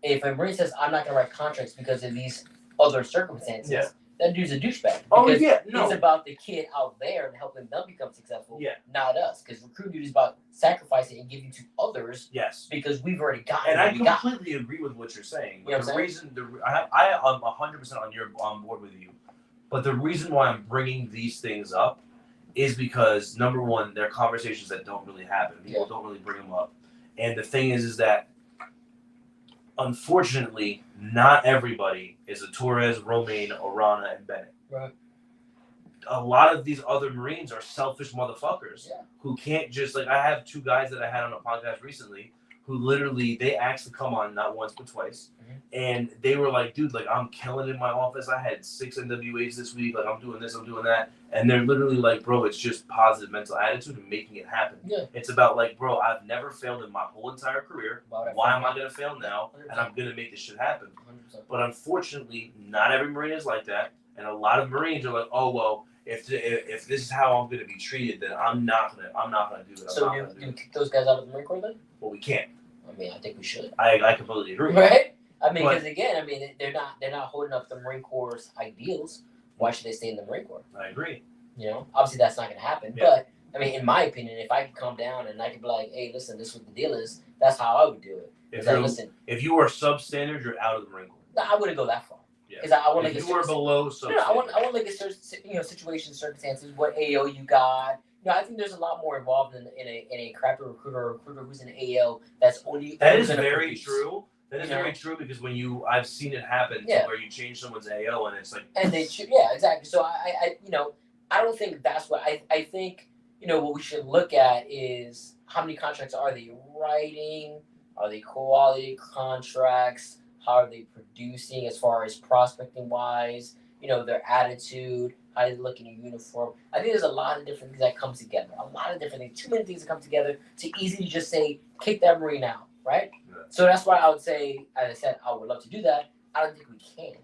[SPEAKER 2] if a Marine says I'm not going to write contracts because of these other circumstances, that dude's a douchebag. Because it's about the kid out there and helping them become successful, not us. Because recruit duty is about sacrificing and giving to others.
[SPEAKER 1] Yes.
[SPEAKER 2] Because we've already gotten.
[SPEAKER 1] And I completely agree with what you're saying.
[SPEAKER 2] You know
[SPEAKER 1] the reason, I am 100% on board with you. But the reason why I'm bringing these things up is because, number one, they're conversations that don't really happen. People don't really bring them up. And the thing is that, unfortunately, not everybody is a Torres, Romaine, Orana, and Bennett.
[SPEAKER 2] Right.
[SPEAKER 1] A lot of these other Marines are selfish motherfuckers who can't just, like, I have two guys that I had on a podcast recently who literally, they asked to come on not once but twice. And they were like, dude, like, I'm killing in my office. I had 6 NWAs this week. Like, I'm doing this, I'm doing that. And they're literally like, bro, it's just positive mental attitude and making it happen.
[SPEAKER 2] Yeah.
[SPEAKER 1] It's about, like, bro, I've never failed in my whole entire career. Why am I going to fail now?
[SPEAKER 2] 100%.
[SPEAKER 1] And I'm going to make this shit happen.
[SPEAKER 2] 100%.
[SPEAKER 1] But unfortunately, not every Marine is like that. And a lot of Marines are like, oh, well, if this is how I'm going to be treated, then I'm not gonna do it.
[SPEAKER 2] So do you kick those guys out of the Marine Corps then?
[SPEAKER 1] Well, we can't.
[SPEAKER 2] I mean, I think we should.
[SPEAKER 1] I completely agree.
[SPEAKER 2] Right? I mean, because again, they're not holding up the Marine Corps' ideals. Why should they stay in the Marine Corps?
[SPEAKER 1] I agree.
[SPEAKER 2] Obviously that's not going to happen. Yeah. But I mean, in my opinion, if I could come down and I could be like, hey, listen, this is what the deal is. That's how I would do it.
[SPEAKER 1] If you are substandard, you're out of the Marine Corps.
[SPEAKER 2] No, I wouldn't go that far. Because I want to
[SPEAKER 1] get. If you are below substandard.
[SPEAKER 2] No, I want to get situations, circumstances, what AO you got. I think there's a lot more involved in a crappy recruiter or a recruiter who's in an AO that's only.
[SPEAKER 1] That is very true. That is very true because I've seen it happen where you change someone's AO and it's like.
[SPEAKER 2] And they exactly. So I don't think that's what I think. What we should look at is how many contracts are they writing? Are they quality contracts? How are they producing as far as prospecting wise? Their attitude, how they look in a uniform. I think there's a lot of different things that come together. A lot of different things. Too many things that come together to easily just say, kick that Marine out, right? Yeah. So that's why I would say, as I said, I would love to do that. I don't think we can.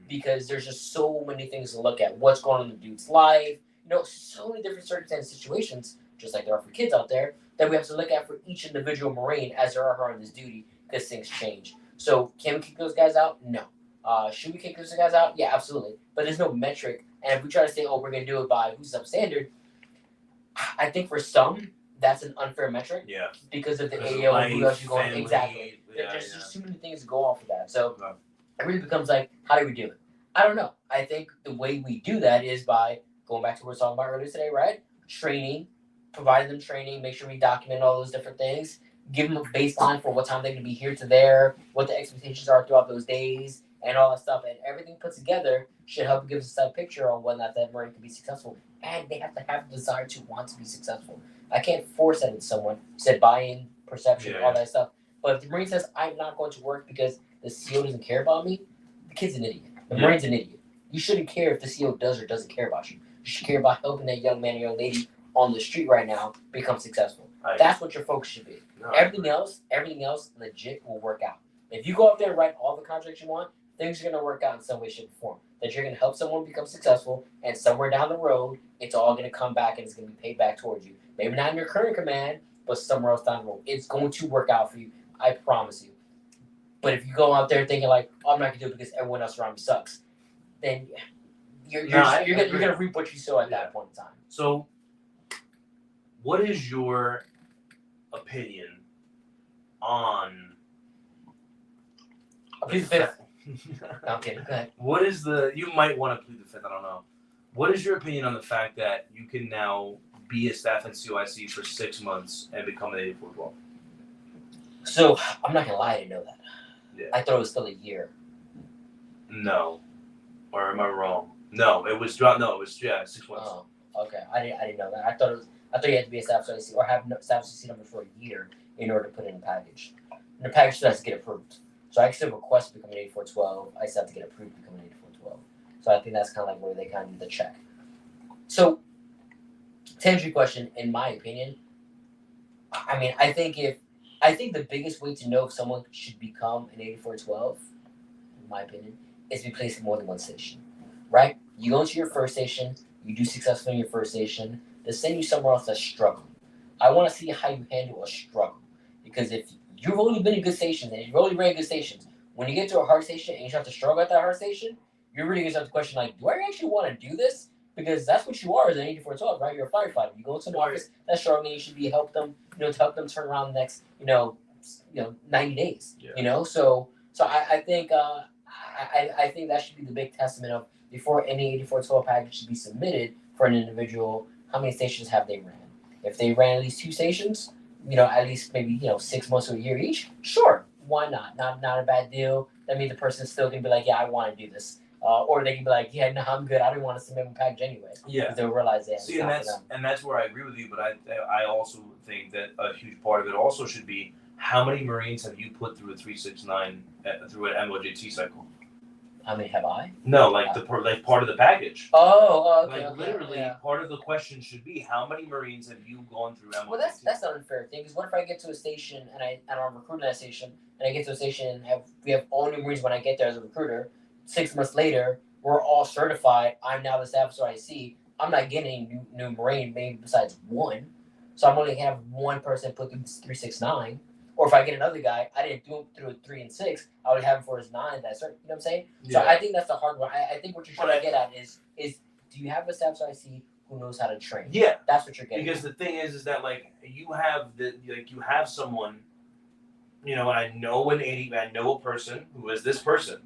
[SPEAKER 2] Because there's just so many things to look at. What's going on in the dude's life. So many different circumstances, situations, just like there are for kids out there, that we have to look at for each individual Marine as there are on this duty, because things change. So can we kick those guys out? No. Should we kick those guys out? Yeah, absolutely. But there's no metric. And if we try to say, we're going to do it by who's substandard, I think for some, that's an unfair metric.
[SPEAKER 1] Yeah.
[SPEAKER 2] Because of the AO and who else you're going. Exactly. There's just too many things to go off of that. So it really becomes like, how do we do it? I don't know. I think the way we do that is by going back to what we were talking about earlier today, right? Training, providing them training, make sure we document all those different things. Give them a baseline for what time they're going to be here to there, what the expectations are throughout those days, and all that stuff. And everything put together should help give us a picture on whether or not that Marine can be successful. And they have to have the desire to want to be successful. I can't force that into someone. Said buy-in, perception, all that stuff. But if the Marine says, I'm not going to work because the CO doesn't care about me, the kid's an idiot. The Marine's an idiot. You shouldn't care if the CO does or doesn't care about you. You should care about helping that young man or young lady on the street right now become successful. That's what your focus should be. No, everything else legit will work out. If you go up there and write all the contracts you want, things are going to work out in some way, shape, or form. That you're going to help someone become successful, and somewhere down the road, it's all going to come back and it's going to be paid back towards you. Maybe not in your current command, but somewhere else down the road. It's going to work out for you. I promise you. But if you go out there thinking like, I'm not going to do it because everyone else around me sucks, then you're going to reap what you sow at that point in time.
[SPEAKER 1] So, what is your opinion on?
[SPEAKER 2] I'll plead the fifth. No, I'm kidding. Go ahead.
[SPEAKER 1] What is you might want to plead the fifth, I don't know. What is your opinion on the fact that you can now be a staff NCOIC for 6 months and become an 8412?
[SPEAKER 2] So I'm not gonna lie, I didn't know that.
[SPEAKER 1] Yeah.
[SPEAKER 2] I thought it was still a year.
[SPEAKER 1] No, or am I wrong? No, it was 6 months.
[SPEAKER 2] Oh, okay. I didn't know that. I thought you had to be a staff CIC or have staff CIC number for a year in order to put it in the package. And the package still has to get approved. So I can still request to become an 8412. I still have to get approved to become an 8412. So I think that's kind of like where they kind of do the check. So to answer your question, in my opinion, I mean, I think the biggest way to know if someone should become an 8412, in my opinion, is to be placed in more than one station. Right? You go into your first station, you do successfully in your first station, they send you somewhere else that's struggling. I want to see how you handle a struggle. Because if you've only been in good stations and you've only ran good stations, when you get to a hard station and you have to struggle at that hard station, you're really going to have to question, like, do I actually want to do this? Because that's what you are as an 8412, right? You're a firefighter. You go into an office that's struggling, you should be help them, to help them turn around the next, 90 days.
[SPEAKER 1] Yeah.
[SPEAKER 2] So I think I think that should be the big testament of before any 8412 package should be submitted for an individual, how many stations have they ran? If they ran at least 2 stations, at least maybe 6 months or a year each, sure, why not? Not a bad deal. That means the person's still gonna be like, yeah, I want to do this. Or they can be like, yeah, no, I'm good. I didn't want to submit my package anyway.
[SPEAKER 1] Yeah.
[SPEAKER 2] Because they'll realize that.
[SPEAKER 1] See, and that's where I agree with you. But I also think that a huge part of it also should be how many Marines have you put through a 369 through an MOJT cycle?
[SPEAKER 2] How many have I?
[SPEAKER 1] No, like part of the package.
[SPEAKER 2] Oh, okay.
[SPEAKER 1] Like literally, part of the question should be how many Marines have you gone through MOJT?
[SPEAKER 2] Well, that's not an unfair thing. Because what if I get to a station and I'm recruiting that station, and I get to a station and we have all new Marines when I get there as a recruiter. 6 months later, we're all certified. I'm now the staff CIC. I'm not getting a new Marine, maybe besides one. So I'm only have one person put through 369. Or if I get another guy, I didn't do him through a 3 and 6. I would have him for his 9. That's right. You know what I'm saying? Yeah. So I think that's the hard one. I think what you're trying to get at is do you have a staff CIC who knows how to train?
[SPEAKER 1] Yeah,
[SPEAKER 2] that's what you're getting.
[SPEAKER 1] Because the thing is that like you have someone, and I know I know a person who is this person.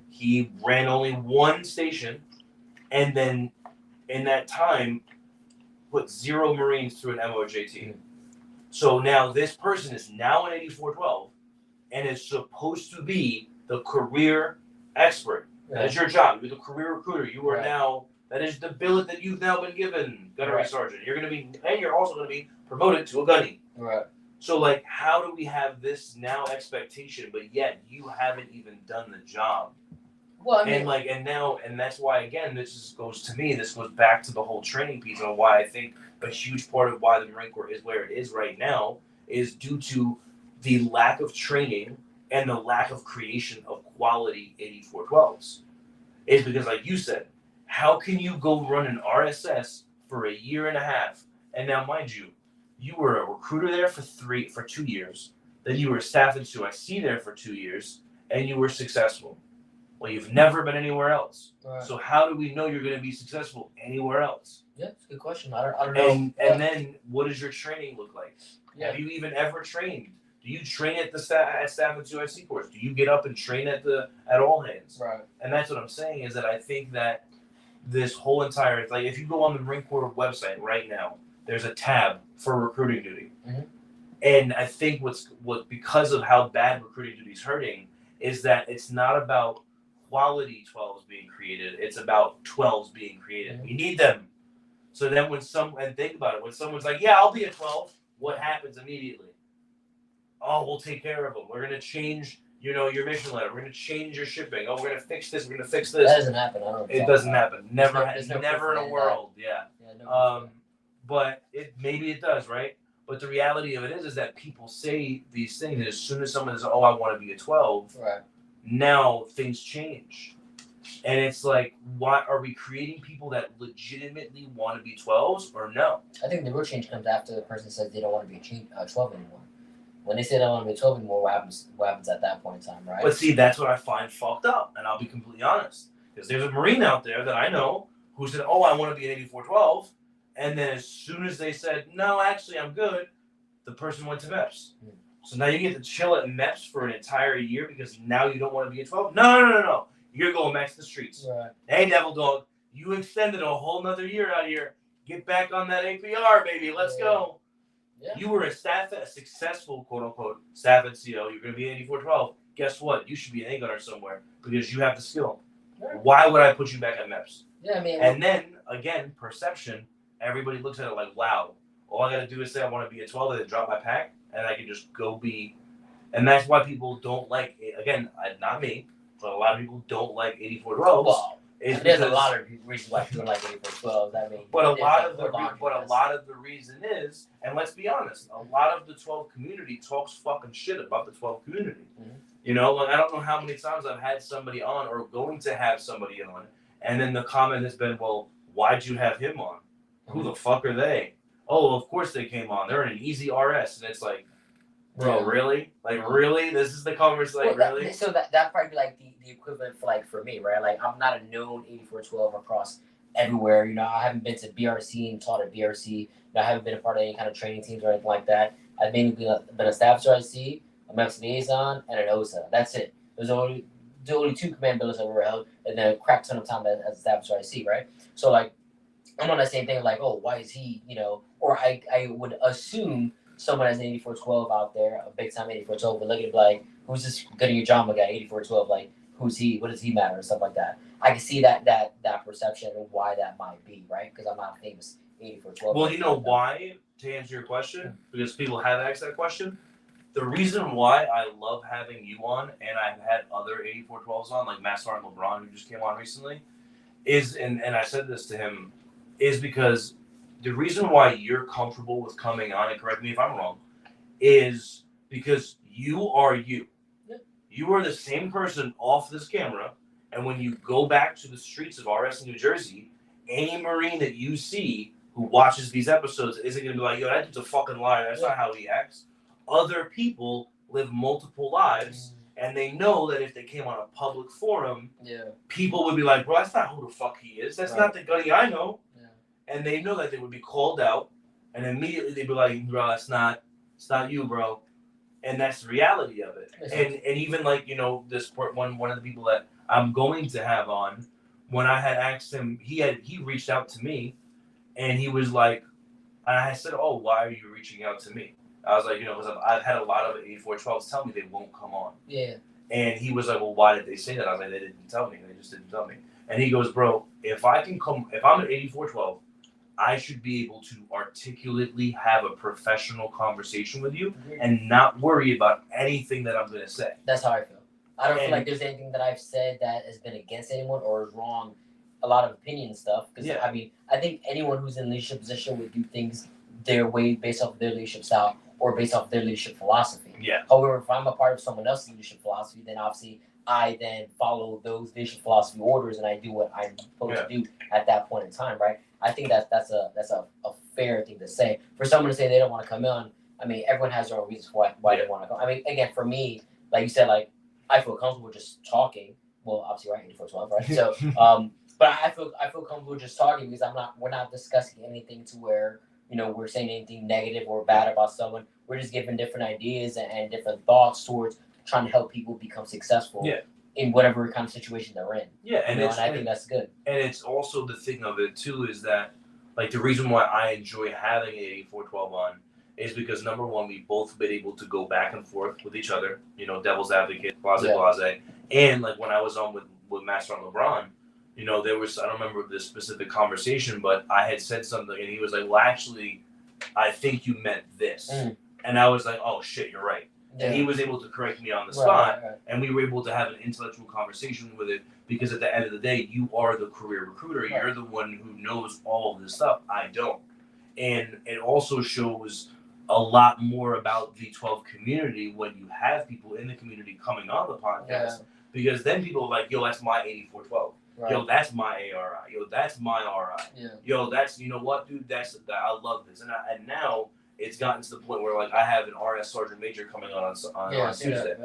[SPEAKER 1] He ran only one station, and then in that time, put 0 Marines through an MOJT. Mm-hmm. So now this person is now an 8412, and is supposed to be the career expert. Right. That is your job. You're the career recruiter. You are now. That is the billet that you've now been given, gunnery sergeant. You're going to be, and you're also going to be promoted to a gunny. Right. So like, how do we have this now expectation, but yet you haven't even done the job? Well, I mean, and that's why again this goes back to the whole training piece on why I think a huge part of why the Marine Corps is where it is right now is due to the lack of training and the lack of creation of quality 8412s. Is because like you said, how can you go run an RSS for a year and a half? And now mind you, you were a recruiter there for 2 years, then you were a staff NCOIC there for 2 years, and you were successful. Well, you've never been anywhere else. Right. So how do we know you're going to be successful anywhere else?
[SPEAKER 2] Yeah, it's a good question. I don't know.
[SPEAKER 1] And then what does your training look like? Yeah. Have you even ever trained? Do you train at the staff NCOIC course? Do you get up and train at all hands? Right. And that's what I'm saying is that I think that this whole entire if you go on the Marine Corps website right now, there's a tab for recruiting duty. Mm-hmm. And I think what because of how bad recruiting duty is hurting is that it's not about quality 12s being created, it's about 12s being created. Mm-hmm. We need them. So then think about it, when someone's like, yeah, I'll be a 12, what happens immediately? Oh, we'll take care of them. We're going to change, your mission letter. We're going to change your shipping. Oh, we're going to fix this. We're going to fix this.
[SPEAKER 2] That doesn't happen.
[SPEAKER 1] It doesn't happen. Never in a world. Yeah. But maybe it does, right? But the reality of it is that people say these things, and as soon as someone says, oh, I want to be a 12, right. Now things change. And it's like, why are we creating people that legitimately want to be 12s or no?
[SPEAKER 2] I think the real change comes after the person says they don't want to be a 12 anymore. When they say they don't want to be a 12 anymore, what happens at that point in time, right?
[SPEAKER 1] But see, that's what I find fucked up, and I'll be completely honest. Because there's a Marine out there that I know who said, oh, I want to be an 8412, and then as soon as they said, no, actually, I'm good, the person went to MEPS. Mm. So now you get to chill at MEPS for an entire year because now you don't want to be a 12? No. You're going back to the streets. Right. Hey, Devil Dog, you extended a whole nother year out here. Get back on that APR, baby. Let's go.
[SPEAKER 2] Yeah.
[SPEAKER 1] You were a successful, quote unquote, staff at CO. You're going to be 8412. Guess what? You should be an A gunner somewhere because you have the skill.
[SPEAKER 2] Right.
[SPEAKER 1] Why would I put you back at MEPS?
[SPEAKER 2] Yeah, I mean,
[SPEAKER 1] and then again, perception. Everybody looks at it like, wow. All I got to do is say I want to be a 12 and then drop my pack, and I can just go be. And that's why people don't like it. Again, not me, but a lot of people don't like 8412s.
[SPEAKER 2] Well, there's a lot of reasons why people like 8412s. I mean,
[SPEAKER 1] but a lot of the reason is, and let's be honest, a lot of the 12 community talks fucking shit about the 12 community.
[SPEAKER 2] Mm-hmm.
[SPEAKER 1] You know, like I don't know how many times I've had somebody on or going to have somebody on, and then the comment has been, well, why'd you have him on? Who the fuck are they? Oh, of course they came on. They're in an easy RS, and it's like, bro, really? Like, really? This is the conversation? Like, really?
[SPEAKER 2] So that probably be like the equivalent for like for me, right? Like I'm not a known 8412 across everywhere. You know, I haven't been to BRC and taught at BRC. You know, I haven't been a part of any kind of training teams or anything like that. I've mainly been a staff IC, a MEPS liaison, and an OSA. That's it. There's only the only 2 command builders I've ever held, and then a crap ton of time as a staff IC, right? So like, I'm on that same thing. Like, oh, why is he? You know, or I would assume someone has an 8412 out there, a big time 8412, but look at it like, who's this Goodyear Jama guy, 8412? Like, who's he? What does he matter? And stuff like that. I can see that perception of why that might be, right? Because I'm not a famous 8412.
[SPEAKER 1] Well, you know why, to answer your question, because people have asked that question. The reason why I love having you on, and I've had other 8412s on, like Master Sergeant LeBron, who just came on recently, is, and I said this to him, is because the reason why you're comfortable with coming on, and correct me if I'm wrong, is because you are you. You are the same person off this camera, and when you go back to the streets of RS in New Jersey, any Marine that you see who watches these episodes isn't going to be like, yo, that dude's a fucking liar. That's not how he acts. Other people live multiple lives, and they know that if they came on a public forum, people would be like, bro, that's not who the fuck he is. That's not the Gunny I know. And they know that they would be called out, and immediately they'd be like, bro, it's not you, bro. And that's the reality of it. And even like, you know, this one of the people that I'm going to have on, when I had asked him, he reached out to me, and he was like, and I said, oh, why are you reaching out to me? I was like, you know, because I've had a lot of 8412s tell me they won't come on.
[SPEAKER 2] Yeah.
[SPEAKER 1] And he was like, well, why did they say that? I was like, they didn't tell me. They just didn't tell me. And he goes, bro, if I'm an 8412, I should be able to articulately have a professional conversation with you and not worry about anything that I'm going to say.
[SPEAKER 2] That's how I feel. I don't feel like there's anything that I've said that has been against anyone or is wrong. A lot of opinion stuff. Because, I mean, I think anyone who's in a leadership position would do things their way based off of their leadership style or based off of their leadership philosophy.
[SPEAKER 1] Yeah.
[SPEAKER 2] However, if I'm a part of someone else's leadership philosophy, then obviously I then follow those leadership philosophy orders and I do what I'm supposed to do at that point in time, right? I think that's a fair thing to say. For someone to say they don't want to come on, I mean, everyone has their own reasons why they want to come. I mean, again, for me, like you said, like I feel comfortable just talking. Well, obviously, right, 8412, right? So, but I feel comfortable just talking because we're not discussing anything to where, you know, we're saying anything negative or bad about someone. We're just giving different ideas and different thoughts towards trying to help people become successful in whatever kind of situation they're in.
[SPEAKER 1] Yeah, and
[SPEAKER 2] I think that's good.
[SPEAKER 1] And it's also the thing of it too is that, like, the reason why I enjoy having 8412 on is because number one, we've both been able to go back and forth with each other. You know, devil's advocate, blase. And like when I was on with Master on LeBron, you know, there was, I don't remember this specific conversation, but I had said something and he was like, well, actually, I think you meant this. And I was like, oh shit, you're right. Yeah. And he was able to correct me on the spot, and we were able to have an intellectual conversation with it because at the end of the day, you are the career recruiter. Right. You're the one who knows all of this stuff. I don't. And it also shows a lot more about the 12 community when you have people in the community coming on the podcast, because then people are like, yo, that's my 8412. Right. Yo, that's my ARI. Yo, that's my RI. Yeah. Yo, that's, you know what, dude, I love this. And now it's gotten to the point where like I have an RS Sergeant Major coming on Tuesday.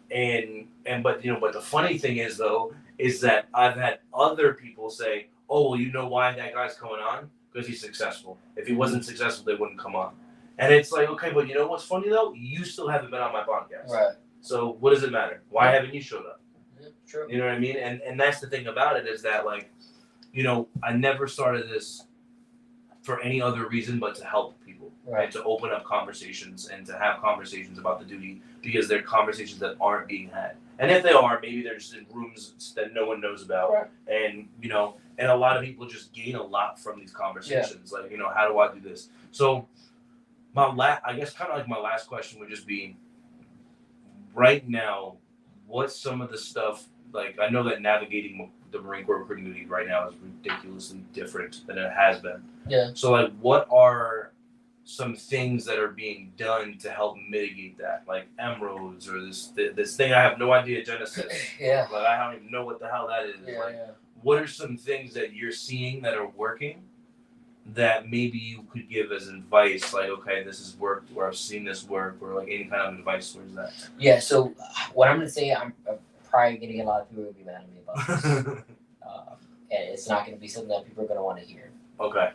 [SPEAKER 1] But the funny thing is though, is that I've had other people say, oh, well, you know why that guy's coming on? Because he's successful. If he wasn't successful, they wouldn't come on. And it's like, okay, but you know what's funny though? You still haven't been on my podcast. Right. So what does it matter? Why haven't you showed up? Yeah, true. You know what I mean? And that's the thing about it is that, like, you know, I never started this for any other reason but to help people,
[SPEAKER 2] Right.
[SPEAKER 1] and to open up conversations and to have conversations about the duty, because they're conversations that aren't being had. And if they are, maybe they're just in rooms that no one knows about.
[SPEAKER 2] Right.
[SPEAKER 1] And and a lot of people just gain a lot from these conversations. Like, how do I do this? So I guess kind of like my last question would just be, right now, what's some of the stuff, like, I know that navigating the Marine Corps recruiting duty right now is ridiculously different than it has been.
[SPEAKER 2] Yeah.
[SPEAKER 1] So, like, what are some things that are being done to help mitigate that, like M-Roads or this thing I have no idea, Genesis.
[SPEAKER 2] Yeah.
[SPEAKER 1] Like, I don't even know what the hell that is.
[SPEAKER 2] Yeah,
[SPEAKER 1] like, what are some things that you're seeing that are working that maybe you could give as advice, like, okay, this has worked, or I've seen this work, or like any kind of advice towards that?
[SPEAKER 2] Yeah, so what I'm going to say, I'm probably going to get a lot of people who will be mad at me about this. And it's not going to be something that people are going to want to hear.
[SPEAKER 1] Okay.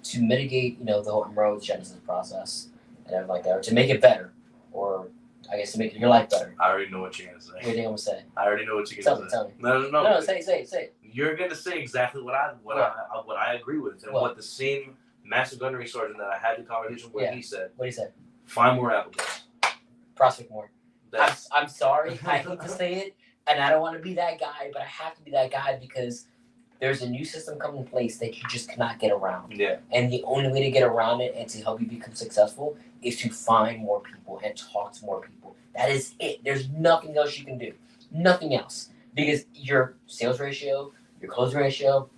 [SPEAKER 2] To mitigate, the whole road genesis process and everything like that, or to make it better, or I guess to make your life better.
[SPEAKER 1] I already know what you're gonna say.
[SPEAKER 2] What do you think I'm gonna say?
[SPEAKER 1] I already know what you're gonna say.
[SPEAKER 2] Tell me.
[SPEAKER 1] No.
[SPEAKER 2] Say it.
[SPEAKER 1] You're gonna say exactly what I agree with, and what the same Master Gunnery Sergeant that I had the conversation with, he said.
[SPEAKER 2] What did he say?
[SPEAKER 1] Find more applicants.
[SPEAKER 2] Prospect more. I'm sorry. I hate to say it, and I don't want to be that guy, but I have to be that guy because there's a new system coming in place that you just cannot get around.
[SPEAKER 1] Yeah.
[SPEAKER 2] And the only way to get around it and to help you become successful is to find more people and talk to more people. That is it. There's nothing else you can do. Nothing else. Because your sales ratio, your closing ratio,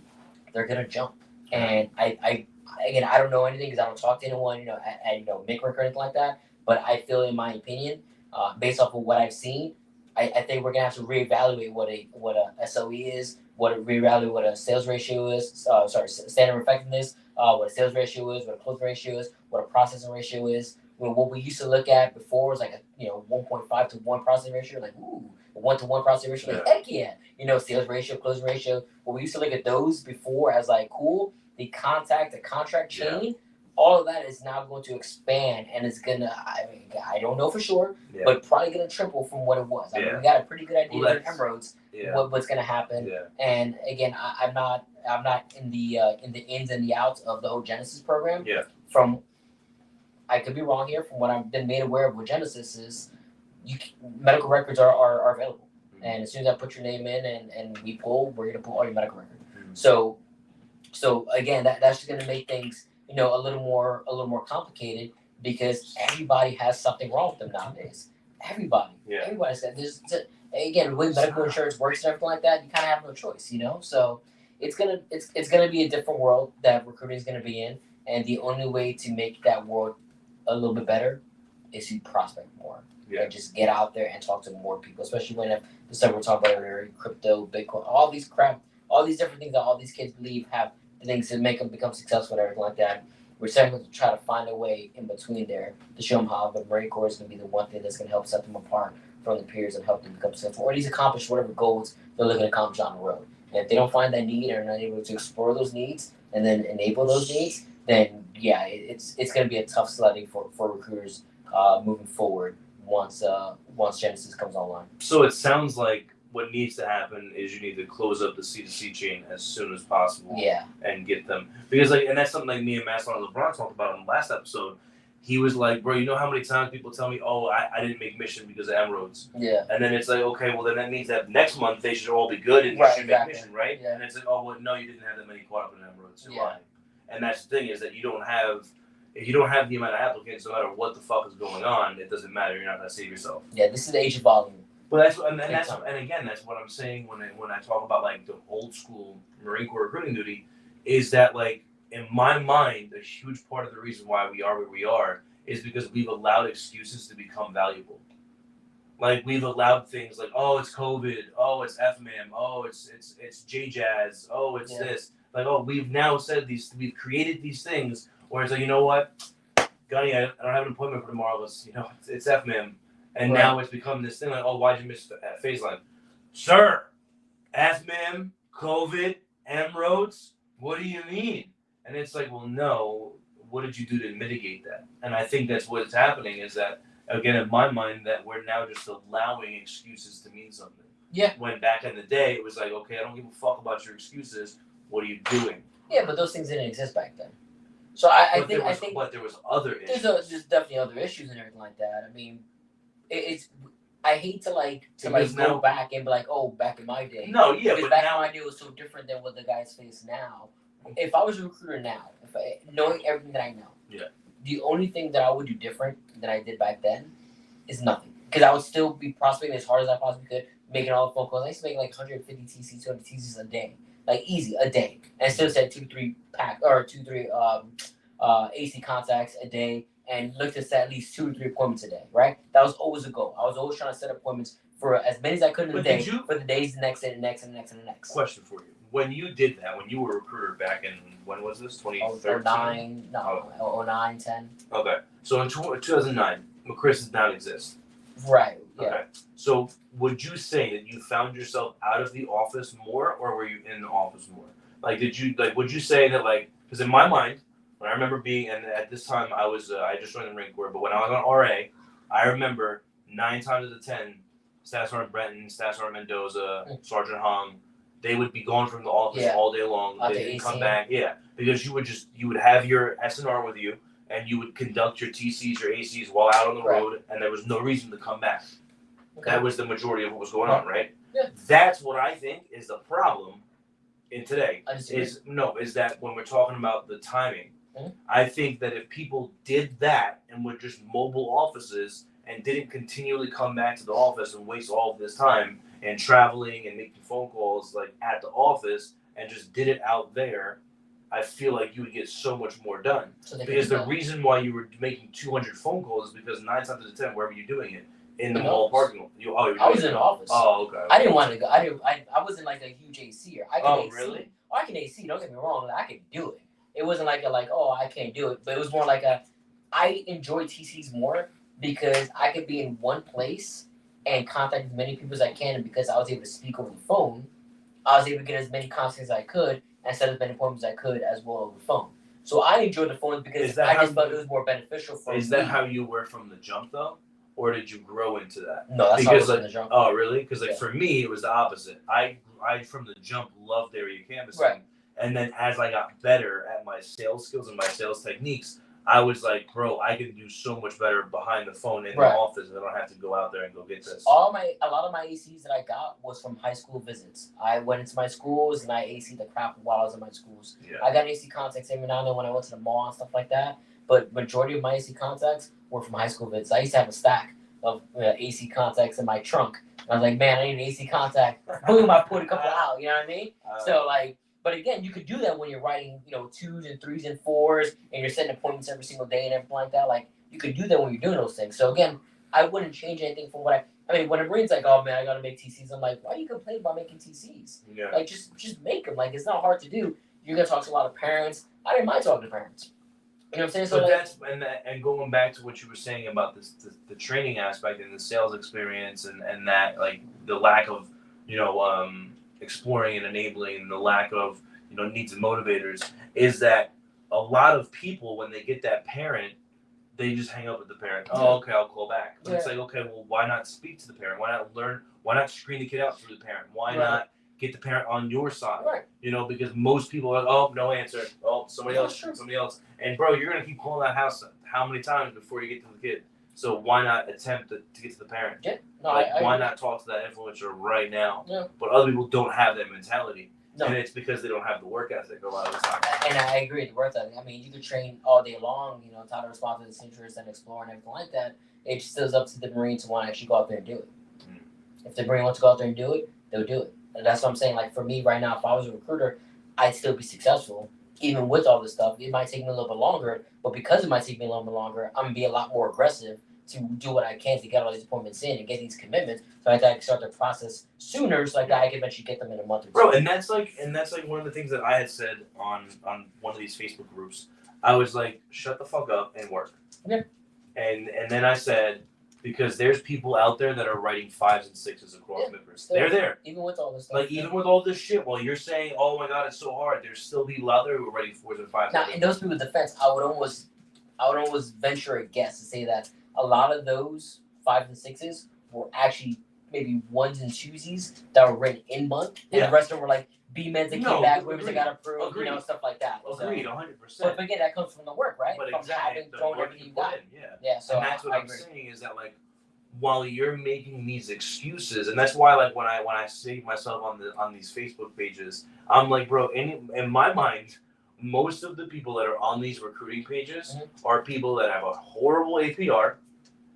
[SPEAKER 2] they're gonna jump. And I don't know anything because I don't talk to anyone, at Make-Work or anything like that. But I feel, in my opinion, based off of what I've seen, I think we're gonna have to reevaluate what a SOE is, reevaluate what a sales ratio is. Standard effectiveness. What a sales ratio is, what a closing ratio is, what a processing ratio is. What we used to look at before was like a 1.5 to 1 processing ratio, like ooh, a 1 to 1 processing ratio, like heck yeah. Sales ratio, closing ratio. What we used to look at those before as like cool. The contract chain. All of that is now going to expand, and it's gonna. I don't know for sure, but probably gonna triple from what it was. I mean, we got a pretty good idea of M-Roads, what's gonna happen.
[SPEAKER 1] Yeah.
[SPEAKER 2] And again, I'm not in the ins and the outs of the whole Genesis program.
[SPEAKER 1] Yeah.
[SPEAKER 2] I could be wrong here. From what I've been made aware of, what Genesis is, medical records are available, and as soon as I put your name in and we pull, we're gonna pull all your medical records. So again, that's just gonna make things a little more complicated because everybody has something wrong with them nowadays. Everybody. Yeah. Everybody's got this. Again, the way medical insurance works and everything like that, you kind of have no choice, So it's gonna be a different world that recruiting is gonna be in, and the only way to make that world a little bit better is to prospect more. Yeah. And just get out there and talk to more people, especially when the stuff we're talking about earlier, crypto, Bitcoin, all these different things that all these kids believe have things to make them become successful and everything like that. We're starting to try to find a way in between there to show them how the Marine Corps is going to be the one thing that's going to help set them apart from the peers and help them become successful, or at least accomplish whatever goals they're looking to accomplish on the road. And if they don't find that need or are not able to explore those needs and then enable those needs, then yeah, it's going to be a tough sledding for recruiters moving forward once Genesis comes online.
[SPEAKER 1] So it sounds like what needs to happen is you need to close up the C2C chain as soon as possible.
[SPEAKER 2] Yeah.
[SPEAKER 1] And get them, because and that's something like me and Master and LeBron talked about in the last episode. He was like, bro, you know how many times people tell me, oh, I didn't make mission because of M-Roads.
[SPEAKER 2] Yeah.
[SPEAKER 1] And then it's like, okay, well then that means that next month they should all be good and you should make mission, right?
[SPEAKER 2] Yeah.
[SPEAKER 1] And it's like, oh, well, no, you didn't have that many caught up in M-Roads. You're lying. And that's the thing, is that if you don't have the amount of applicants, no matter what the fuck is going on, it doesn't matter. You're not gonna save yourself.
[SPEAKER 2] Yeah, this is the age of volume.
[SPEAKER 1] Well, that's what I'm saying when I talk about like the old school Marine Corps recruiting duty, is that like in my mind a huge part of the reason why we are where we are is because we've allowed excuses to become valuable. Like we've allowed things like, oh, it's COVID, oh, it's FMAM, oh, it's JJazz, oh, it's this. Like, oh, we've now said we've created these things where it's like, you know what, Gunny, I don't have an appointment for tomorrow. It's FMAM. And now it's become this thing like, oh, why'd you miss phase line? Sir, FMAM, COVID, M-Roads, what do you mean? And it's like, well, no, what did you do to mitigate that? And I think that's what's happening is that, again, in my mind, that we're now just allowing excuses to mean something.
[SPEAKER 2] Yeah.
[SPEAKER 1] When back in the day, it was like, okay, I don't give a fuck about your excuses. What are you doing?
[SPEAKER 2] Yeah, but those things didn't exist back then. So I think
[SPEAKER 1] but there was other issues.
[SPEAKER 2] there's definitely other issues and everything like that. I mean, it's I hate to
[SPEAKER 1] Because
[SPEAKER 2] go
[SPEAKER 1] now,
[SPEAKER 2] back and be like, oh, back in my day.
[SPEAKER 1] no, yeah,
[SPEAKER 2] Because
[SPEAKER 1] but
[SPEAKER 2] back in
[SPEAKER 1] now,
[SPEAKER 2] my day was so different than what the guys face now. If I was a recruiter now, if knowing everything that I know,
[SPEAKER 1] yeah,
[SPEAKER 2] the only thing that I would do different than I did back then is nothing. Because I would still be prospecting as hard as I possibly could, making all the phone calls. I used to make like 150 TCs, 200 TCs a day, like easy a day, and still said 2-3 AC contacts a day, and looked to set at least 2 to 3 appointments a day. Right, that was always a goal. I was always trying to set appointments for as many as I could in a
[SPEAKER 1] but
[SPEAKER 2] day
[SPEAKER 1] did you?
[SPEAKER 2] for the days the next and the next and the next and the next.
[SPEAKER 1] Question for you: when you did that, when you were a recruiter back in, when was this? 2013?
[SPEAKER 2] 09, no, 09, 10.
[SPEAKER 1] Okay, so in 2009, McChrist does not exist.
[SPEAKER 2] Right. Yeah.
[SPEAKER 1] Okay. So would you say that you found yourself out of the office more, or were you in the office more? Like, would you say that, like, because in my mind, when I remember being, and at this time I just joined the Marine Corps, but when I was on RA, I remember 9 times out of 10, Staff Sergeant Brenton, Staff Sergeant Mendoza, Sergeant Hung, they would be going from the office all day long. They didn't come back. Yeah, because you would have your SNR with you, and you would conduct your TCs, your ACs while out on the road, and there was no reason to come back. Okay. That was the majority of what was going on, right?
[SPEAKER 2] Yeah.
[SPEAKER 1] That's what I think is the problem in today. Is that when we're talking about the timing, I think that if people did that and were just mobile offices and didn't continually come back to the office and waste all of this time and traveling and making phone calls like at the office and just did it out there, I feel like you would get so much more done. Because the reason why you were making 200 phone calls is because 9 times out of 10, where were you doing it? In the mall parking lot.
[SPEAKER 2] I was in the office.
[SPEAKER 1] Oh, okay.
[SPEAKER 2] I didn't want to go. I wasn't like a huge ACer. I can AC.
[SPEAKER 1] Really?
[SPEAKER 2] Oh, I can AC. Don't get me wrong. I could do it. It wasn't like I can't do it. But it was more like I enjoy TCs more because I could be in one place and contact as many people as I can. And because I was able to speak over the phone, I was able to get as many contacts as I could and set as many appointments as I could as well over the phone. So I enjoyed the phone because I just felt it was more beneficial for me.
[SPEAKER 1] Is that how you were from the jump, though? Or did you grow into that?
[SPEAKER 2] No, that's
[SPEAKER 1] because
[SPEAKER 2] how I was from the jump.
[SPEAKER 1] Oh, really? Because for me, it was the opposite. I from the jump loved area canvassing.
[SPEAKER 2] Right.
[SPEAKER 1] And then as I got better at my sales skills and my sales techniques, I was like, bro, I can do so much better behind the phone in the office. I don't have to go out there and go get this.
[SPEAKER 2] A lot of my ACs that I got was from high school visits. I went into my schools and I AC'd the crap while I was in my schools.
[SPEAKER 1] Yeah.
[SPEAKER 2] I got AC contacts every now and then when I went to the mall and stuff like that. But majority of my AC contacts were from high school visits. I used to have a stack of AC contacts in my trunk. And I was like, man, I need an AC contact. Boom, I put a couple out. You know what I mean? So but again, you could do that when you're writing, 2s and 3s and 4s, and you're setting appointments every single day and everything like that. Like, you could do that when you're doing those things. So again, I wouldn't change anything from what I mean, when a Marine's like, oh man, I gotta make TCs, I'm like, why do you complain about making TCs?
[SPEAKER 1] Yeah.
[SPEAKER 2] Like, just make them. Like, it's not hard to do. You're gonna talk to a lot of parents. I didn't mind talking to parents. You know what I'm saying? So
[SPEAKER 1] but and going back to what you were saying about the training aspect and the sales experience and that, like, the lack of exploring and enabling, and the lack of needs and motivators, is that a lot of people, when they get that parent, they just hang up with the parent. Oh, okay, I'll call back. But it's like, okay, well, why not speak to the parent? Why not learn? Why not screen the kid out through the parent? Why not get the parent on your side?
[SPEAKER 2] Right.
[SPEAKER 1] Because most people are like, oh, no answer. Oh, somebody else. And bro, you're gonna keep calling that house how many times before you get to the kid? So why not attempt to get to the parent?
[SPEAKER 2] Yeah. No, why
[SPEAKER 1] not talk to that influencer right now?
[SPEAKER 2] Yeah.
[SPEAKER 1] But other people don't have that mentality.
[SPEAKER 2] No.
[SPEAKER 1] And it's because they don't have the work ethic a lot of the time.
[SPEAKER 2] And I agree with the work ethic. I mean, you could train all day long, tie the response to the interest and explore and everything like that. It just is up to the Marine to want to actually go out there and do it. If the Marine wants to go out there and do it, they'll do it. And that's what I'm saying. Like, for me right now, if I was a recruiter, I'd still be successful. Even with all this stuff, it might take me a little bit longer. But because it might take me a little bit longer, I'm going to be a lot more aggressive to do what I can to get all these appointments in and get these commitments, so I can start the process sooner, so that I can eventually get them in a month or two.
[SPEAKER 1] Bro, and that's like one of the things that I had said on one of these Facebook groups. I was like, shut the fuck up and work.
[SPEAKER 2] Yeah.
[SPEAKER 1] And then I said, because there's people out there that are writing 5s and 6s across MIPers. They're there.
[SPEAKER 2] Even with all this stuff.
[SPEAKER 1] Like, even with all this shit, while you're saying, oh my god, it's so hard, there's still people out there who are writing 4s and 5s.
[SPEAKER 2] Now, in those people's defense, I would almost venture a guess to say that a lot of those 5s and 6s were actually maybe 1s and 2s that were written in month, and the rest of them were like B-mens that came
[SPEAKER 1] No,
[SPEAKER 2] back, women's that
[SPEAKER 1] agreed.
[SPEAKER 2] got approved,
[SPEAKER 1] Agreed.
[SPEAKER 2] stuff like that.
[SPEAKER 1] Agreed,
[SPEAKER 2] So,
[SPEAKER 1] 100%.
[SPEAKER 2] but again, that comes from the work, right?
[SPEAKER 1] But
[SPEAKER 2] From
[SPEAKER 1] exactly,
[SPEAKER 2] having
[SPEAKER 1] the
[SPEAKER 2] thrown
[SPEAKER 1] work
[SPEAKER 2] everything
[SPEAKER 1] you
[SPEAKER 2] you
[SPEAKER 1] put
[SPEAKER 2] got.
[SPEAKER 1] in, yeah.
[SPEAKER 2] Yeah, so
[SPEAKER 1] And that's what
[SPEAKER 2] I
[SPEAKER 1] I'm
[SPEAKER 2] agree.
[SPEAKER 1] saying is that like while you're making these excuses, and that's why like when I see myself on these Facebook pages, I'm like, bro, in my mind, most of the people that are on these recruiting pages are people that have a horrible APR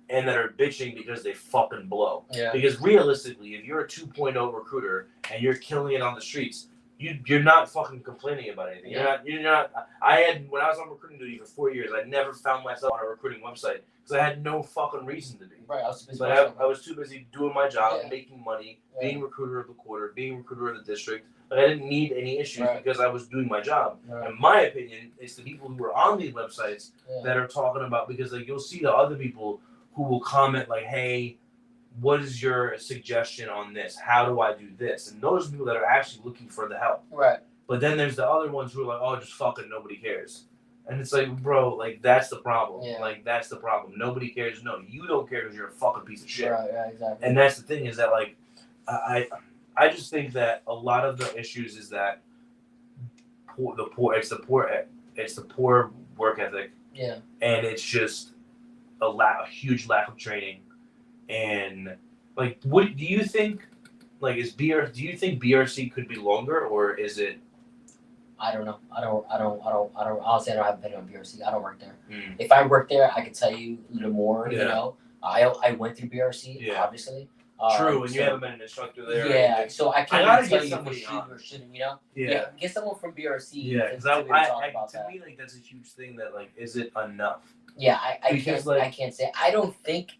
[SPEAKER 1] and that are bitching because they fucking blow.
[SPEAKER 2] Yeah.
[SPEAKER 1] Because realistically, if you're a 2.0 recruiter and you're killing it on the streets, you're not fucking complaining about anything.
[SPEAKER 2] Yeah.
[SPEAKER 1] You're not. I had when I was on recruiting duty for 4 years, I never found myself on a recruiting website because I had no fucking reason to be.
[SPEAKER 2] Right, I was too busy.
[SPEAKER 1] But I was too busy doing my job,
[SPEAKER 2] Yeah.
[SPEAKER 1] making money,
[SPEAKER 2] Yeah.
[SPEAKER 1] being recruiter of the quarter, being recruiter of the district. But I didn't need any issues
[SPEAKER 2] Right.
[SPEAKER 1] because I was doing my job.
[SPEAKER 2] Right.
[SPEAKER 1] In my opinion, it's the people who are on these websites
[SPEAKER 2] Yeah.
[SPEAKER 1] that are talking about, because like you'll see the other people who will comment like, "Hey, what is your suggestion on this? How do I do this?" And those are people that are actually looking for the help.
[SPEAKER 2] Right.
[SPEAKER 1] But then there's the other ones who are like, "Oh, just fucking nobody cares." And it's like, bro, like that's the problem.
[SPEAKER 2] Yeah.
[SPEAKER 1] Like that's the problem. Nobody cares. No, you don't care because you're a fucking piece of shit.
[SPEAKER 2] Right, yeah, exactly.
[SPEAKER 1] And that's the thing is that like, I just think that a lot of the issues is that it's the poor work ethic.
[SPEAKER 2] Yeah.
[SPEAKER 1] And it's just a huge lack of training. And like, what do you think? Like, do you think BRC could be longer, or is it?
[SPEAKER 2] I don't know. I don't. Honestly, I don't have an opinion on BRC. I don't work there.
[SPEAKER 1] Mm.
[SPEAKER 2] If I worked there, I could tell you a little more.
[SPEAKER 1] Yeah.
[SPEAKER 2] You know, I went through BRC,
[SPEAKER 1] Yeah.
[SPEAKER 2] obviously.
[SPEAKER 1] True, and
[SPEAKER 2] so,
[SPEAKER 1] you haven't been an instructor there.
[SPEAKER 2] Yeah, so I can't
[SPEAKER 1] gotta
[SPEAKER 2] really tell
[SPEAKER 1] get
[SPEAKER 2] you if we
[SPEAKER 1] somebody
[SPEAKER 2] should
[SPEAKER 1] on.
[SPEAKER 2] or shouldn't. You know.
[SPEAKER 1] Yeah.
[SPEAKER 2] Get someone from BRC.
[SPEAKER 1] Yeah, because
[SPEAKER 2] to
[SPEAKER 1] me like that's a huge thing. That like, is it enough?
[SPEAKER 2] Yeah, I
[SPEAKER 1] Because,
[SPEAKER 2] can't.
[SPEAKER 1] like-
[SPEAKER 2] I can't say. I don't think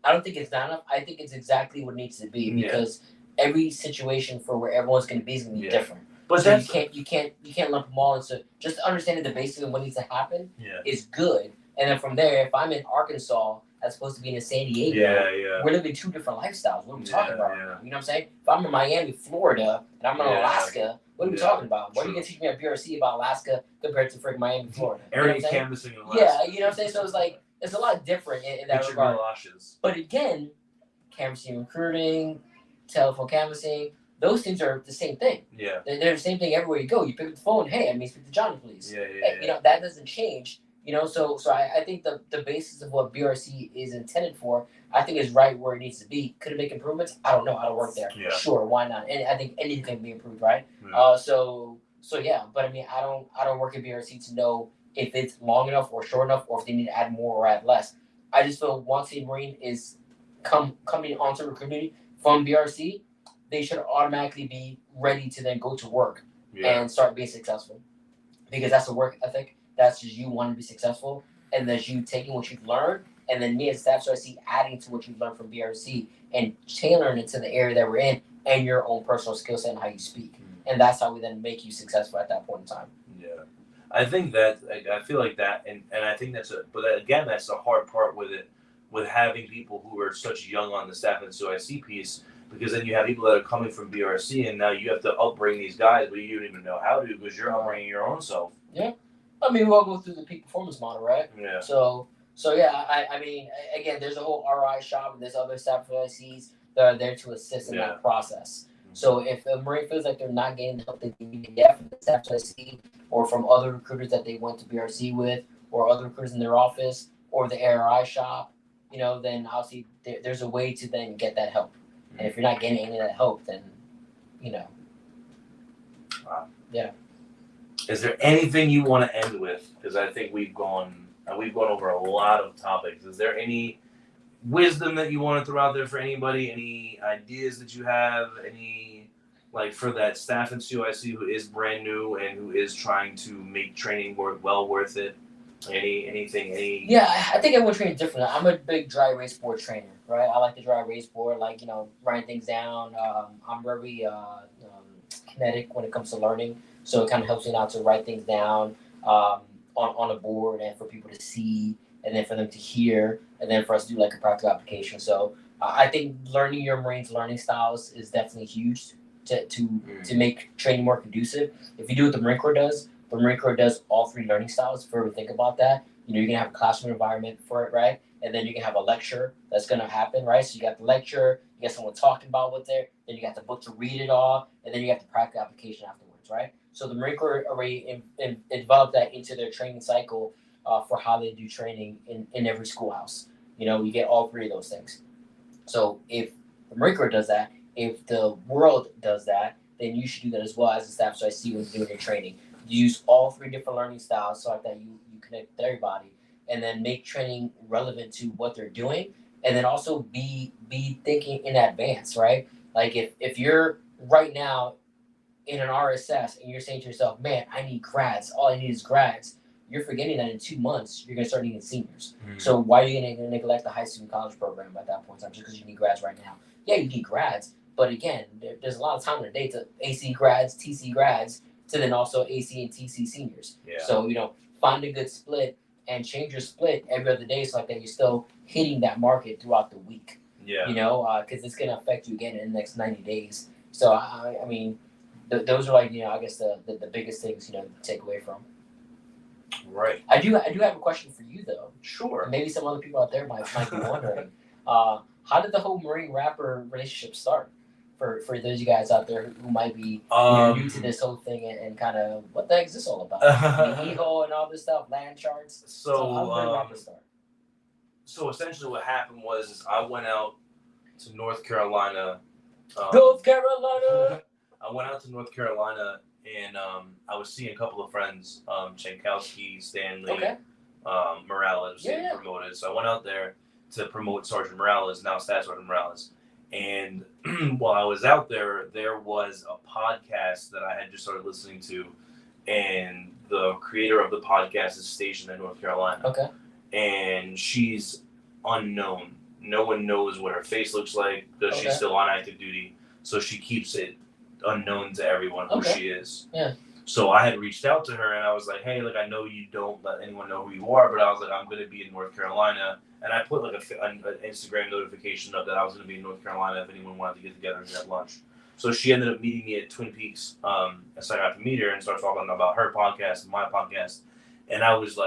[SPEAKER 2] it's not enough. I think it's exactly what it needs to be because every situation for where everyone's going to be is going to be different.
[SPEAKER 1] But
[SPEAKER 2] so
[SPEAKER 1] that's
[SPEAKER 2] you can't lump them all into just understanding the basics of what needs to happen is good. And then from there, if I'm in Arkansas as opposed to being in San Diego, we're living two different lifestyles. What are we talking about?
[SPEAKER 1] Yeah.
[SPEAKER 2] You know what I'm saying? If I'm in Miami, Florida, and I'm in Alaska, what are we talking about? What are you going to teach me at BRC about Alaska compared to freaking Miami, Florida?
[SPEAKER 1] area canvassing in Alaska.
[SPEAKER 2] Yeah, you know what I'm saying? So it's like it's a lot different in that regard. But again, canvassing, recruiting, telephone canvassing, those things are the same thing.
[SPEAKER 1] Yeah.
[SPEAKER 2] They're the same thing everywhere you go. You pick up the phone, hey, I mean, speak to Johnny, please.
[SPEAKER 1] Yeah.
[SPEAKER 2] You know, that doesn't change. You know, so I think the basis of what BRC is intended for, I think is right where it needs to be. Could it make improvements? I don't know. I don't work there.
[SPEAKER 1] Yeah.
[SPEAKER 2] Sure, why not? And I think anything can be improved, right?
[SPEAKER 1] Yeah.
[SPEAKER 2] So yeah, but I mean, I don't work at BRC to know if it's long enough or short enough, or if they need to add more or add less. I just feel once a Marine is coming onto recruiting from BRC, they should automatically be ready to then go to work and start being successful, because that's the work ethic. That's just you wanting to be successful, and that's you taking what you've learned, and then me as staff CRC adding to what you've learned from BRC and tailoring it to the area that we're in and your own personal skill set and how you speak. And that's how we then make you successful at that point in time.
[SPEAKER 1] Yeah. I think that I feel like that, and I think but again, that's the hard part with it, with having people who are such young on the staff and CIC piece, because then you have people that are coming from BRC, and now you have to upbring these guys, but you don't even know how to because you're upbringing your own self.
[SPEAKER 2] Yeah, I mean, we all go through the peak performance model, right?
[SPEAKER 1] Yeah.
[SPEAKER 2] So yeah, I mean, again, there's a whole RI shop, and there's other staff CICs that are there to assist in that process. So if a Marine feels like they're not getting the help they need to get from the staff CIC, or from other recruiters that they went to BRC with, or other recruiters in their office, or the ARI shop, you know, then obviously there's a way to then get that help. And if you're not getting any of that help, then, you know.
[SPEAKER 1] Wow.
[SPEAKER 2] Yeah.
[SPEAKER 1] Is there anything you want to end with? Because I think we've gone over a lot of topics. Is there any wisdom that you want to throw out there for anybody? Any ideas that you have? Any, like, for that staff in COIC who is brand new and who is trying to make training worth it? Anything?
[SPEAKER 2] Yeah, I think everyone trains differently. I'm a big dry erase board trainer, right? I like the dry erase board, like, you know, writing things down. I'm very kinetic when it comes to learning, so it kind of helps me out to write things down on a board and for people to see, and then for them to hear, and then for us to do like a practical application. So I think learning your Marines' learning styles is definitely huge to make training more conducive. If you do what the Marine Corps does, the Marine Corps does all three learning styles. If you ever think about that, you know, you're gonna have a classroom environment for it, right? And then you can have a lecture that's gonna happen, right? So you got the lecture, you you got someone talking about what they're, then you got the book to read it all, and then you got the practical application afterwards, right? So the Marine Corps already developed that into their training cycle for how they do training in every schoolhouse. You get all three of those things. So if the Marine Corps does that, if the world does that, then you should do that as well as a staff. So I see when you're doing your training. Use all three different learning styles so that you connect with everybody, and then make training relevant to what they're doing, and then also be thinking in advance, right? Like if you're right now in an RSS and you're saying to yourself, man, I need grads. All I need is grads. You're forgetting that in 2 months you're gonna start needing seniors. Mm-hmm. So why are you gonna neglect the high school and college program at that point in time just because you need grads right now? Yeah, you need grads, but again, there's a lot of time in the day to AC grads, TC grads, to then also AC and TC seniors. Yeah. So find a good split and change your split every other day so like that you're still hitting that market throughout the week. Yeah. Because it's gonna affect you again in the next 90 days. So I mean. Those are like I guess the biggest things to take away from.
[SPEAKER 1] Right.
[SPEAKER 2] I do have a question for you though.
[SPEAKER 1] Sure.
[SPEAKER 2] And maybe some other people out there might be wondering, how did the whole Marine rapper relationship start? For those of you guys out there who might be new to this whole thing and kind of what the heck is this all about? EHO and all this stuff, land charts. So how did Marine rapper start?
[SPEAKER 1] So essentially, what happened was I went out to North Carolina.
[SPEAKER 2] North Carolina.
[SPEAKER 1] I went out to North Carolina and I was seeing a couple of friends, Sncioc, Stanley,
[SPEAKER 2] okay.
[SPEAKER 1] Morales, getting promoted. So I went out there to promote Sergeant Morales, now Staff Sergeant Morales. And while I was out there, there was a podcast that I had just started listening to, and the creator of the podcast is stationed in North Carolina.
[SPEAKER 2] Okay.
[SPEAKER 1] And she's unknown. No one knows what her face looks like because she's still on active duty. So she keeps it unknown to everyone who she is.
[SPEAKER 2] Yeah.
[SPEAKER 1] So I had reached out to her and I was like, hey, I know you don't let anyone know who you are, but I was like, I'm going to be in North Carolina. And I put an Instagram notification up that I was going to be in North Carolina if anyone wanted to get together and have lunch. So she ended up meeting me at Twin Peaks. And so I got to meet her and start talking about her podcast and my podcast. And I was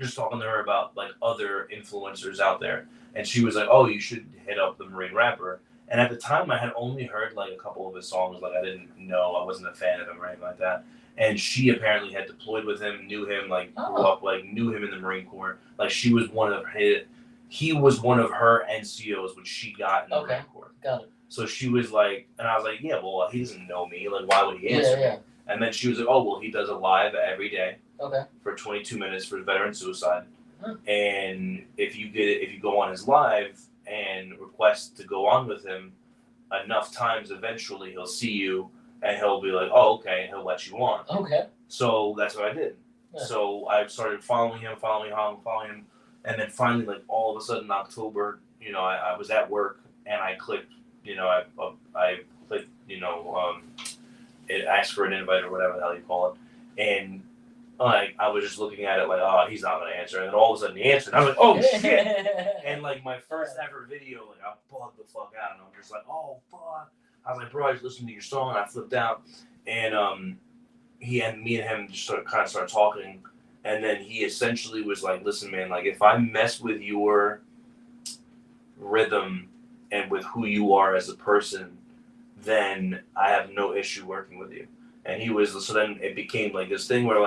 [SPEAKER 1] just talking to her about other influencers out there. And she was like, oh, you should hit up the Marine rapper. And at the time, I had only heard a couple of his songs. I didn't know, I wasn't a fan of him or anything like that. And she apparently had deployed with him, knew him, grew up, knew him in the Marine Corps. She was he was one of her NCOs when she got in the Marine Corps.
[SPEAKER 2] Got it.
[SPEAKER 1] So she was and I was like, yeah, well, he doesn't know me. Why would he answer me? And then she was like, oh, well, he does a live every day.
[SPEAKER 2] Okay.
[SPEAKER 1] For 22 minutes for veteran suicide. Huh. And if you go on his live and request to go on with him enough times, eventually he'll see you and he'll be like, oh, okay, and he'll let you on.
[SPEAKER 2] Okay.
[SPEAKER 1] So that's what I did. Yeah. So I started following him, and then finally, all of a sudden in October, I was at work and I clicked, I clicked, it asked for an invite or whatever the hell you call it, and I was just looking at it oh, he's not going to answer. And then all of a sudden he answered. And I was like, oh, shit. And my first ever video, I bugged the fuck out. And I'm just like, oh, fuck. I was like, bro, I was listening to your song. And I flipped out. And me and him just started talking. And then he essentially was like, listen, man, if I mess with your rhythm and with who you are as a person, then I have no issue working with you. And he was, so then it became this thing where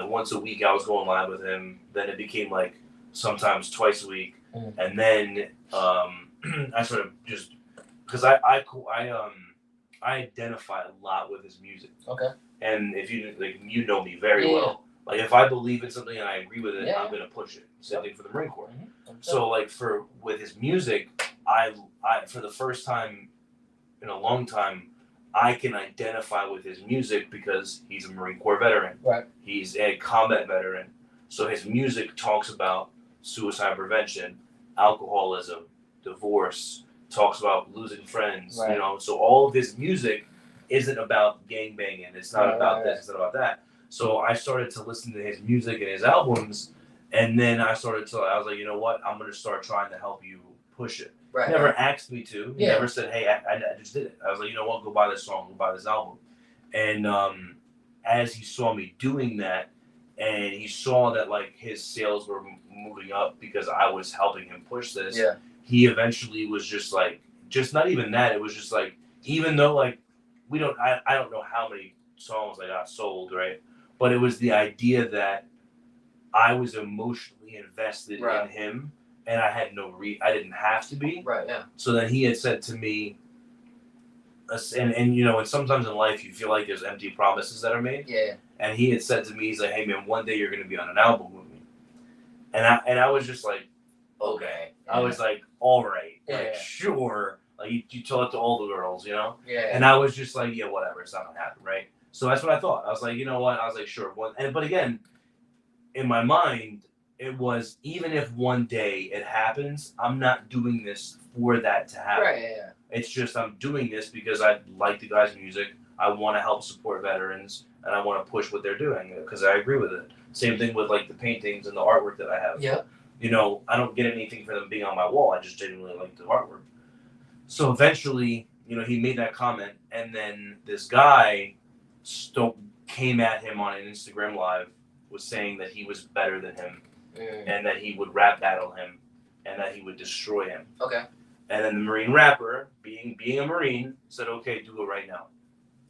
[SPEAKER 1] once a week I was going live with him. Then it became sometimes twice a week. And then I sort of just, because I identify a lot with his music.
[SPEAKER 2] Okay.
[SPEAKER 1] And if you know me very well. If I believe in something and I agree with it, I'm gonna push it. Same thing for the Marine Corps. Mm-hmm. So with his music, I for the first time in a long time, I can identify with his music because he's a Marine Corps veteran.
[SPEAKER 2] Right.
[SPEAKER 1] He's a combat veteran. So his music talks about suicide prevention, alcoholism, divorce, talks about losing friends, right. So all of his music isn't about gangbanging. It's not about this, it's not about that. So I started to listen to his music and his albums, and then I was like, you know what? I'm going to start trying to help you push it.
[SPEAKER 2] Right.
[SPEAKER 1] He never asked me to. He never said, hey, I just did it. I was like, you know what? Go buy this song. Go buy this album. And as he saw me doing that, and he saw that his sales were moving up because I was helping him push this, he eventually was just like, just not even that. It was just like, even though like I don't know how many songs I got sold, right? But it was the idea that I was emotionally invested
[SPEAKER 2] Right.
[SPEAKER 1] in him, and I had I didn't have to be.
[SPEAKER 2] Right. Yeah.
[SPEAKER 1] So then he had said to me, and you know, and sometimes in life you feel like there's empty promises that are made.
[SPEAKER 2] Yeah.
[SPEAKER 1] And he had said to me, he's like, "Hey man, one day you're gonna be on an album with me," and I was just like, okay.
[SPEAKER 2] Yeah.
[SPEAKER 1] I was like, all right,
[SPEAKER 2] Yeah.
[SPEAKER 1] like sure. Like you told it to all the girls, you know.
[SPEAKER 2] Yeah.
[SPEAKER 1] And I was just like, yeah, whatever, it's not gonna happen, right? So that's what I thought. I was like, you know what? I was like, sure. But again, in my mind, it was, even if one day it happens, I'm not doing this for that to happen.
[SPEAKER 2] Right. Yeah.
[SPEAKER 1] It's just I'm doing this because I like the guys' music. I want to help support veterans, and I want to push what they're doing because I agree with it. Same thing with like the paintings and the artwork that I have.
[SPEAKER 2] Yeah.
[SPEAKER 1] You know, I don't get anything for them being on my wall. I just genuinely like the artwork. So eventually, you know, he made that comment, and then this guy came at him on an Instagram live, was saying that he was better than him, and that he would rap battle him, and that he would destroy him.
[SPEAKER 2] Okay.
[SPEAKER 1] And then the Marine rapper, being a Marine, said, "Okay, do it right now.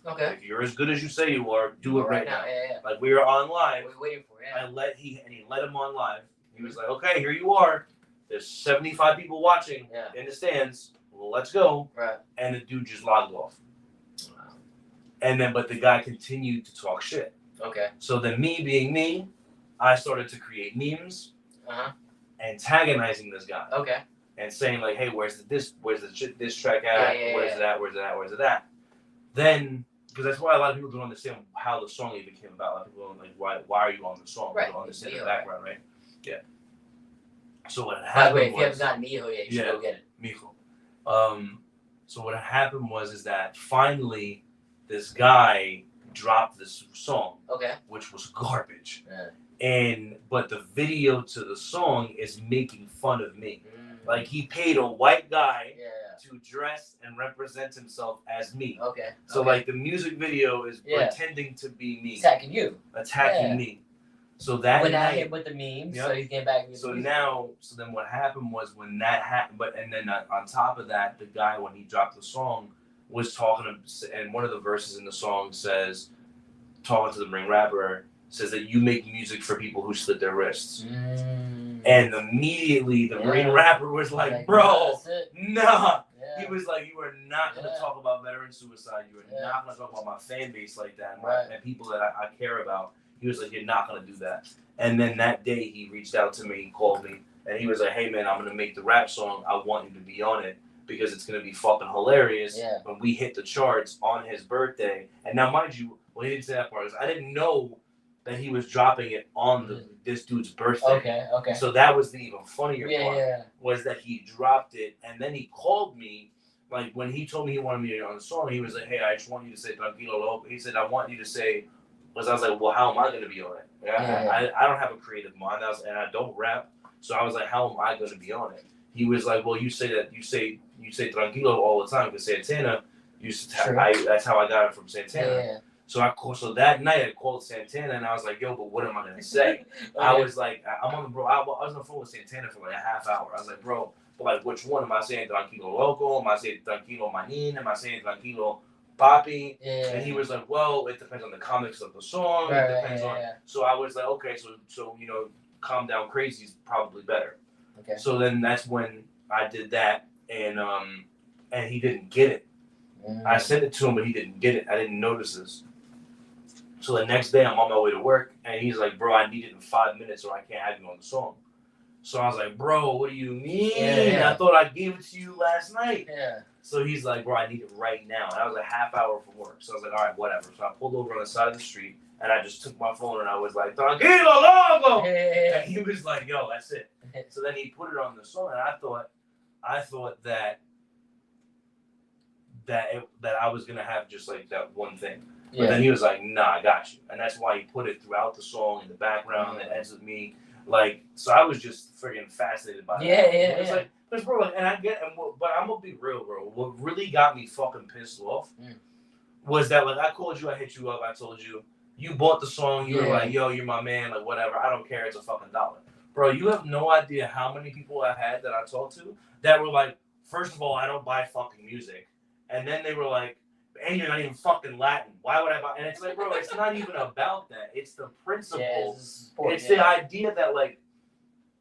[SPEAKER 2] Okay.
[SPEAKER 1] If you're as good as you say you are, do it right now."
[SPEAKER 2] Yeah.
[SPEAKER 1] Like we were on live.
[SPEAKER 2] What are we waiting for? Yeah.
[SPEAKER 1] He let him on live. He was like, "Okay, here you are. There's 75 people watching in the stands. Well, let's go."
[SPEAKER 2] Right.
[SPEAKER 1] And the dude just logged off.
[SPEAKER 2] Wow.
[SPEAKER 1] And then, but the guy continued to talk shit.
[SPEAKER 2] Okay.
[SPEAKER 1] So then, me being me, I started to create memes, antagonizing this guy.
[SPEAKER 2] Okay.
[SPEAKER 1] And saying like, "Hey, where's this track at? Where's it at?" Then, because that's why a lot of people don't understand how the song even came about. A lot of people don't like, why are you on the song?
[SPEAKER 2] Right.
[SPEAKER 1] They don't understand the background, right? Yeah. So what happened?
[SPEAKER 2] By the way, if you haven't gotten Mijo yet, you should go get it.
[SPEAKER 1] Mijo. So what happened is that finally this guy dropped this song, which was garbage. But the video to the song is making fun of me. Like he paid a white guy to dress and represent himself as me. Okay. So like the music video is pretending to be me.
[SPEAKER 2] Attacking you.
[SPEAKER 1] Attacking me. So that
[SPEAKER 2] when I hit with the memes, so he's getting back.
[SPEAKER 1] So then what happened was when that happened, and then on top of that, the guy, when he dropped the song, was talking to, and one of the verses in the song says, talking to the Marine rapper, says that you make music for people who slit their wrists. And immediately the Marine rapper was like, bro, nah. He was like, you are not going to talk about veteran suicide. You are not going to talk about my fan base like that and people that I care about. He was like, you're not going to do that. And then that day he reached out to me, he called me, and he was like, hey man, I'm going to make the rap song. I want you to be on it because it's going to be fucking hilarious when we hit the charts on his birthday. And now, mind you, well, he didn't say that part. I didn't know that he was dropping it on this dude's birthday. Okay. So that was the even funnier part, was that he dropped it, and then he called me, like when he told me he wanted me on the song, he was like, hey, I just want you to say Tranquilo Loco. He said, I want you to say, because I was like, well, how am I going to be on it? I don't have a creative mind, and I don't rap, so I was like, how am I going to be on it? He was like, well, you say Tranquilo all the time, because Santana that's how I got it from Santana. So that night I called Santana and I was like, yo, but what am I gonna say? I was like, I was on the phone with Santana for like a half hour. I was like, bro, but like which one? Am I saying Tranquilo Loco? Am I saying Tranquilo Manin? Am I saying Tranquilo Papi? And he was like, well, it depends on the comics of the song. It depends on. So I was like, okay, so you know, Calm Down Crazy is probably better. Okay. So then that's when I did that, and he didn't get it. I sent it to him, but he didn't get it. I didn't notice this. So the next day, I'm on my way to work, and he's like, bro, I need it in 5 minutes or I can't have you on the song. So I was like, bro, what do you mean? I thought I gave it to you last night. So he's like, bro, I need it right now. And I was a half hour from work. So I was like, all right, whatever. So I pulled over on the side of the street, and I just took my phone, and I was like, Tranquilo Loco! And he was like, yo, that's it. So then he put it on the song, and I thought that I was going to have just like that one thing. But then he was like, nah, I got you. And that's why he put it throughout the song in the background that ends with me. Like, so I was just freaking fascinated by that. It's like, because bro, like, and I get, but I'm going to be real, bro. What really got me fucking pissed off was that, like, I called you, I hit you up, I told you, you bought the song, you were like, yo, you're my man, like, whatever. I don't care, it's $1. Bro, you have no idea how many people I had that I talked to that were like, first of all, I don't buy fucking music. And then they were like, and you're not even fucking Latin. Why would I buy? And it's like, bro, it's not even about that. It's the principle.
[SPEAKER 2] Yeah,
[SPEAKER 1] it's the idea that, like,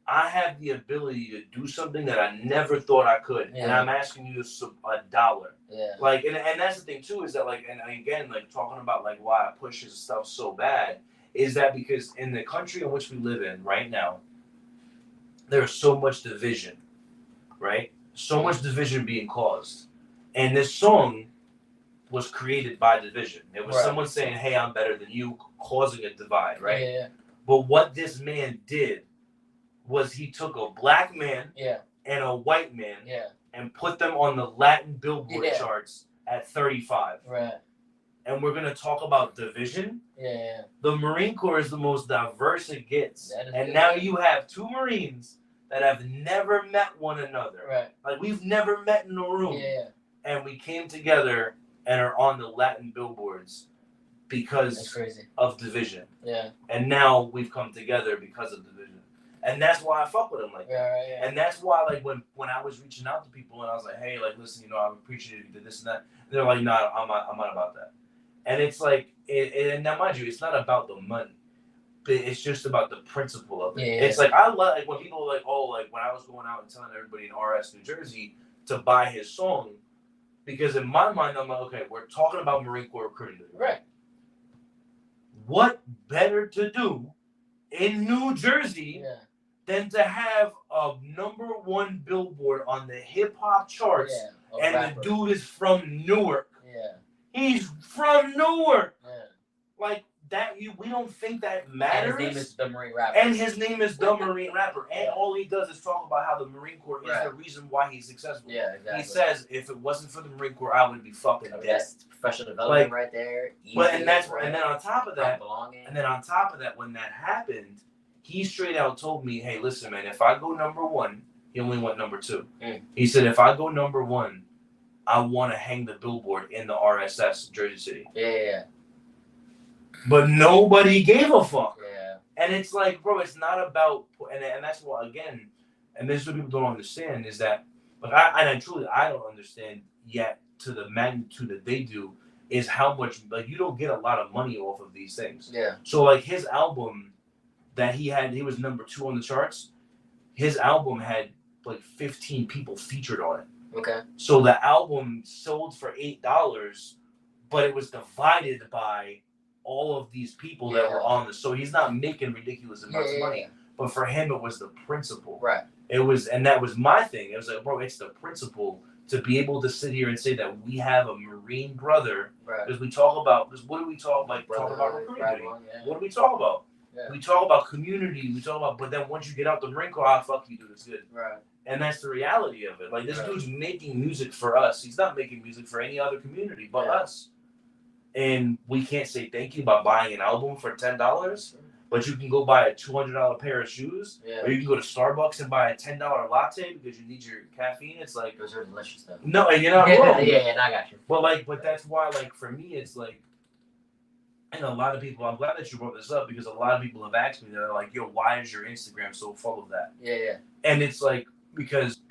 [SPEAKER 1] I have the ability to do something that I never thought I could. And I'm asking you $1.
[SPEAKER 2] Yeah.
[SPEAKER 1] Like, and that's the thing, too, is that, like, and again, like, talking about, like, why I push his stuff so bad is that because in the country in which we live in right now, there's so much division, right? So much division being caused. And this song was created by division. It was someone saying, hey, I'm better than you, causing a divide, right?
[SPEAKER 2] Yeah.
[SPEAKER 1] But what this man did was he took a black man and a white man and put them on the Latin Billboard charts at 35.
[SPEAKER 2] Right.
[SPEAKER 1] And we're going to talk about division.
[SPEAKER 2] Yeah.
[SPEAKER 1] The Marine Corps is the most diverse it gets. And now you have two Marines that have never met one another.
[SPEAKER 2] Right.
[SPEAKER 1] Like, we've never met in a room.
[SPEAKER 2] Yeah.
[SPEAKER 1] And we came together and are on the Latin billboards because of division.
[SPEAKER 2] Yeah.
[SPEAKER 1] And now we've come together because of division. And that's why I fuck with him like that.
[SPEAKER 2] Yeah.
[SPEAKER 1] And that's why, like, when I was reaching out to people and I was like, hey, like, listen, you know, I appreciate you did this and that. And they're like, no, I'm not about that. And it's like, and now mind you, it's not about the money. But it's just about the principle of it.
[SPEAKER 2] Yeah.
[SPEAKER 1] It's like, I love, like, when people are like, oh, like, when I was going out and telling everybody in RS New Jersey to buy his song, because in my mind, I'm like, okay, we're talking about Marine Corps recruiting.
[SPEAKER 2] Right.
[SPEAKER 1] What better to do in New Jersey than to have a #1 billboard on the hip hop charts, and the dude is from Newark.
[SPEAKER 2] Yeah.
[SPEAKER 1] He's from Newark.
[SPEAKER 2] Yeah.
[SPEAKER 1] Like that, we don't think that matters.
[SPEAKER 2] And his name is the Marine Rapper.
[SPEAKER 1] And his name is the Marine Rapper. And all he does is talk about how the Marine Corps is the reason why he's successful.
[SPEAKER 2] Yeah, exactly.
[SPEAKER 1] He says, if it wasn't for the Marine Corps, I would be fucking dead.
[SPEAKER 2] That's professional development right there.
[SPEAKER 1] But and then on top of that, when that happened, he straight out told me, hey, listen, man, if I go #1, he only went #2. He said, if I go #1, I want to hang the billboard in the RSS, Jersey City.
[SPEAKER 2] Yeah.
[SPEAKER 1] But nobody gave a fuck.
[SPEAKER 2] Yeah.
[SPEAKER 1] And it's like, bro, it's not about, and that's what, again, and this is what people don't understand, is that, like, I don't understand yet to the magnitude that they do, is how much, like, you don't get a lot of money off of these things.
[SPEAKER 2] Yeah.
[SPEAKER 1] So, like, his album that he was #2 on the charts, his album had, like, 15 people featured on it.
[SPEAKER 2] Okay.
[SPEAKER 1] So the album sold for $8, but it was divided by all of these people that were on this. So he's not making ridiculous amounts of money. But for him, it was the principle.
[SPEAKER 2] Right.
[SPEAKER 1] It was, and that was my thing. It was like, bro, it's the principle to be able to sit here and say that we have a Marine brother.
[SPEAKER 2] Right.
[SPEAKER 1] Because we talk about, because what do we talk about recruiting? What do we talk about? Yeah. We talk about community. We talk about, but then once you get out the Marine Corps, fuck you, dude, it's good.
[SPEAKER 2] Right.
[SPEAKER 1] And that's the reality of it. Like, this dude's making music for us. He's not making music for any other community but us. And we can't say thank you by buying an album for $10, but you can go buy a $200 pair of shoes, or you can go to Starbucks and buy a $10 latte because you need your caffeine. It's like,
[SPEAKER 2] those are delicious stuff.
[SPEAKER 1] No, and you're not wrong.
[SPEAKER 2] Yeah, I got you.
[SPEAKER 1] But that's why, like, for me, it's like, and a lot of people, I'm glad that you brought this up because a lot of people have asked me, they're like, yo, why is your Instagram so full of that?
[SPEAKER 2] Yeah.
[SPEAKER 1] And it's like, because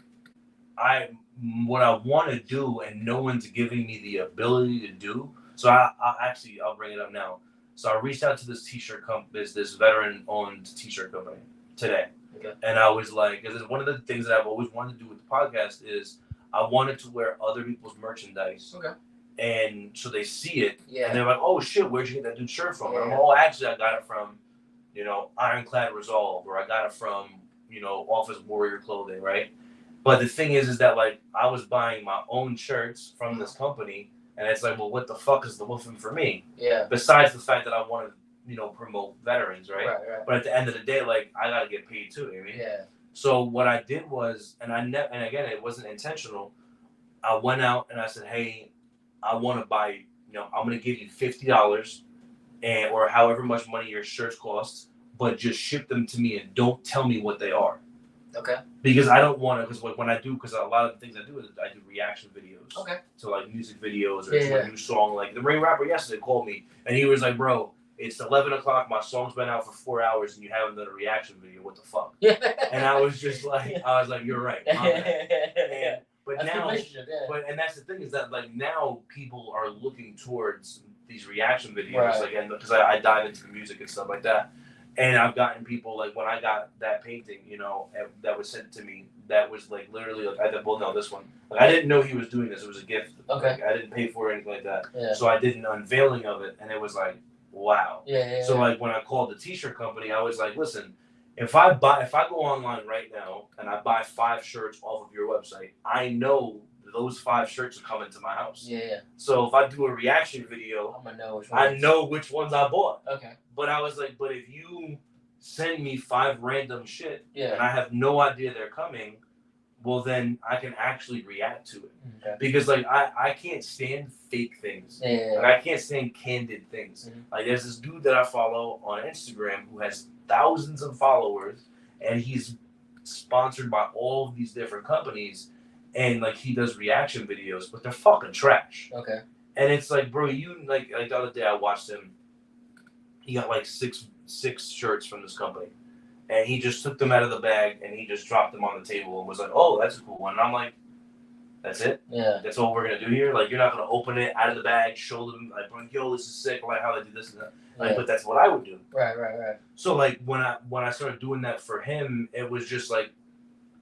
[SPEAKER 1] what I want to do and no one's giving me the ability to do. So I'll bring it up now. So I reached out to this t-shirt company, this veteran-owned t-shirt company today.
[SPEAKER 2] Okay.
[SPEAKER 1] And I was like, because one of the things that I've always wanted to do with the podcast is I wanted to wear other people's merchandise.
[SPEAKER 2] Okay.
[SPEAKER 1] And so they see it,
[SPEAKER 2] and
[SPEAKER 1] they're like, "Oh shit, where'd you get that dude's shirt from?" And I'm like, "Oh, actually, I got it from, Ironclad Resolve, or I got it from, Office Warrior Clothing, right?" But the thing is that, like, I was buying my own shirts from this company, and it's like, well, what the fuck is the woofing for me?
[SPEAKER 2] Yeah.
[SPEAKER 1] Besides the fact that I want to, promote veterans, right?
[SPEAKER 2] Right.
[SPEAKER 1] But at the end of the day, like, I gotta get paid too. You know what I mean?
[SPEAKER 2] Yeah.
[SPEAKER 1] So what I did was, and again, it wasn't intentional. I went out and I said, "Hey, I want to buy, I'm going to give you $50 or however much money your shirts cost, but just ship them to me and don't tell me what they are."
[SPEAKER 2] Okay.
[SPEAKER 1] Because I don't want to, because when I do, because a lot of the things I do is I do reaction videos.
[SPEAKER 2] Okay.
[SPEAKER 1] To like music videos or to a new song. Like the Marine Rapper yesterday called me and he was like, "Bro, it's 11 o'clock. My song's been out for 4 hours, and you haven't done a reaction video. What the fuck?
[SPEAKER 2] Yeah.
[SPEAKER 1] And I was just like, you're right. My bad. But
[SPEAKER 2] that's
[SPEAKER 1] now,
[SPEAKER 2] and
[SPEAKER 1] that's the thing is that like now people are looking towards these reaction videos,
[SPEAKER 2] right.
[SPEAKER 1] like, and because I dive into the music and stuff like that, and I've gotten people like when I got that painting, that was sent to me, that was like literally like I thought, well, no, this one, like I didn't know he was doing this. It was a gift.
[SPEAKER 2] Okay.
[SPEAKER 1] Like, I didn't pay for it or anything like that.
[SPEAKER 2] Yeah.
[SPEAKER 1] So I did an unveiling of it, and it was like, wow.
[SPEAKER 2] Yeah.
[SPEAKER 1] So like when I called the t-shirt company, I was like, listen. If I go online right now and I buy 5 shirts off of your website, I know those 5 shirts are coming to my house.
[SPEAKER 2] Yeah.
[SPEAKER 1] So if I do a reaction video,
[SPEAKER 2] I'm gonna know which
[SPEAKER 1] ones. I know which ones I bought.
[SPEAKER 2] Okay.
[SPEAKER 1] But I was like, but if you send me 5 random shit and I have no idea they're coming, well then I can actually react to it. Okay. Because like I can't stand fake things.
[SPEAKER 2] Yeah.
[SPEAKER 1] Like I can't stand candid things. Mm-hmm. Like there's this dude that I follow on Instagram who has thousands of followers, and he's sponsored by all of these different companies, and like he does reaction videos, but they're fucking trash.
[SPEAKER 2] Okay.
[SPEAKER 1] And it's like, bro, you like the other day I watched him. He got like six shirts from this company, and he just took them out of the bag and he just dropped them on the table and was like, "Oh, that's a cool one." And I'm like, "That's it?
[SPEAKER 2] Yeah.
[SPEAKER 1] That's all we're gonna do here? Like, you're not gonna open it out of the bag, show them like, yo, this is sick, like how they do this and that." Like, but that's what I would do.
[SPEAKER 2] Right.
[SPEAKER 1] So like when I started doing that for him, it was just like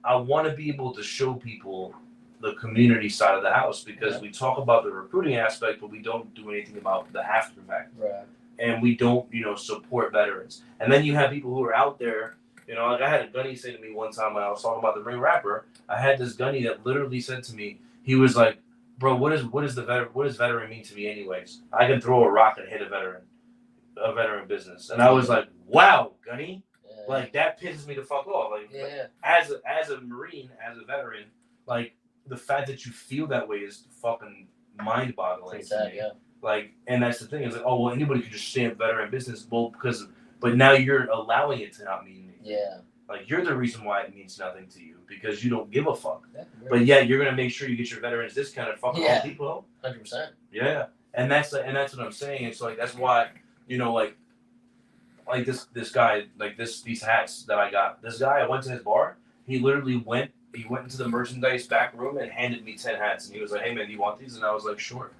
[SPEAKER 1] I want to be able to show people the community side of the house, because we talk about the recruiting aspect, but we don't do anything about the after effect.
[SPEAKER 2] Right.
[SPEAKER 1] And we don't, support veterans. And then you have people who are out there, like I had a gunny say to me one time when I was talking about the ring rapper. I had this gunny that literally said to me, he was like, "Bro, what does veteran mean to me anyways? I can throw a rock and hit a veteran business." And I was like, "Wow, gunny." Yeah. Like that pisses me the fuck off. Like, as a Marine, as a veteran, like the fact that you feel that way is fucking mind-boggling to me. Yeah. Like, and that's the thing is like, oh well, anybody could just stamp veteran business, well, but now you're allowing it to not mean anything. Yeah. Like you're the reason why it means nothing to you, because you don't give a fuck. Yeah, but you're gonna make sure you get your veterans discounted. Fucking all people.
[SPEAKER 2] 100%.
[SPEAKER 1] Yeah, and that's what I'm saying. It's like that's why like this guy, like these hats that I got. This guy, I went to his bar. He literally went into the merchandise back room and handed me 10 hats, and he was like, "Hey man, do you want these?" And I was like, "Sure."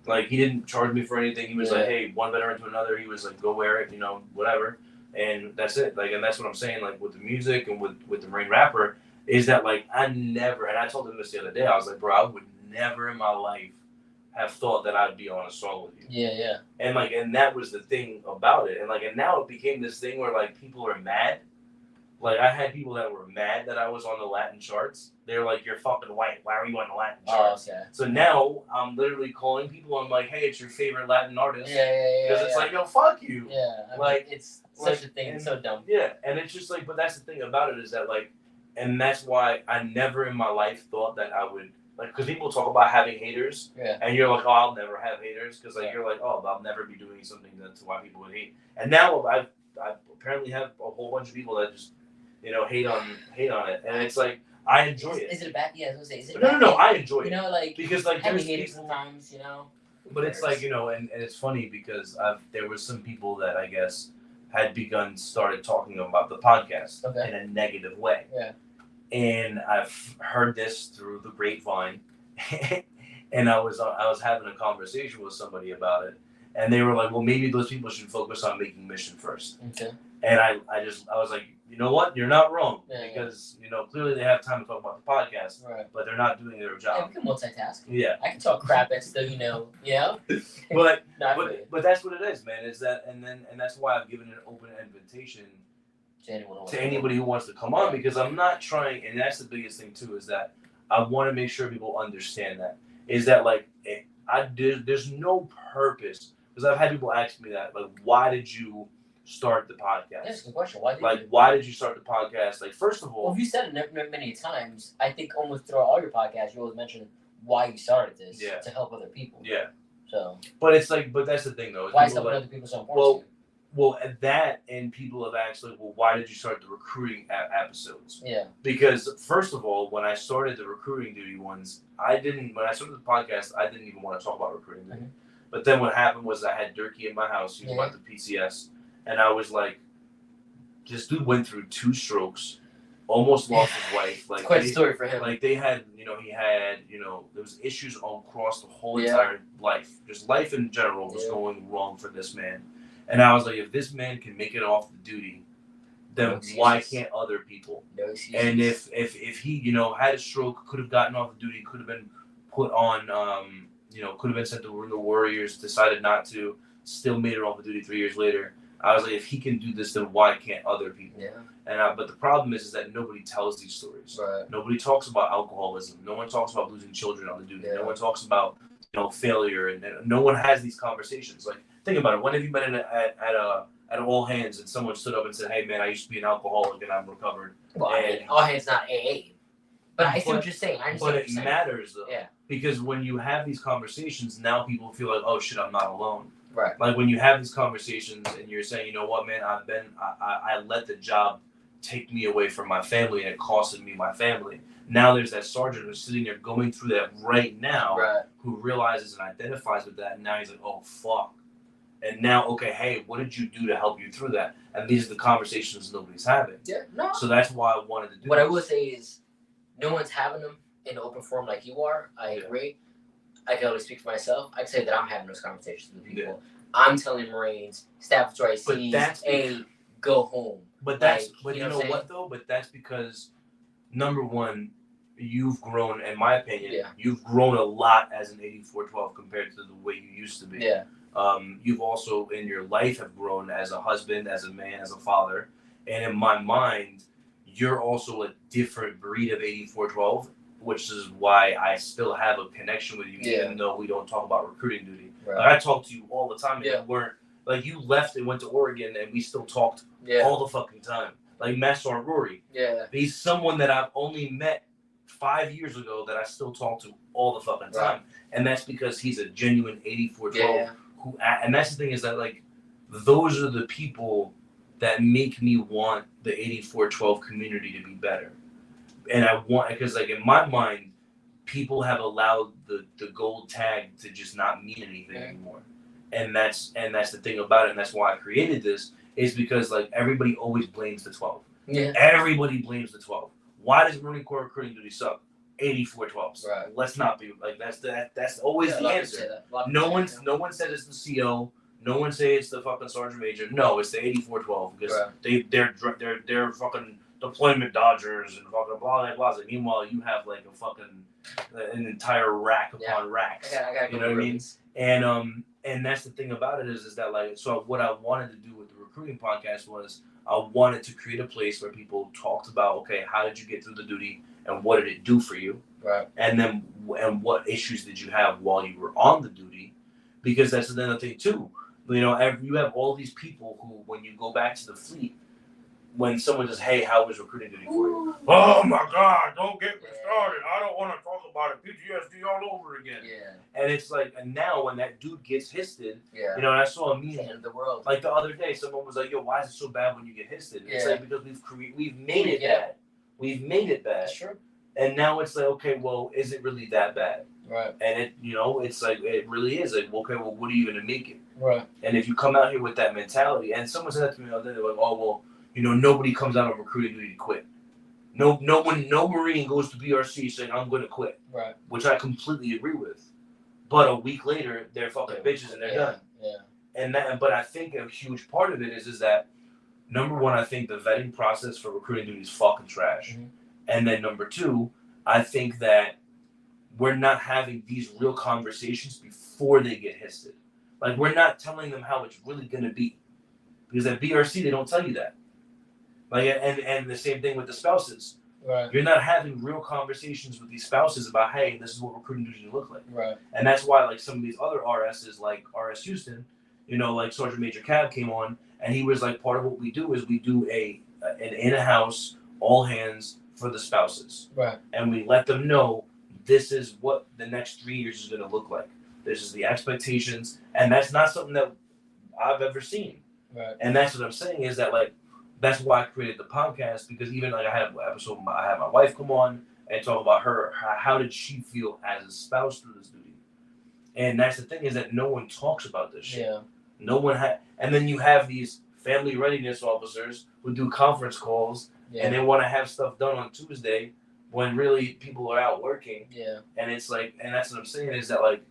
[SPEAKER 1] Like he didn't charge me for anything. He was like, "Hey, one veteran to another." He was like, "Go wear it, whatever." And that's it. Like, and that's what I'm saying. Like with the music and with the Marine rapper, is that like I never, and I told him this the other day. I was like, "Bro, I would never in my life have thought that I'd be on a song with you." Yeah. And like, and that was the thing about it. And like, and now it became this thing where like people are mad. Like I had people that were mad that I was on the Latin charts. They're like, "You're fucking white. Why are you on the Latin charts?" Oh, okay. So now I'm literally calling people. I'm like, "Hey, it's your favorite Latin artist." Yeah. Because it's like, "Yo, fuck you." Yeah. I mean, it's such a thing. It's so dumb. Yeah, and it's just like, but that's the thing about it is that like, and that's why I never in my life thought that I would like, because people talk about having haters. Yeah. And you're like, "Oh, I'll never have haters," because like you're like, "Oh, I'll never be doing something that's why people would hate." And now I apparently have a whole bunch of people that just hate on it, and it's like I enjoy it. Is it a bad? Yeah, I was gonna say, is it? No. I enjoy it. Like because like there's haters sometimes, But it's like and it's funny because there was some people that I guess had started talking about the podcast in a negative way. Yeah. And I've heard this through the grapevine, and I was having a conversation with somebody about it, and they were like, "Well, maybe those people should focus on making mission first." Okay. And I was like, you know what? You're not wrong, because clearly they have time to talk about the podcast, right? But they're not doing their job. Yeah, we can multitask. Yeah, I can talk crap and still, But but that's what it is, man. Is that and that's why I've given an open invitation to anybody who wants to come on, because I'm not trying, and that's the biggest thing too, is that I want to make sure people understand that is that like there's no purpose, because I've had people ask me that, like, why did you start the podcast? That's a good question. Why did you start the podcast? Like, first of all, well, if you said it many times, I think almost throughout all your podcasts, you always mention why you started this to help other people. Yeah. So. But it's like, but that's the thing though. Why is helping other people so important? Well, at that, and people have asked, like, well, why did you start the recruiting episodes? Yeah. Because first of all, when I started the recruiting duty ones, when I started the podcast, I didn't even want to talk about recruiting duty. Mm-hmm. But then what happened was I had Durkee in my house. He was about the PCS, and I was like, this dude went through 2 strokes, almost lost his wife. Like,
[SPEAKER 2] it's quite a story for him.
[SPEAKER 1] Like they had, he had, there was issues all across the whole entire life. Just life in general was going wrong for this man. And I was like, if this man can make it off the duty, then why can't other people?
[SPEAKER 2] No excuses.
[SPEAKER 1] And if he, had a stroke, could have gotten off the duty, could have been put on, could have been sent to the Warriors, decided not to, still made it off the duty 3 years later. I was like, if he can do this, then why can't other people?
[SPEAKER 2] Yeah.
[SPEAKER 1] And but the problem is that nobody tells these stories.
[SPEAKER 2] Right.
[SPEAKER 1] Nobody talks about alcoholism. No one talks about losing children on the duty.
[SPEAKER 2] Yeah.
[SPEAKER 1] No one talks about failure, and no one has these conversations. Like, think about it. When have you been at an all hands and someone stood up and said, "Hey man, I used to be an alcoholic and I'm recovered."
[SPEAKER 2] Well, I mean, all hands not AA, but I see what you're saying. I understand.
[SPEAKER 1] But it matters though.
[SPEAKER 2] Yeah.
[SPEAKER 1] Because when you have these conversations, now people feel like, "Oh shit, I'm not alone."
[SPEAKER 2] Right.
[SPEAKER 1] Like when you have these conversations and you're saying, "You know what, man, I let the job take me away from my family and it costed me my family." Now there's that sergeant who's sitting there going through that right now, who realizes and identifies with that, and now he's like, "Oh fuck." And now, okay, hey, what did you do to help you through that? And these are the conversations nobody's having.
[SPEAKER 2] Yeah, no.
[SPEAKER 1] So that's why I wanted to do
[SPEAKER 2] what
[SPEAKER 1] this.
[SPEAKER 2] I will say is, no one's having them in open forum like you are. I agree. I can only speak for myself. I can say that I'm having those conversations with people. Yeah. I'm telling Marines, staff ICs, go home.
[SPEAKER 1] But that's, but you know what though? But that's because, number one, you've grown, in my opinion, you've grown a lot as an 8412 compared to the way you used to be.
[SPEAKER 2] Yeah.
[SPEAKER 1] You've also in your life have grown as a husband, as a man, as a father, and in my mind, you're also a different breed of 8412, which is why I still have a connection with you, even though we don't talk about recruiting duty.
[SPEAKER 2] Right.
[SPEAKER 1] Like, I talk to you all the time, and you weren't, like, you left and went to Oregon, and we still talked all the fucking time. Like Master Sergeant Rory.
[SPEAKER 2] Yeah.
[SPEAKER 1] He's someone that I've only met 5 years ago that I still talk to all the fucking time, and that's because he's a genuine 8412.
[SPEAKER 2] Yeah.
[SPEAKER 1] And that's the thing, is that, like, those are the people that make me want the 8412 community to be better. And I want, because, like, in my mind, people have allowed the gold tag to just not mean anything anymore. And that's the thing about it, and that's why I created this, is because, like, everybody always blames the 12.
[SPEAKER 2] Yeah.
[SPEAKER 1] Everybody blames the 12. Why does Marine Corps recruiting duty suck? 8412s.
[SPEAKER 2] Right.
[SPEAKER 1] Let's not be like that's always the answer. No one said it's the CO. No one say it's the fucking sergeant major. No, it's the 8412 because they're fucking deployment dodgers and fucking blah blah blah. Meanwhile, you have like a fucking an entire rack upon racks.
[SPEAKER 2] I got
[SPEAKER 1] you know what I mean? And that's the thing about it is that, like, so what I wanted to do with the recruiting podcast was I wanted to create a place where people talked about, okay, how did you get through the duty? And what did it do for you?
[SPEAKER 2] Right.
[SPEAKER 1] And then, and what issues did you have while you were on the duty? Because that's another thing too. You have all these people who, when you go back to the fleet, when someone says, "Hey, how was recruiting duty for you?" Oh my God, don't get me started. I don't want to talk about it. PTSD all over again.
[SPEAKER 2] Yeah.
[SPEAKER 1] And it's like, and now when that dude gets histed,
[SPEAKER 2] and
[SPEAKER 1] I saw a meme.
[SPEAKER 2] End of the world.
[SPEAKER 1] Like the other day, someone was like, "Yo, why is it so bad when you get histed?" It's like because we've made it bad. We've made it bad.
[SPEAKER 2] That's true.
[SPEAKER 1] And now it's like, okay, well, is it really that bad?
[SPEAKER 2] Right.
[SPEAKER 1] And it, it's like, it really is. Like, okay, well, what are you going to make it?
[SPEAKER 2] Right.
[SPEAKER 1] And if you come out here with that mentality, and someone said that to me the other day, they're like, oh, well, nobody comes out of recruiting duty to quit. No Marine goes to BRC saying, I'm going to quit.
[SPEAKER 2] Right.
[SPEAKER 1] Which I completely agree with. But a week later, they're fucking bitches and they're done.
[SPEAKER 2] Yeah.
[SPEAKER 1] But I think a huge part of it is that, number one, I think the vetting process for recruiting duty is fucking trash.
[SPEAKER 2] Mm-hmm.
[SPEAKER 1] And then number two, I think that we're not having these real conversations before they get histed. Like, we're not telling them how it's really going to be. Because at BRC, they don't tell you that. Like, and the same thing with the spouses.
[SPEAKER 2] Right.
[SPEAKER 1] You're not having real conversations with these spouses about, hey, this is what recruiting duty look like.
[SPEAKER 2] Right.
[SPEAKER 1] And that's why, like, some of these other RSs, like RS Houston, like Sergeant Major Cab came on, and he was like, part of what we do is we do an in-house, all hands for the spouses.
[SPEAKER 2] Right.
[SPEAKER 1] And we let them know this is what the next 3 years is going to look like. This is the expectations. And that's not something that I've ever seen.
[SPEAKER 2] Right.
[SPEAKER 1] And that's what I'm saying is that, like, that's why I created the podcast, because even like I had my wife come on and talk about how did she feel as a spouse through this duty. And that's the thing is that no one talks about this shit.
[SPEAKER 2] Yeah.
[SPEAKER 1] No one and then you have these family readiness officers who do conference calls
[SPEAKER 2] Yeah.
[SPEAKER 1] and they want to have stuff done on Tuesday when really people are out working.
[SPEAKER 2] Yeah.
[SPEAKER 1] And it's like, and that's what I'm saying is that like,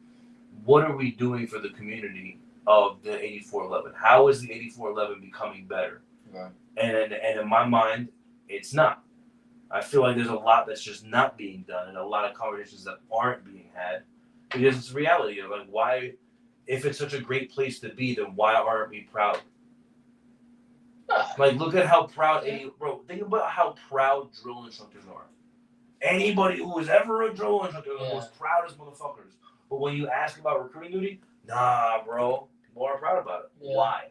[SPEAKER 1] what are we doing for the community of the 8411? How is the 8411 becoming better?
[SPEAKER 2] Right.
[SPEAKER 1] And in my mind, it's not. I feel like there's a lot that's just not being done and a lot of conversations that aren't being had because it's reality of like why, if it's such a great place to be, then why aren't we proud? Like look at how proud bro. Think about how proud drill instructors are. Anybody who was ever a drill instructor are the most proudest motherfuckers. But when you ask about recruiting duty, nah, bro, people aren't proud about it. Yeah. Why?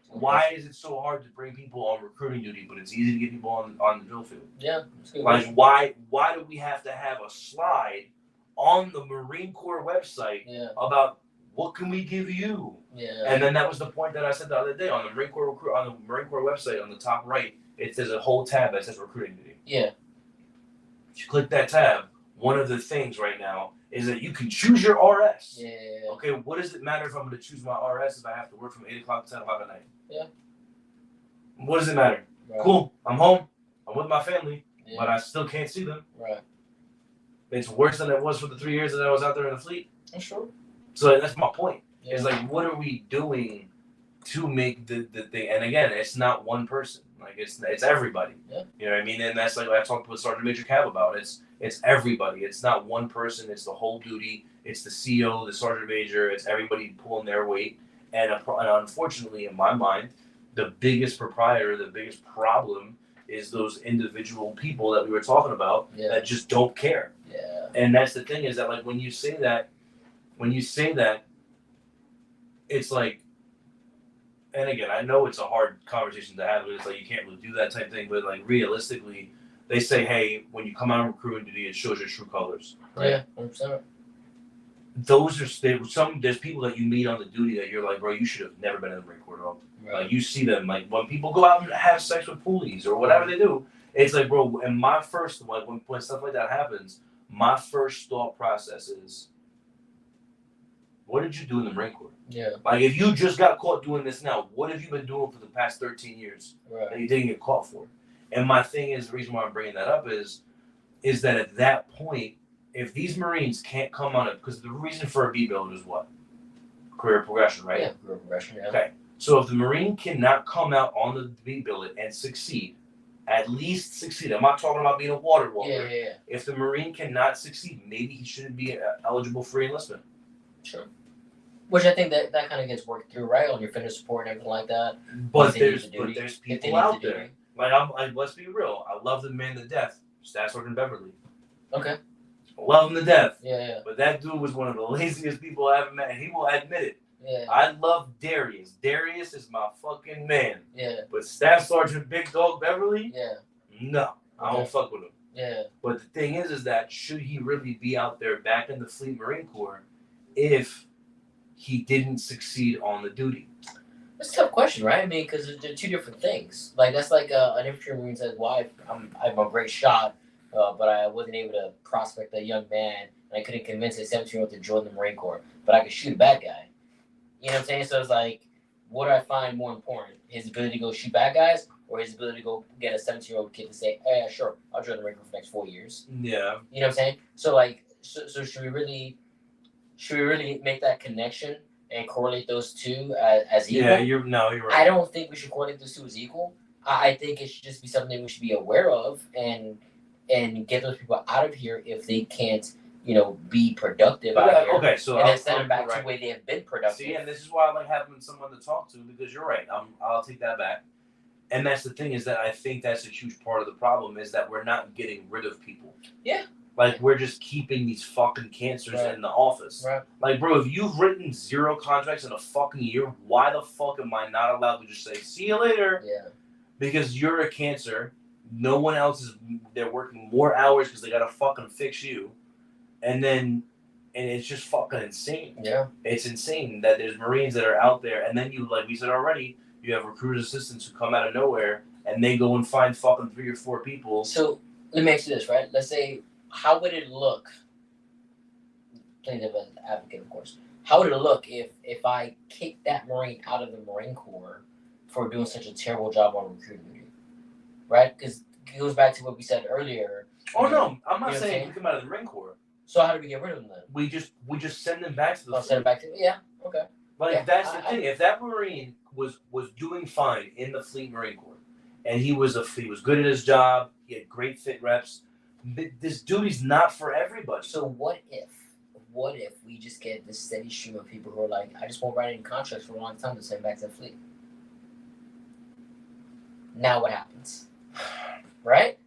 [SPEAKER 1] Why is it so hard to bring people on recruiting duty, but it's easy to get people on the drill field?
[SPEAKER 2] Yeah.
[SPEAKER 1] Like why do we have to have a slide on the Marine Corps website about what can we give you? Yeah. And then that was the point that I said the other day on the Marine Corps website on the top right, it says a whole tab that says recruiting duty. Yeah. If you click that tab, one of the things right now is that you can choose your RS. Yeah. Okay, what does it matter if I'm going to choose my RS if I have to work from 8 o'clock to 10 o'clock at night? Yeah. What does it matter? Right. Cool, I'm home. I'm with my family, but I still can't see them. Right. It's worse than it was for the 3 years that I was out there in the fleet. That's true. So that's my point. Yeah. It's like, what are we doing to make the thing? And again, it's not one person. Like it's everybody. Yeah. You know what I mean? And that's like I talked with Sergeant Major Cab about. It's everybody. It's not one person. It's the whole duty. It's the CO, the Sergeant Major. It's everybody pulling their weight. And unfortunately, in my mind, the biggest proprietor, the biggest problem is those individual people that we were talking about that just don't care. Yeah. And that's the thing is that like when you say that, it's like. And again, I know it's a hard conversation to have, but it's like you can't really do that type thing. But like realistically, they say, hey, when you come out of recruiting duty, it shows your true colors, right? Yeah, 100%. There's people that you meet on the duty that you're like, bro, you should have never been in the Marine Corps at all. Right. Like you see them, like when people go out and have sex with poolies or whatever they do, it's like, bro. And my first, like when stuff like that happens, my first thought process is, what did you do in the Marine Corps? Yeah. Like, if you just got caught doing this now, what have you been doing for the past 13 years that you didn't get caught for? And my thing is, the reason why I'm bringing that up is that at that point, if these Marines can't come on it, because the reason for a B-build is what? Career progression, right? Yeah, career progression, yeah. Okay. So if the Marine cannot come out on the B-build and succeed, at least succeed. I'm not talking about being a water walker. Yeah. If the Marine cannot succeed, maybe he shouldn't be eligible for enlistment. Sure. Which I think that kind of gets worked through, right, on your fitness support and everything like that. But there's people out there. Like let's be real. I love the man to death, Staff Sergeant Beverly. Okay. I love him to death. Yeah. But that dude was one of the laziest people I ever met, and he will admit it. Yeah. I love Darius. Darius is my fucking man. Yeah. But Staff Sergeant Big Dog Beverly. Yeah. No, I don't fuck with him. Yeah. But the thing is that should he really be out there back in the Fleet Marine Corps if he didn't succeed on the duty? That's a tough question, right? I mean, because they're two different things. Like, that's like an infantry Marine says, well, I'm a great shot, but I wasn't able to prospect a young man, and I couldn't convince a 17-year-old to join the Marine Corps, but I could shoot a bad guy. You know what I'm saying? So it's like, what do I find more important? His ability to go shoot bad guys, or his ability to go get a 17-year-old kid to say, hey, yeah, sure, I'll join the Marine Corps for the next 4 years. Yeah. You know what I'm saying? So, like, so should we really make that connection and correlate those two as equal? Yeah, you're right. I don't think we should correlate those two as equal. I think it should just be something we should be aware of and get those people out of here if they can't, be productive out here. Okay, so and then send them back to the way they have been productive. See, and this is why I like having someone to talk to, because you're right. I'll take that back. And that's the thing, is that I think that's a huge part of the problem, is that we're not getting rid of people. Yeah. Like, we're just keeping these fucking cancers in the office. Right. Like, bro, if you've written 0 contracts in a fucking year, why the fuck am I not allowed to just say, see you later? Yeah. Because you're a cancer. No one else they're working more hours because they gotta fucking fix you. And it's just fucking insane. Yeah. It's insane that there's Marines that are out there, and then you, like we said already, you have recruit assistants who come out of nowhere, and they go and find fucking 3 or 4 people. So, let me ask you this, right? Let's say, how would it look
[SPEAKER 2] playing devil's advocate, of course. How would it look if I kicked that Marine out of the Marine Corps for doing such a terrible job on recruiting me, right? Because it goes back to what we said earlier.
[SPEAKER 1] Oh no, I'm not
[SPEAKER 2] you know
[SPEAKER 1] saying kick him out of the Marine Corps.
[SPEAKER 2] So how do we get rid of him then?
[SPEAKER 1] We just send him back to the.
[SPEAKER 2] Send him back to okay.
[SPEAKER 1] Like
[SPEAKER 2] yeah,
[SPEAKER 1] that's the thing. If that Marine was doing fine in the Fleet Marine Corps, and he was good at his job, he had great fit reps. This duty's not for everybody.
[SPEAKER 2] So what if we just get this steady stream of people who are like, I just won't write any contracts for a long time to send back to the fleet? Now what happens? Right?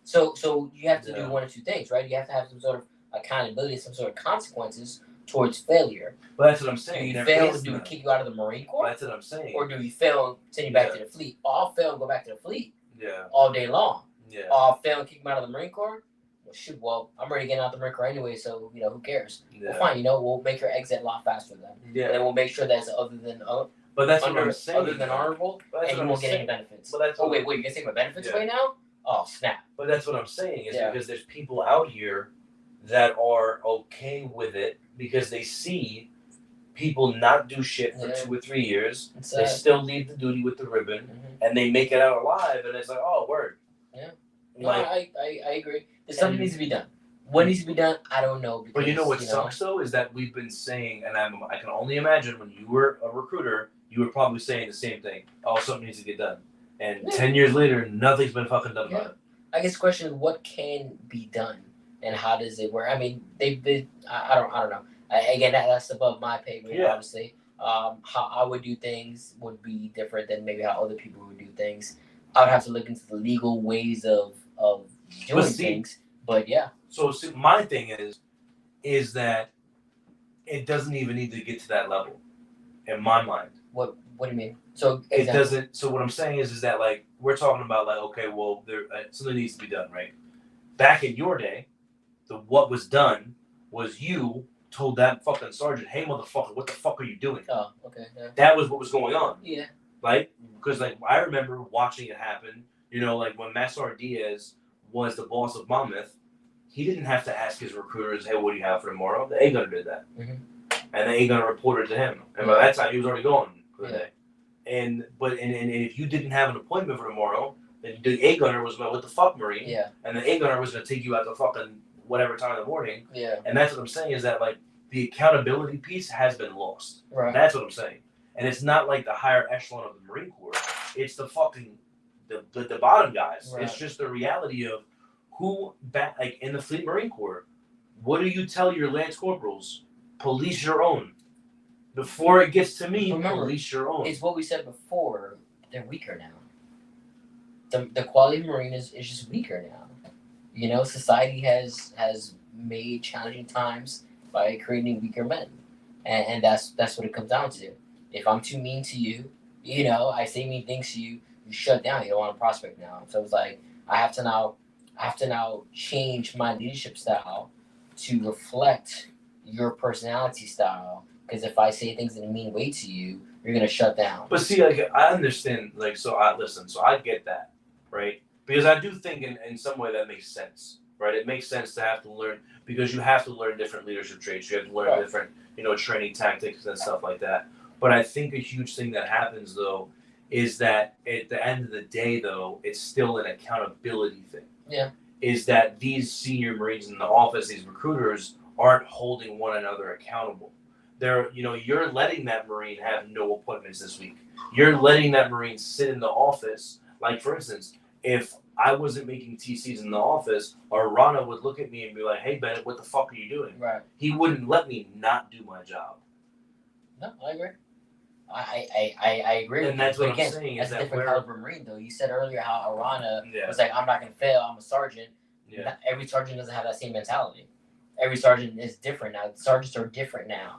[SPEAKER 2] So you have to do one of two things, right? You have to have some sort of accountability, some sort of consequences towards failure.
[SPEAKER 1] Well, that's what I'm saying.
[SPEAKER 2] Do you fail? Do we kick you out of the Marine Corps?
[SPEAKER 1] That's what I'm saying.
[SPEAKER 2] Or do we fail and send you back to the fleet? Oh, I'll fail and go back to the fleet.
[SPEAKER 1] Yeah.
[SPEAKER 2] All day long.
[SPEAKER 1] Yeah.
[SPEAKER 2] Oh, I'll fail and kick them out of the Marine Corps. Well, shoot. Well, I'm already getting out the Marine Corps anyway, so who cares? Yeah. Well, fine. We'll make your exit a lot faster then. Yeah. And then we'll make sure that's other than.
[SPEAKER 1] But that's what I'm saying.
[SPEAKER 2] Other than honorable, and you won't get any benefits. But that's wait, you're gonna take my benefits away now? Oh, snap.
[SPEAKER 1] But that's what I'm saying is because there's people out here that are okay with it because they see people not do shit for 2 or 3 years. They still leave the duty with the ribbon, and they make it out alive, and it's like, oh, word.
[SPEAKER 2] Yeah. No, I agree. Something needs to be done. What needs to be done, I don't know. Because,
[SPEAKER 1] but you know what sucks, though, is that we've been saying, and I can only imagine when you were a recruiter, you were probably saying the same thing. Oh, something needs to get done. And 10 years later, nothing's been fucking done about it.
[SPEAKER 2] I guess the question is, what can be done, and how does it work? I mean, they've been. I don't know. Again, that's above my pay grade, obviously. How I would do things would be different than maybe how other people would do things. I would have to look into the legal ways of doing things. But yeah.
[SPEAKER 1] So my thing is that it doesn't even need to get to that level, in my mind.
[SPEAKER 2] What do you mean? So
[SPEAKER 1] it doesn't. So what I'm saying is that like we're talking about like okay, well there something needs to be done, right? Back in your day, what was done was you told that fucking sergeant, hey motherfucker, what the fuck are you doing?
[SPEAKER 2] Oh, okay. Yeah.
[SPEAKER 1] That was what was going on.
[SPEAKER 2] Yeah.
[SPEAKER 1] Right? Because like I remember watching it happen. Like when Massar Diaz was the boss of Monmouth, he didn't have to ask his recruiters, hey, what do you have for tomorrow? The A gunner did that. Mm-hmm. And the A gunner reported to him. And by that time he was already gone for the day. And if you didn't have an appointment for tomorrow, then the A gunner was going, what the fuck, Marine?
[SPEAKER 2] Yeah.
[SPEAKER 1] And the A gunner was going to take you out to fucking whatever time in the morning.
[SPEAKER 2] Yeah.
[SPEAKER 1] And that's what I'm saying is that like the accountability piece has been lost.
[SPEAKER 2] Right.
[SPEAKER 1] That's what I'm saying. And it's not like the higher echelon of the Marine Corps. It's the fucking the bottom guys. Right. It's just the reality of who like in the Fleet Marine Corps. What do you tell your lance corporals? Police your own. Before it gets to me, remember, police your own.
[SPEAKER 2] It's what we said before. They're weaker now. The quality of Marine is just weaker now. Society has made challenging times by creating weaker men, and that's what it comes down to. If I'm too mean to you, I say mean things to you, you shut down. You don't want to prospect now. So it's like I have to now change my leadership style to reflect your personality style. Because if I say things in a mean way to you, you're gonna shut down.
[SPEAKER 1] But see, like I understand, like so I get that, right? Because I do think in some way that makes sense, right? It makes sense to have to learn because you have to learn different leadership traits. You have to learn different, training tactics and stuff like that. But I think a huge thing that happens though is that at the end of the day, though, it's still an accountability thing.
[SPEAKER 2] Yeah.
[SPEAKER 1] Is that these senior Marines in the office, these recruiters, aren't holding one another accountable. You're letting that Marine have no appointments this week. You're letting that Marine sit in the office. Like, for instance, if I wasn't making TCs in the office, Arana would look at me and be like, hey, Bennett, what the fuck are you doing?
[SPEAKER 2] Right.
[SPEAKER 1] He wouldn't let me not do my job.
[SPEAKER 2] No, I agree. I agree.
[SPEAKER 1] And that's what I'm saying.
[SPEAKER 2] That's a different caliber Marine, though. You said earlier how Arana was like, I'm not going to fail. I'm a sergeant. Yeah. Every sergeant doesn't have that same mentality. Every sergeant is different now. Sergeants are different now.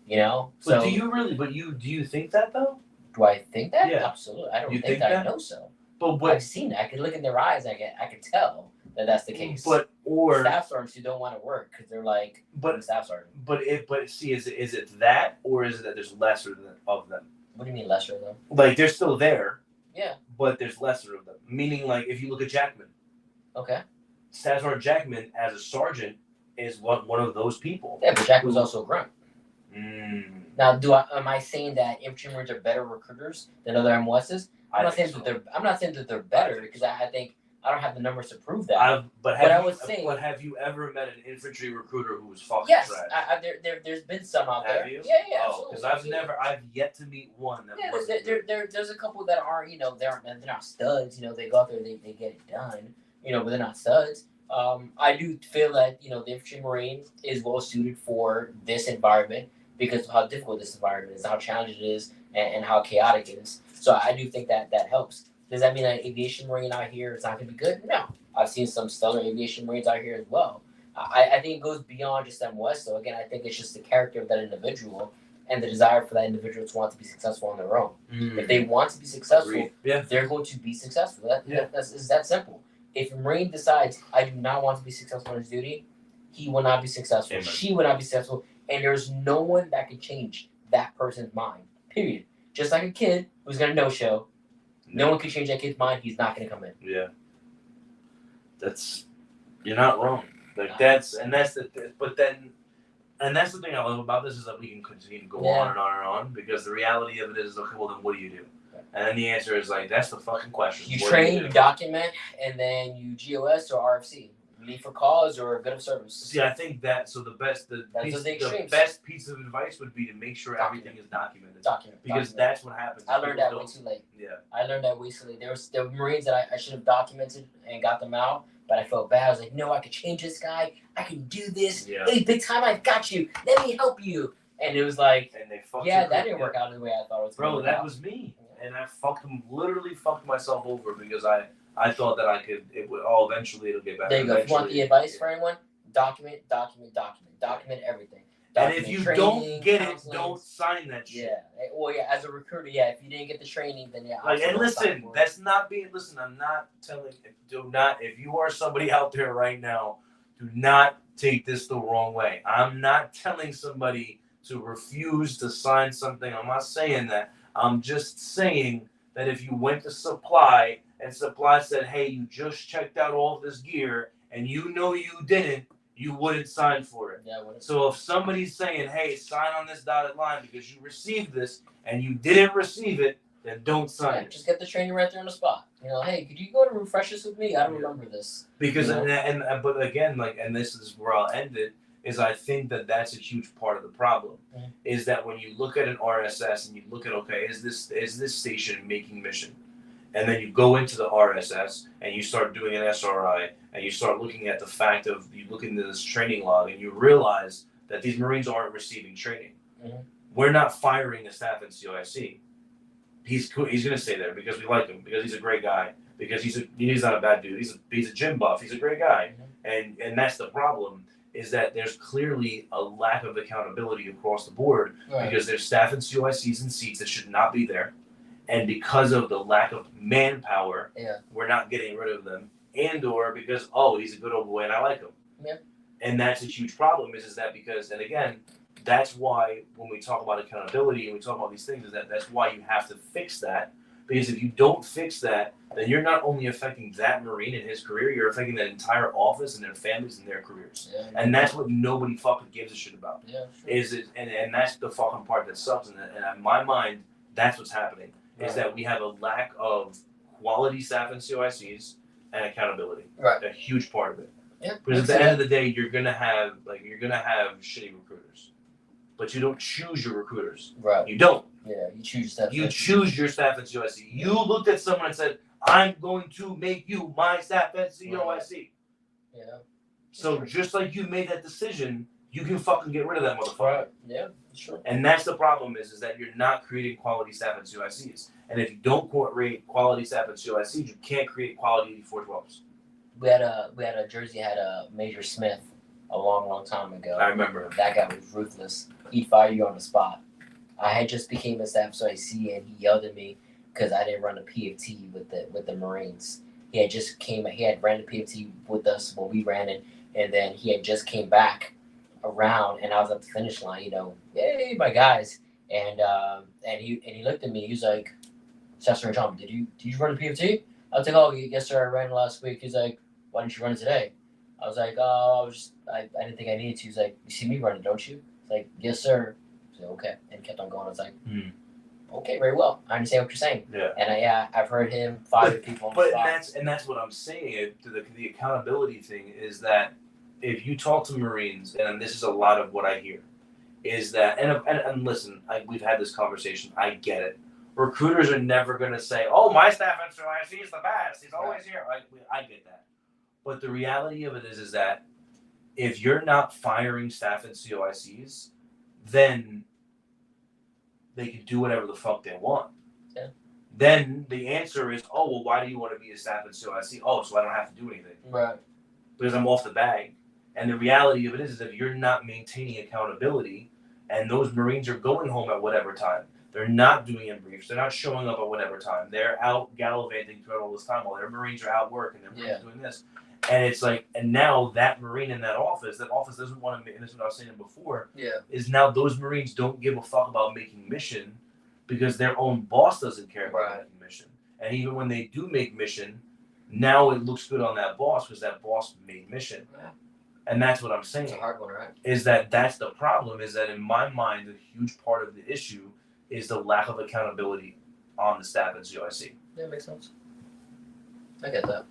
[SPEAKER 2] So
[SPEAKER 1] but do you really? But do you think that though?
[SPEAKER 2] Do I think that?
[SPEAKER 1] Yeah.
[SPEAKER 2] Absolutely. I don't think that I know so.
[SPEAKER 1] But
[SPEAKER 2] I've seen it. I can look in their eyes. I can tell that that's the case.
[SPEAKER 1] Or
[SPEAKER 2] staff sergeants who don't want to work because they're like, I'm staff sergeant.
[SPEAKER 1] But see, is it that or is it that there's lesser of them?
[SPEAKER 2] What do you mean lesser of them?
[SPEAKER 1] Like they're still there.
[SPEAKER 2] Yeah.
[SPEAKER 1] But there's lesser of them. Meaning, like if you look at Jackman.
[SPEAKER 2] Okay.
[SPEAKER 1] Staff Sergeant Jackman as a sergeant is one of those people.
[SPEAKER 2] Yeah, but Jack was also a grunt.
[SPEAKER 1] Mm,
[SPEAKER 2] Now, am I saying that infantry marines are better recruiters than other MOSs? I'm not saying that they're better because I think I don't have the numbers to prove that.
[SPEAKER 1] But have you ever met an infantry recruiter who was fucking
[SPEAKER 2] yes,
[SPEAKER 1] trash?
[SPEAKER 2] there's been some out there.
[SPEAKER 1] Have you?
[SPEAKER 2] Yeah,
[SPEAKER 1] oh, because I've yet to meet one that wasn't.
[SPEAKER 2] There's a couple that are, they're not studs. They go out there, they get it done. But they're not studs. I do feel that the infantry marine is well suited for this environment because of how difficult this environment is, how challenging it is, and how chaotic it is. So I do think that helps. Does that mean that aviation marine out here is not going to be good? No. I've seen some stellar aviation marines out here as well. I think it goes beyond just MOS, though. Again, I think it's just the character of that individual and the desire for that individual to want to be successful on their own. If they want to be successful, they're going to be successful. It's that simple. If a Marine decides, I do not want to be successful in his duty, he will not be successful. Amen. She will not be successful. And there's no one that can change that person's mind. Period. Just like a kid who's going to no-show, no one can change that kid's mind. He's not going to come in.
[SPEAKER 1] Yeah. You're not wrong. That's the thing I love about this is that we can continue to go on and on and on because the reality of it is, okay, well then what do you do? And then the answer is that's the fucking question.
[SPEAKER 2] You train, you document, and then you GOS or RFC. Leave for cause or good of service.
[SPEAKER 1] See, I think the best piece of advice would be to make sure everything is documented. Because that's what happens.
[SPEAKER 2] I learned that way too late.
[SPEAKER 1] Yeah.
[SPEAKER 2] I learned that way too late. There were Marines that I should have documented and got them out, but I felt bad. I was like, no, I could change this guy. I can do this. Yeah. Hey, big time, I've got you. Let me help you. And it was like,
[SPEAKER 1] and they fucked
[SPEAKER 2] that didn't work out the way I thought it was.
[SPEAKER 1] Bro, that was me. And I literally fucked myself over because I thought that I could. Eventually it'll get better.
[SPEAKER 2] There you go. If you want the advice for anyone, document everything.
[SPEAKER 1] And if you don't get it, don't sign that shit.
[SPEAKER 2] Yeah. Well, as a recruiter, if you didn't get the training, then
[SPEAKER 1] and listen, that's not being. Listen, I'm not telling. If you are somebody out there right now, do not take this the wrong way. I'm not telling somebody to refuse to sign something. I'm not saying that. I'm just saying that if you went to supply and supply said, hey, you just checked out all this gear and you didn't, you wouldn't sign for it.
[SPEAKER 2] Yeah,
[SPEAKER 1] so if somebody's saying, hey, sign on this dotted line because you received this and you didn't receive it, then don't sign it.
[SPEAKER 2] Just get the training right there on the spot. Hey, could you go to refresh this with me? I don't remember this.
[SPEAKER 1] Because, but again, and this is where I'll end it, is I think that's a huge part of the problem. Mm-hmm. Is that when you look at an RSS and you look at, okay, is this station making mission? And then you go into the RSS and you start doing an SRI and you start looking at the fact of you look into this training log and you realize that these Marines aren't receiving training. Mm-hmm. We're not firing a staff NCOIC. He's going to stay there because we like him, because he's a great guy, because he's not a bad dude. He's a gym buff. He's a great guy. Mm-hmm. And that's the problem, is that there's clearly a lack of accountability across the board because there's staff NCOICs in seats that should not be there. And because of the lack of manpower, we're not getting rid of them. And or because, he's a good old boy and I like him. Yeah. And that's a huge problem is that because, and again, that's why when we talk about accountability and we talk about these things, is that's why you have to fix that. Because if you don't fix that, then you're not only affecting that Marine in his career, you're affecting that entire office and their families and their careers. Yeah. And that's what nobody fucking gives a shit about. Yeah, sure. And that's the fucking part that sucks. And in my mind, that's what's happening. Is that we have a lack of quality staff and COICs and accountability. Right. A huge part of it. Yeah. Because at the end of the day, you're gonna have shitty recruiters, but you don't choose your recruiters. Right. You don't.
[SPEAKER 2] Yeah. You choose staff.
[SPEAKER 1] You choose your staff and COIC. You looked at someone and said, "I'm going to make you my staff and COIC." Right. Yeah. So just like you made that decision, you can fucking get rid of that motherfucker.
[SPEAKER 2] Right. Yeah. Sure.
[SPEAKER 1] And that's the problem is that you're not creating quality staff and COICs. And if you don't create quality staff and COICs, you can't create quality 412s.
[SPEAKER 2] We had a Jersey had a Major Smith a long time ago.
[SPEAKER 1] I remember him.
[SPEAKER 2] That guy was ruthless. He'd fire you on the spot. I had just became a staff COIC and he yelled at me because I didn't run a PFT with the Marines. He had ran the PFT with us when we ran it, and then he had just came back around and I was at the finish line, yay, my guys. And he looked at me, he was like, Sr. John, did you run a PFT? I was like, oh yes sir, I ran last week. He's like, why didn't you run it today? I was like, oh, I didn't think I needed to. He's like, you see me running, don't you? It's like, yes, sir. I said, okay, and kept on going. I was like, okay, very well. I understand what you're saying.
[SPEAKER 1] Yeah.
[SPEAKER 2] And I've heard him fire people on the spot.
[SPEAKER 1] And that's what I'm saying. The accountability thing is that if you talk to Marines, and this is a lot of what I hear, is that and listen, we've had this conversation. I get it. Recruiters are never going to say, "Oh, my staff at NCIC is the best. He's always here." I get that, but the reality of it is that if you're not firing staff at COICs, then they can do whatever the fuck they want.
[SPEAKER 2] Yeah.
[SPEAKER 1] Then the answer is, oh, well, why do you want to be a staff at COIC? Oh, so I don't have to do anything.
[SPEAKER 2] Right.
[SPEAKER 1] Because I'm off the bag. And the reality of it is that you're not maintaining accountability, and those Marines are going home at whatever time. They're not doing in briefs. They're not showing up at whatever time. They're out gallivanting throughout all this time while their Marines are out working. Their Marines doing this. And it's like, and now that Marine in that office doesn't want to, and this is what I was saying before, is now those Marines don't give a fuck about making mission because their own boss doesn't care about making mission. And even when they do make mission, now it looks good on that boss because that boss made mission. Yeah. And that's what I'm saying.
[SPEAKER 2] It's a hard one, right?
[SPEAKER 1] Is that's the problem, is that in my mind, a huge part of the issue is the lack of accountability on the staff at COIC.
[SPEAKER 2] Yeah, makes sense. I get that.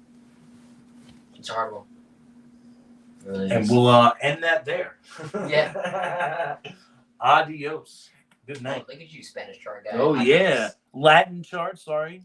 [SPEAKER 2] It's a hard one. Really
[SPEAKER 1] and we'll end that there.
[SPEAKER 2] Yeah.
[SPEAKER 1] Adios. Good night.
[SPEAKER 2] Oh, look at you, Spanish chart guy.
[SPEAKER 1] Oh, yeah. Latin chart, sorry.